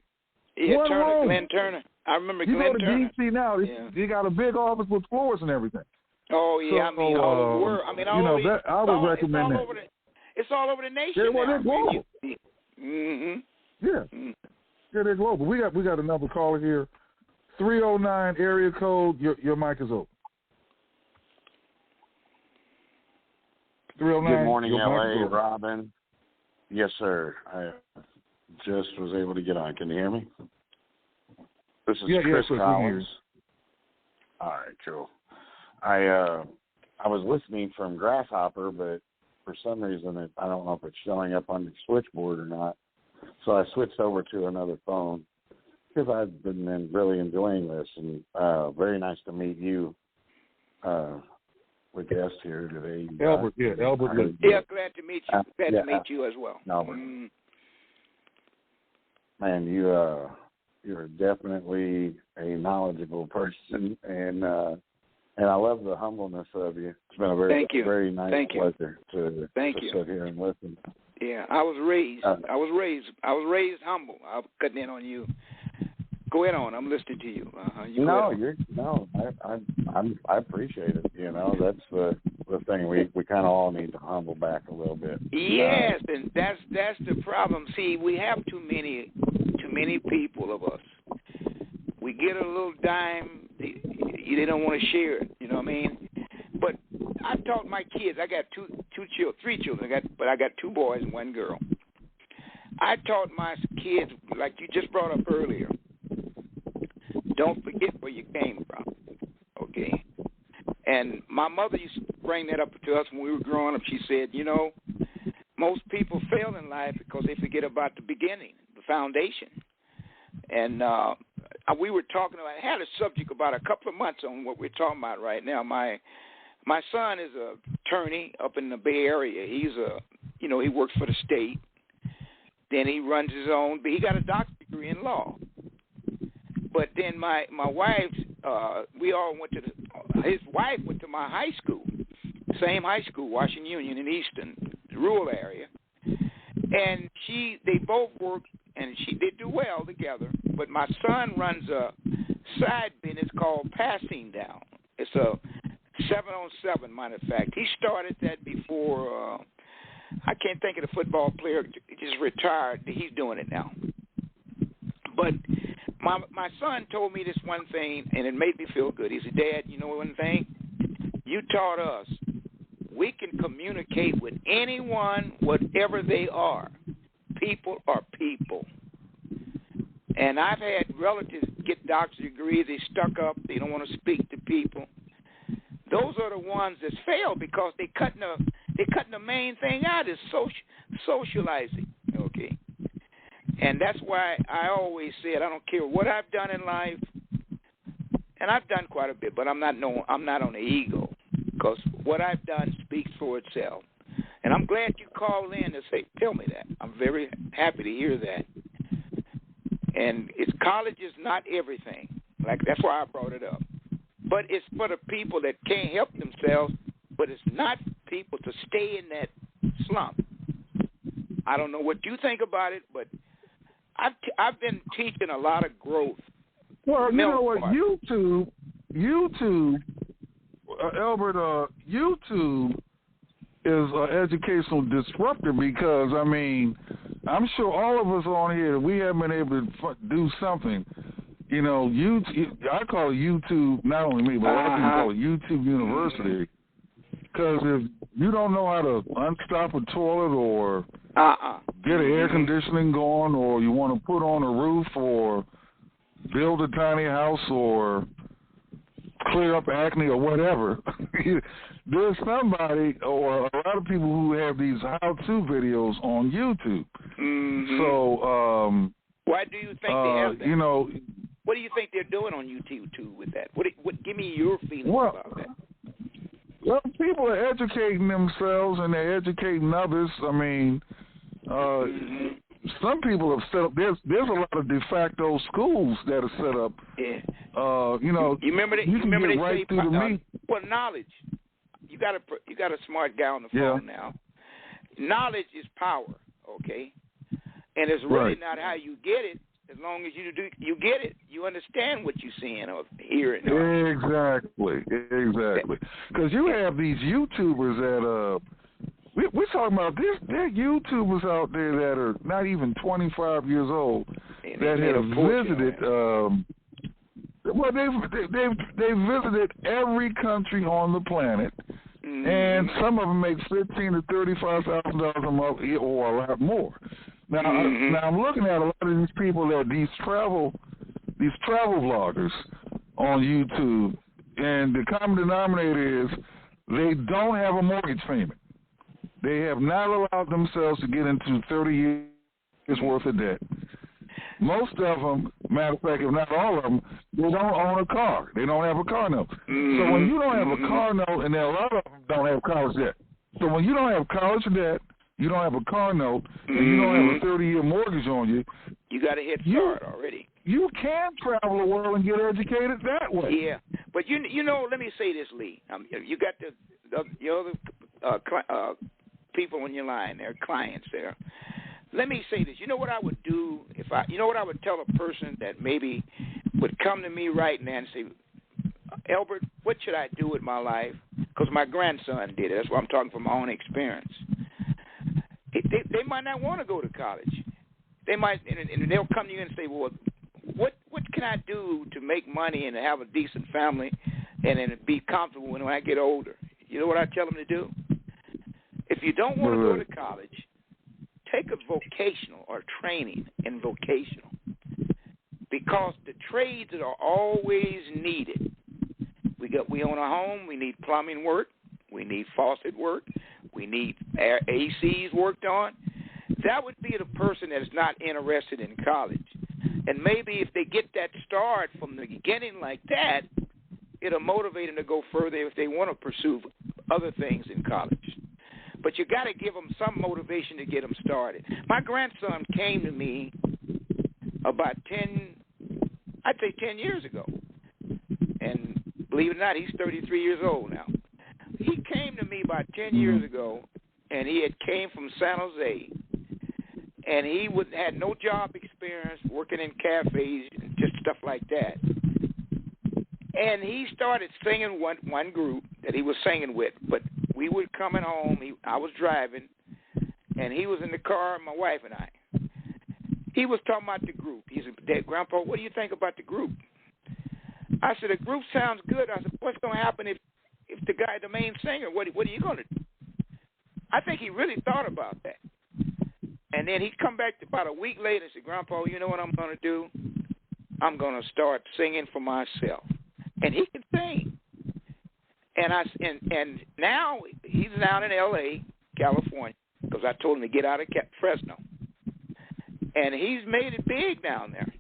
Yeah, Glenn Turner. I remember Glenn Turner. You go to D.C. now, they got a big office with floors and everything. Oh, yeah, so, all over the world. All over I would recommend that. It's all over the nation now. They're global. Yeah, they're global. We got another caller here. 309 area code. Your mic is open. 309. Good morning, L.A., Robin. Yes, sir. I just was able to get on. Can you hear me? This is Chris Collins. All right, cool. I was listening from Grasshopper, but for some reason, I don't know if it's showing up on the switchboard or not. So I switched over to another phone because I've been really enjoying this. And very nice to meet you, with guest here today. Elbert, Elbert. Yeah, glad to meet you. Glad to meet you as well. Albert. Man, you're definitely a knowledgeable person, and I love the humbleness of you. It's been a very nice pleasure to sit here and listen. Yeah, I was raised humble. I'm cutting in on you. Go ahead on. I'm listening to you. I appreciate it. You know, that's the thing. We kind of all need to humble back a little bit. Yes, and that's the problem. See, we have too many people of us. We get a little dime, they don't want to share it. You know what I mean? But I taught my kids. I got three children. I got 2 boys and 1 girl. I taught my kids, like you just brought up earlier, don't forget where you came from, okay? And my mother used to bring that up to us when we were growing up. She said, you know, most people fail in life because they forget about the beginning, the foundation. And we were talking about, I had a subject about a couple of months on what we're talking about right now. My son is an attorney up in the Bay Area. He works for the state. Then he runs his own, but he got a doctorate degree in law. But then my wife, we all went to his wife went to my high school, same high school, Washington Union in Easton, the rural area. And they both work, and they do well together. But my son runs a side business called Passing Down. It's a 7-on-7 manufacturing. He started that before, I can't think of the football player, just retired. He's doing it now. But my son told me this one thing, and it made me feel good. He said, Dad, you know one thing? You taught us we can communicate with anyone, whatever they are. People are people. And I've had relatives get doctorate degrees. They stuck up. They don't want to speak to people. Those are the ones that fail because they cutting the main thing out is socializing. Okay. And that's why I always said I don't care what I've done in life, and I've done quite a bit, but I'm not on the ego because what I've done speaks for itself. And I'm glad you called in to tell me that. I'm very happy to hear that. And college is not everything. That's why I brought it up. But it's for the people that can't help themselves, but it's not people to stay in that slump. I don't know what you think about it, but I've been teaching a lot of growth. Well, you know what? YouTube, Elbert, YouTube is an educational disruptor because, I mean, I'm sure all of us on here, we haven't been able to do something. You know, I call it YouTube, not only me, but a lot of people call it YouTube University. Because if you don't know how to unstop a toilet or get an air conditioning going, or you want to put on a roof or build a tiny house or clear up acne or whatever, there's somebody or a lot of people who have these how-to videos on YouTube. Mm-hmm. So, why do you think they have that? You know, what do you think they're doing on YouTube too with that? What give me your feelings about that? Well, people are educating themselves and they're educating others. I mean, some people have set up. There's a lot of de facto schools that are set up. Yeah. You know, you remember that? You can remember get they right say, through the meat. Well, knowledge. You got a smart guy on the phone now. Knowledge is power. Okay. And it's really not how you get it. As long as you get it, you understand what you're seeing or hearing. Exactly. Because you have these YouTubers that we're talking about there are YouTubers out there that are not even 25 years old that have visited. Well, they've visited every country on the planet, and some of them make $15,000 to $35,000 a month or a lot more. Now, I'm looking at a lot of these people these travel vloggers on YouTube, and the common denominator is they don't have a mortgage payment. They have not allowed themselves to get into 30 years worth of debt. Most of them, matter of fact, if not all of them, they don't own a car. They don't have a car note. So when you don't have a car note, and there are a lot of them don't have college debt. So when you don't have college debt, you don't have a car note, and you don't have a 30-year mortgage on you, you got a head start already. You can travel the world and get educated that way. Yeah, but you know, let me say this, Lee. You got your other people on your line there, clients there. Let me say this. You know what I would do you know what I would tell a person that maybe would come to me right now and say, Elbert, what should I do with my life? Because my grandson did it. That's why I'm talking from my own experience. They might not want to go to college. They might, and they'll come to you and say, well, what can I do to make money and have a decent family and be comfortable when I get older? You know what I tell them to do? If you don't want to go to college, take a vocational or training in vocational, because the trades are always needed. We own a home. We need plumbing work. We need faucet work. We need ACs worked on. That would be the person that is not interested in college. And maybe if they get that start from the beginning like that, it'll motivate them to go further if they want to pursue other things in college. But you got to give them some motivation to get them started. My grandson came to me about 10 years ago. And believe it or not, he's 33 years old now. He came to me about 10 years ago, and he had came from San Jose. And he had no job experience, working in cafes and just stuff like that. And he started singing one group that he was singing with, but we were coming home. I was driving, and he was in the car, my wife and I. He was talking about the group. He said, Dad, Grandpa, what do you think about the group? I said, the group sounds good. I said, what's going to happen if the guy, the main singer, what are you going to do? I think he really thought about that. And then he come back about a week later and said, Grandpa, you know what I'm going to do? I'm going to start singing for myself. And he can sing. And now he's down in L.A., California, because I told him to get out of Fresno. And he's made it big down there.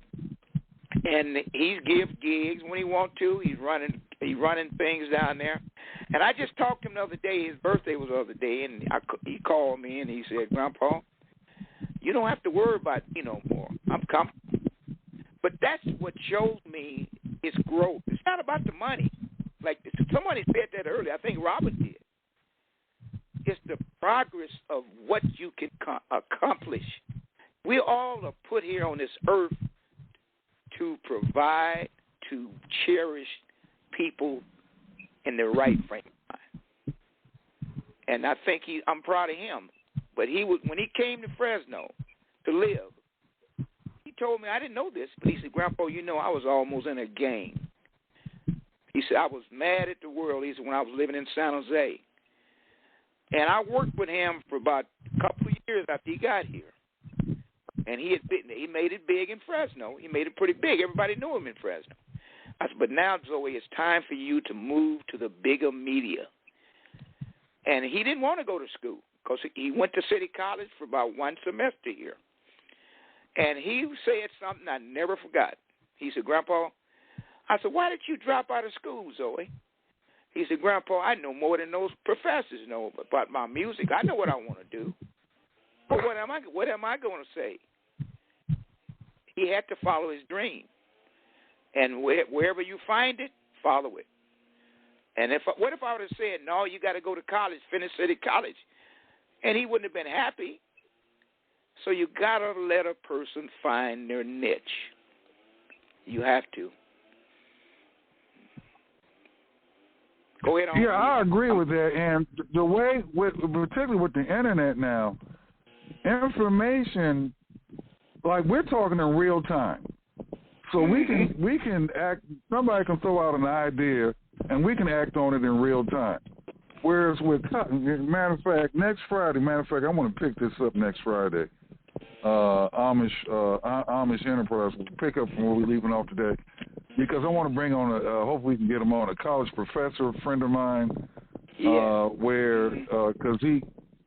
And he gives gigs when he wants to. He's running things down there. And I just talked to him the other day. His birthday was the other day, and he called me and he said, Grandpa, you don't have to worry about me no more. I'm comfortable. But that's what shows me his growth. It's not about the money. Like somebody said that earlier. I think Robert did. It's the progress of what you can accomplish. We all are put here on this earth to provide, to cherish people in the right frame of mind. And I think I'm proud of him. But when he came to Fresno to live, he told me, I didn't know this, but he said, Grandpa, you know, I was almost in a gang. He said, I was mad at the world, he said, when I was living in San Jose. And I worked with him for about a couple of years after he got here. And he made it big in Fresno. He made it pretty big. Everybody knew him in Fresno. I said, but now, Zoe, it's time for you to move to the bigger media. And he didn't want to go to school because he went to City College for about one semester here. And he said something I never forgot. He said, Grandpa, I said, why did you drop out of school, Zoe? He said, Grandpa, I know more than those professors know about my music. I know what I want to do. But what am I going to say? He had to follow his dream. And wherever you find it, follow it. And what if I would have said, no, you got to go to college, finish City College? And he wouldn't have been happy. So you got to let a person find their niche. You have to. Go ahead on. Yeah, I agree with that. And the way, particularly with the internet now, information, like we're talking in real time. So we can act, somebody can throw out an idea and we can act on it in real time. Whereas with, matter of fact, I want to pick this up next Friday. Amish Enterprise will pick up from where we're leaving off today, because I want to bring on hopefully we can get him on, a college professor, a friend of mine, because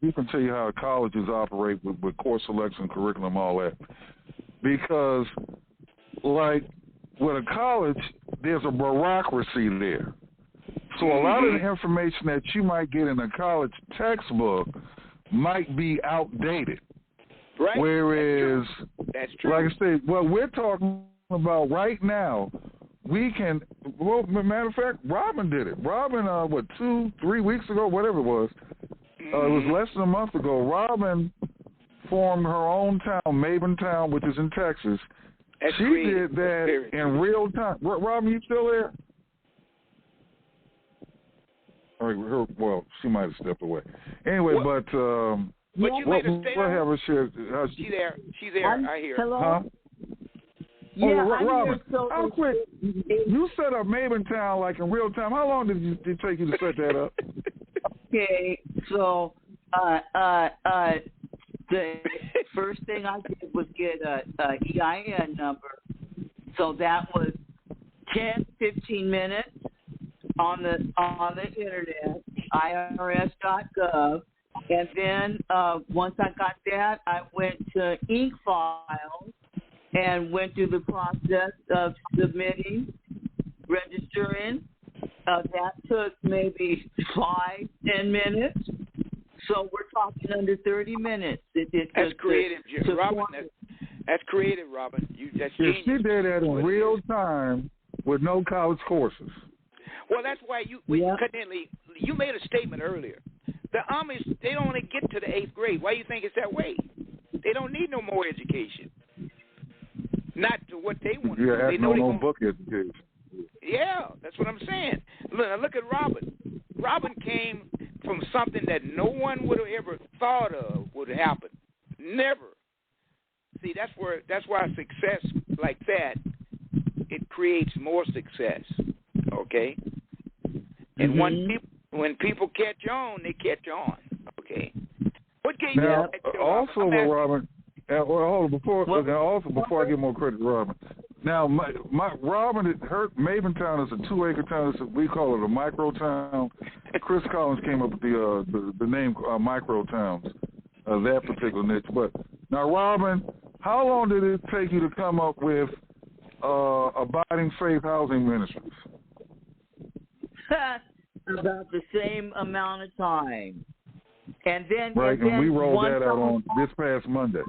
he can tell you how colleges operate with course selection, curriculum, all that. Because, like, with a college, there's a bureaucracy there. So a lot of the information that you might get in a college textbook might be outdated. Right. Whereas, that's true. Like I said, what we're talking about right now, we can, well, matter of fact, Robin did it. Robin, 2-3 weeks ago, whatever it was Mm-hmm. it was less than a month ago, Robin formed her own town, Maventown, which is in Texas. That's she creative. did that in real time. Robin, you still there? Well, she might have stepped away. Anyway, but you made a statement. What have her share? She's there. She's there. I hear. Hello? Huh? Yeah, Robin, so how quick? You set up Maventown like in real time. How long did it take you to set that up? Okay, so the first thing I did was get a EIN number. So that was 10-15 minutes on the internet, IRS.gov, and then once I got that, I went to Ink Files and went through the process of submitting, registering. That took maybe 5-10 minutes. So we're talking under 30 minutes. That's creative, Robin. That's creative, Robin. That's genius. She did that in real time with no college courses. Well, that's why you made a statement earlier. The Amish, they don't only get to the 8th grade. Why do you think it's that way? They don't need no more education. Not to what they want to do. They know no book education. Yeah, that's what I'm saying. Look at Robin. Robin came from something that no one would have ever thought of would happen. Never. See, that's why success like that, it creates more success. Okay? And when people catch on, they catch on. Okay? What can now, also, Robin, hold on, before I give more credit to Robin. Now, Robin, her Maventown is a 2-acre town. We call it a micro town. Chris Collins came up with the name micro towns, that particular niche. But now, Robin, how long did it take you to come up with Abiding Faith Housing Ministries? About the same amount of time. And then we rolled that out on this past Monday.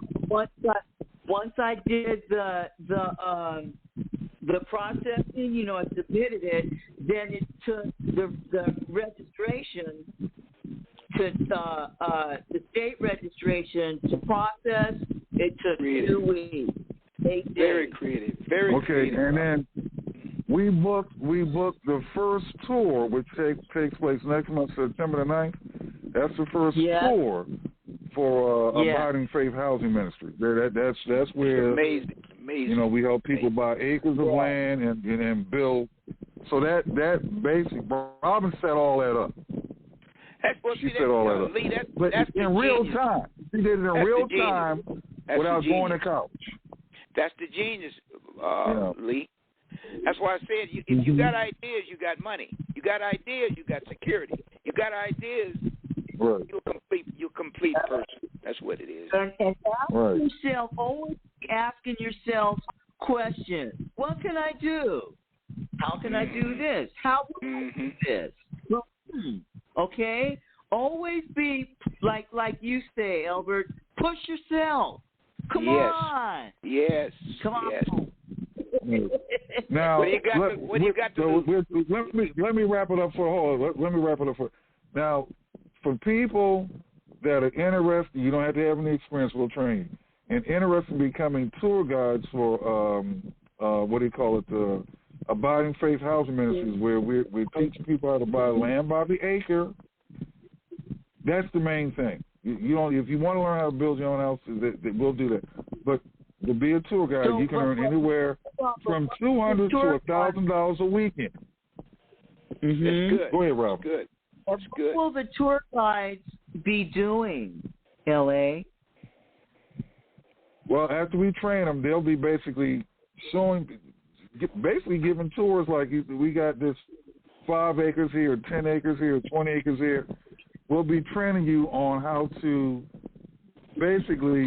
Once I did the processing, I submitted it. Then it took the registration to the state registration to process. It took 2 weeks. 8 days. Very creative. Very creative. And then we booked the first tour, which takes place next month, September the 9th. That's the first tour for Abiding Faith Housing Ministry. That's where amazing. We help people buy acres of land and build. So that basic, Robin set all that up. She set all that up. Lee, but that's in real time. She did it in real time without going to college. That's the genius, Lee. That's why I said, if you got ideas, you got money. You got ideas, you got security. You got ideas, you're a complete person. That's what it is. And ask yourself, always asking yourself questions. What can I do? How can I do this? How will I do this? Well, okay? Always be, like you say, Elbert, push yourself. Come on. Yes. Come on. Yes. Now, what do you got to do? Let me wrap it up Let me wrap it up now, for people that are interested, you don't have to have any experience, we'll train you, and interested in becoming tour guides for, the Abiding Faith Housing Ministries, where we teach people how to buy land by the acre. That's the main thing. If you want to learn how to build your own house, we'll do that. But to be a tour guide, you can earn anywhere from $200 to $1,000 a weekend. That's good. Go ahead, Rob. Good. What will the tour guides be doing, L.A.? Well, after we train them, they'll be basically giving tours like we got this 5 acres here, 10 acres here, 20 acres here. will be training you on how to basically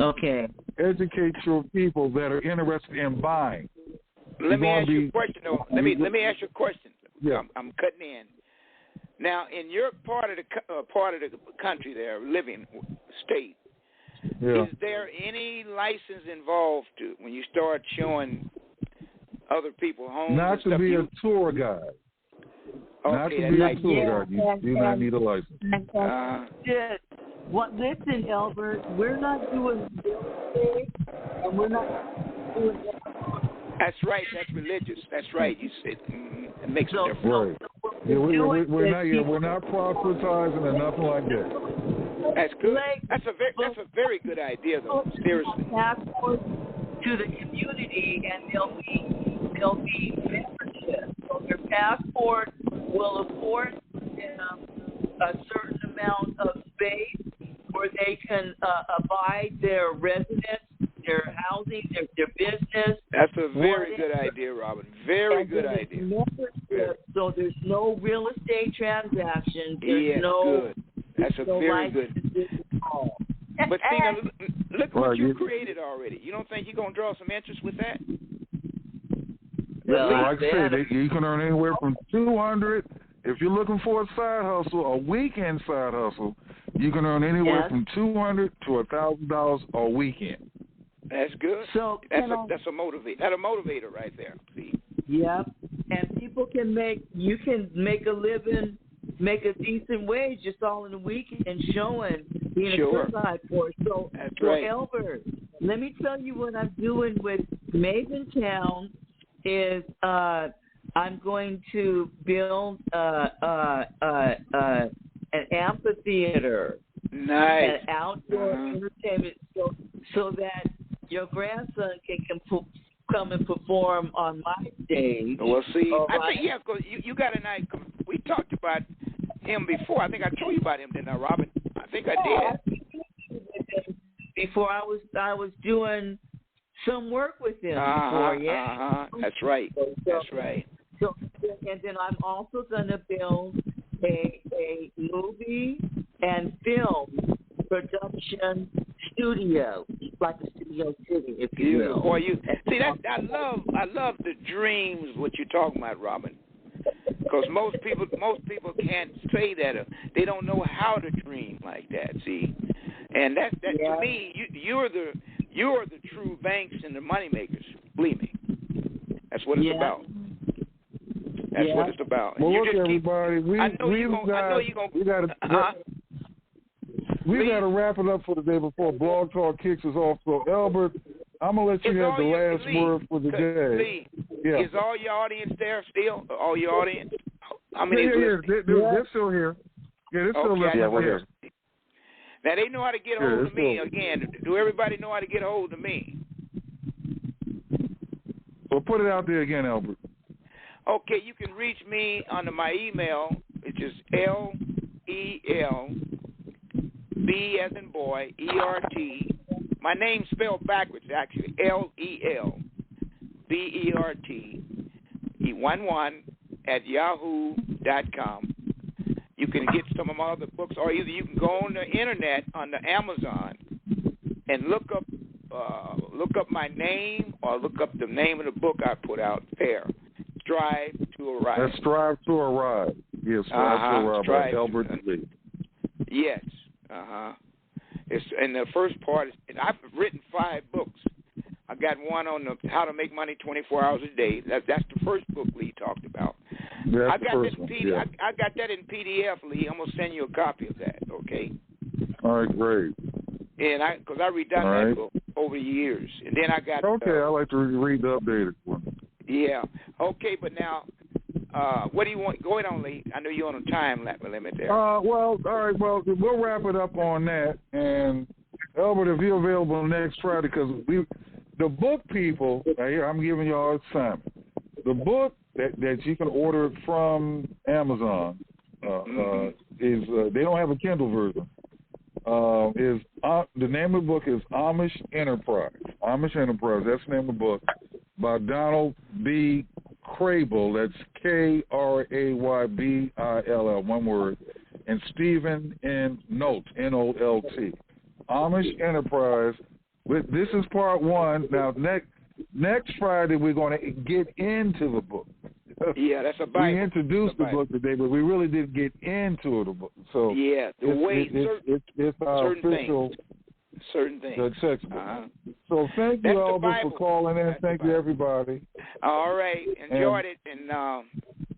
educate your people that are interested in buying. Let me ask you a question, though. Let me ask you a question. Yeah. I'm cutting in. Now, in your part of the country there, living state, is there any license involved when you start showing other people homes? Not to be a tour guide. Not to be a tour guide. You do not need a license. Listen, Elbert, we're not doing real estate, and we're not doing that. That's right. That's religious. That's right. You said it makes a difference. Right. We're not proselytizing or nothing like that. That's good. That's a very good idea, though. Seriously. Passport to the community, and there'll be membership. So their passport will afford them a certain amount of space where they can abide their residence, their housing, their business. That's a very good idea, Robin. Very good idea. So there's no real estate transaction. There's good. That's a very good. But see, now, look what you created already. You don't think you're going to draw some interest with that? Well, like I said, you can earn anywhere from $200. If you're looking for a side hustle, a weekend side hustle, you can earn anywhere from $200 to $1,000 a weekend. That's good. So that's a motivator right there. See? Yep. And people can make a living, make a decent wage just all in a weekend showing being a suicide force. So, Elbert, let me tell you what I'm doing with Maventown is I'm going to build an amphitheater, an outdoor entertainment, so that your grandson can come and perform on my stage. Well, see, I think because you got an idea. We talked about him before. I think I told you about him, didn't I, Robin? I think I did. Before I was doing some work with him before, That's right. That's right. So, and then I'm also going to build a movie and film production studio, like a Studio City, if you will. Boy, see that I love the dreams. What you're talking about, Robin? Because most people can't say that. They don't know how to dream like that. See, and that to me, you're the true banks and the money makers. Believe me, that's what it's about. That's what it's about. Well, look, everybody, we got to wrap it up for the day before Blog Talk kicks us off. So, Elbert, I'm going to let you have the last word for the day. Is all your audience there still? All your audience? How many they're still here. Yeah, they're still listening. We're here. Now, they know how to get a hold of me again. Do everybody know how to get a hold of me? Well, put it out there again, Elbert. Okay, you can reach me under my email, which is LELB as in boy, ERT. My name's spelled backwards, actually. LELBERT11 at yahoo.com. You can get some of my other books, or either you can go on the internet on the Amazon and look up my name, or look up the name of the book I put out there. Strive to Arrive. That's Strive to Arrive. Yes, Strive to Arrive by Elbert Lee. Yes. It's and the first part is, and I've written 5 books. I got one on how to make money 24 hours a day. That's the first book Lee talked about. That's I got the first one. I got that in PDF, Lee. I'm gonna send you a copy of that. Okay. All right, great. And because I redone that book over the years, and then I got. Okay, I like to read the updated one. Yeah. Okay, but now, what do you want going on, Lee? I know you're on a time limit there. Well, all right. Well, we'll wrap it up on that. And Elbert, if you're available next Friday, because the book people, here I'm giving y'all an assignment. The book that you can order from Amazon is they don't have a Kindle version. The name of the book is Amish Enterprise. Amish Enterprise. That's the name of the book by Donald B. Crable. That's Kraybill, one word. and Stephen N. Nolt, N-O-L-T. Amish Enterprise. This is part 1. Now, next Friday, we're going to get into the book. Yeah, that's a Bible. We introduced the book today, but we really didn't get into the book. So yeah, the way it's our official certain things. The textbook. So thank you, Elbert, for calling in. Thank you, everybody. All right, enjoyed it, and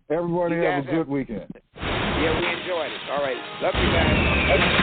everybody have a good weekend. Yeah, we enjoyed it. All right, love you guys.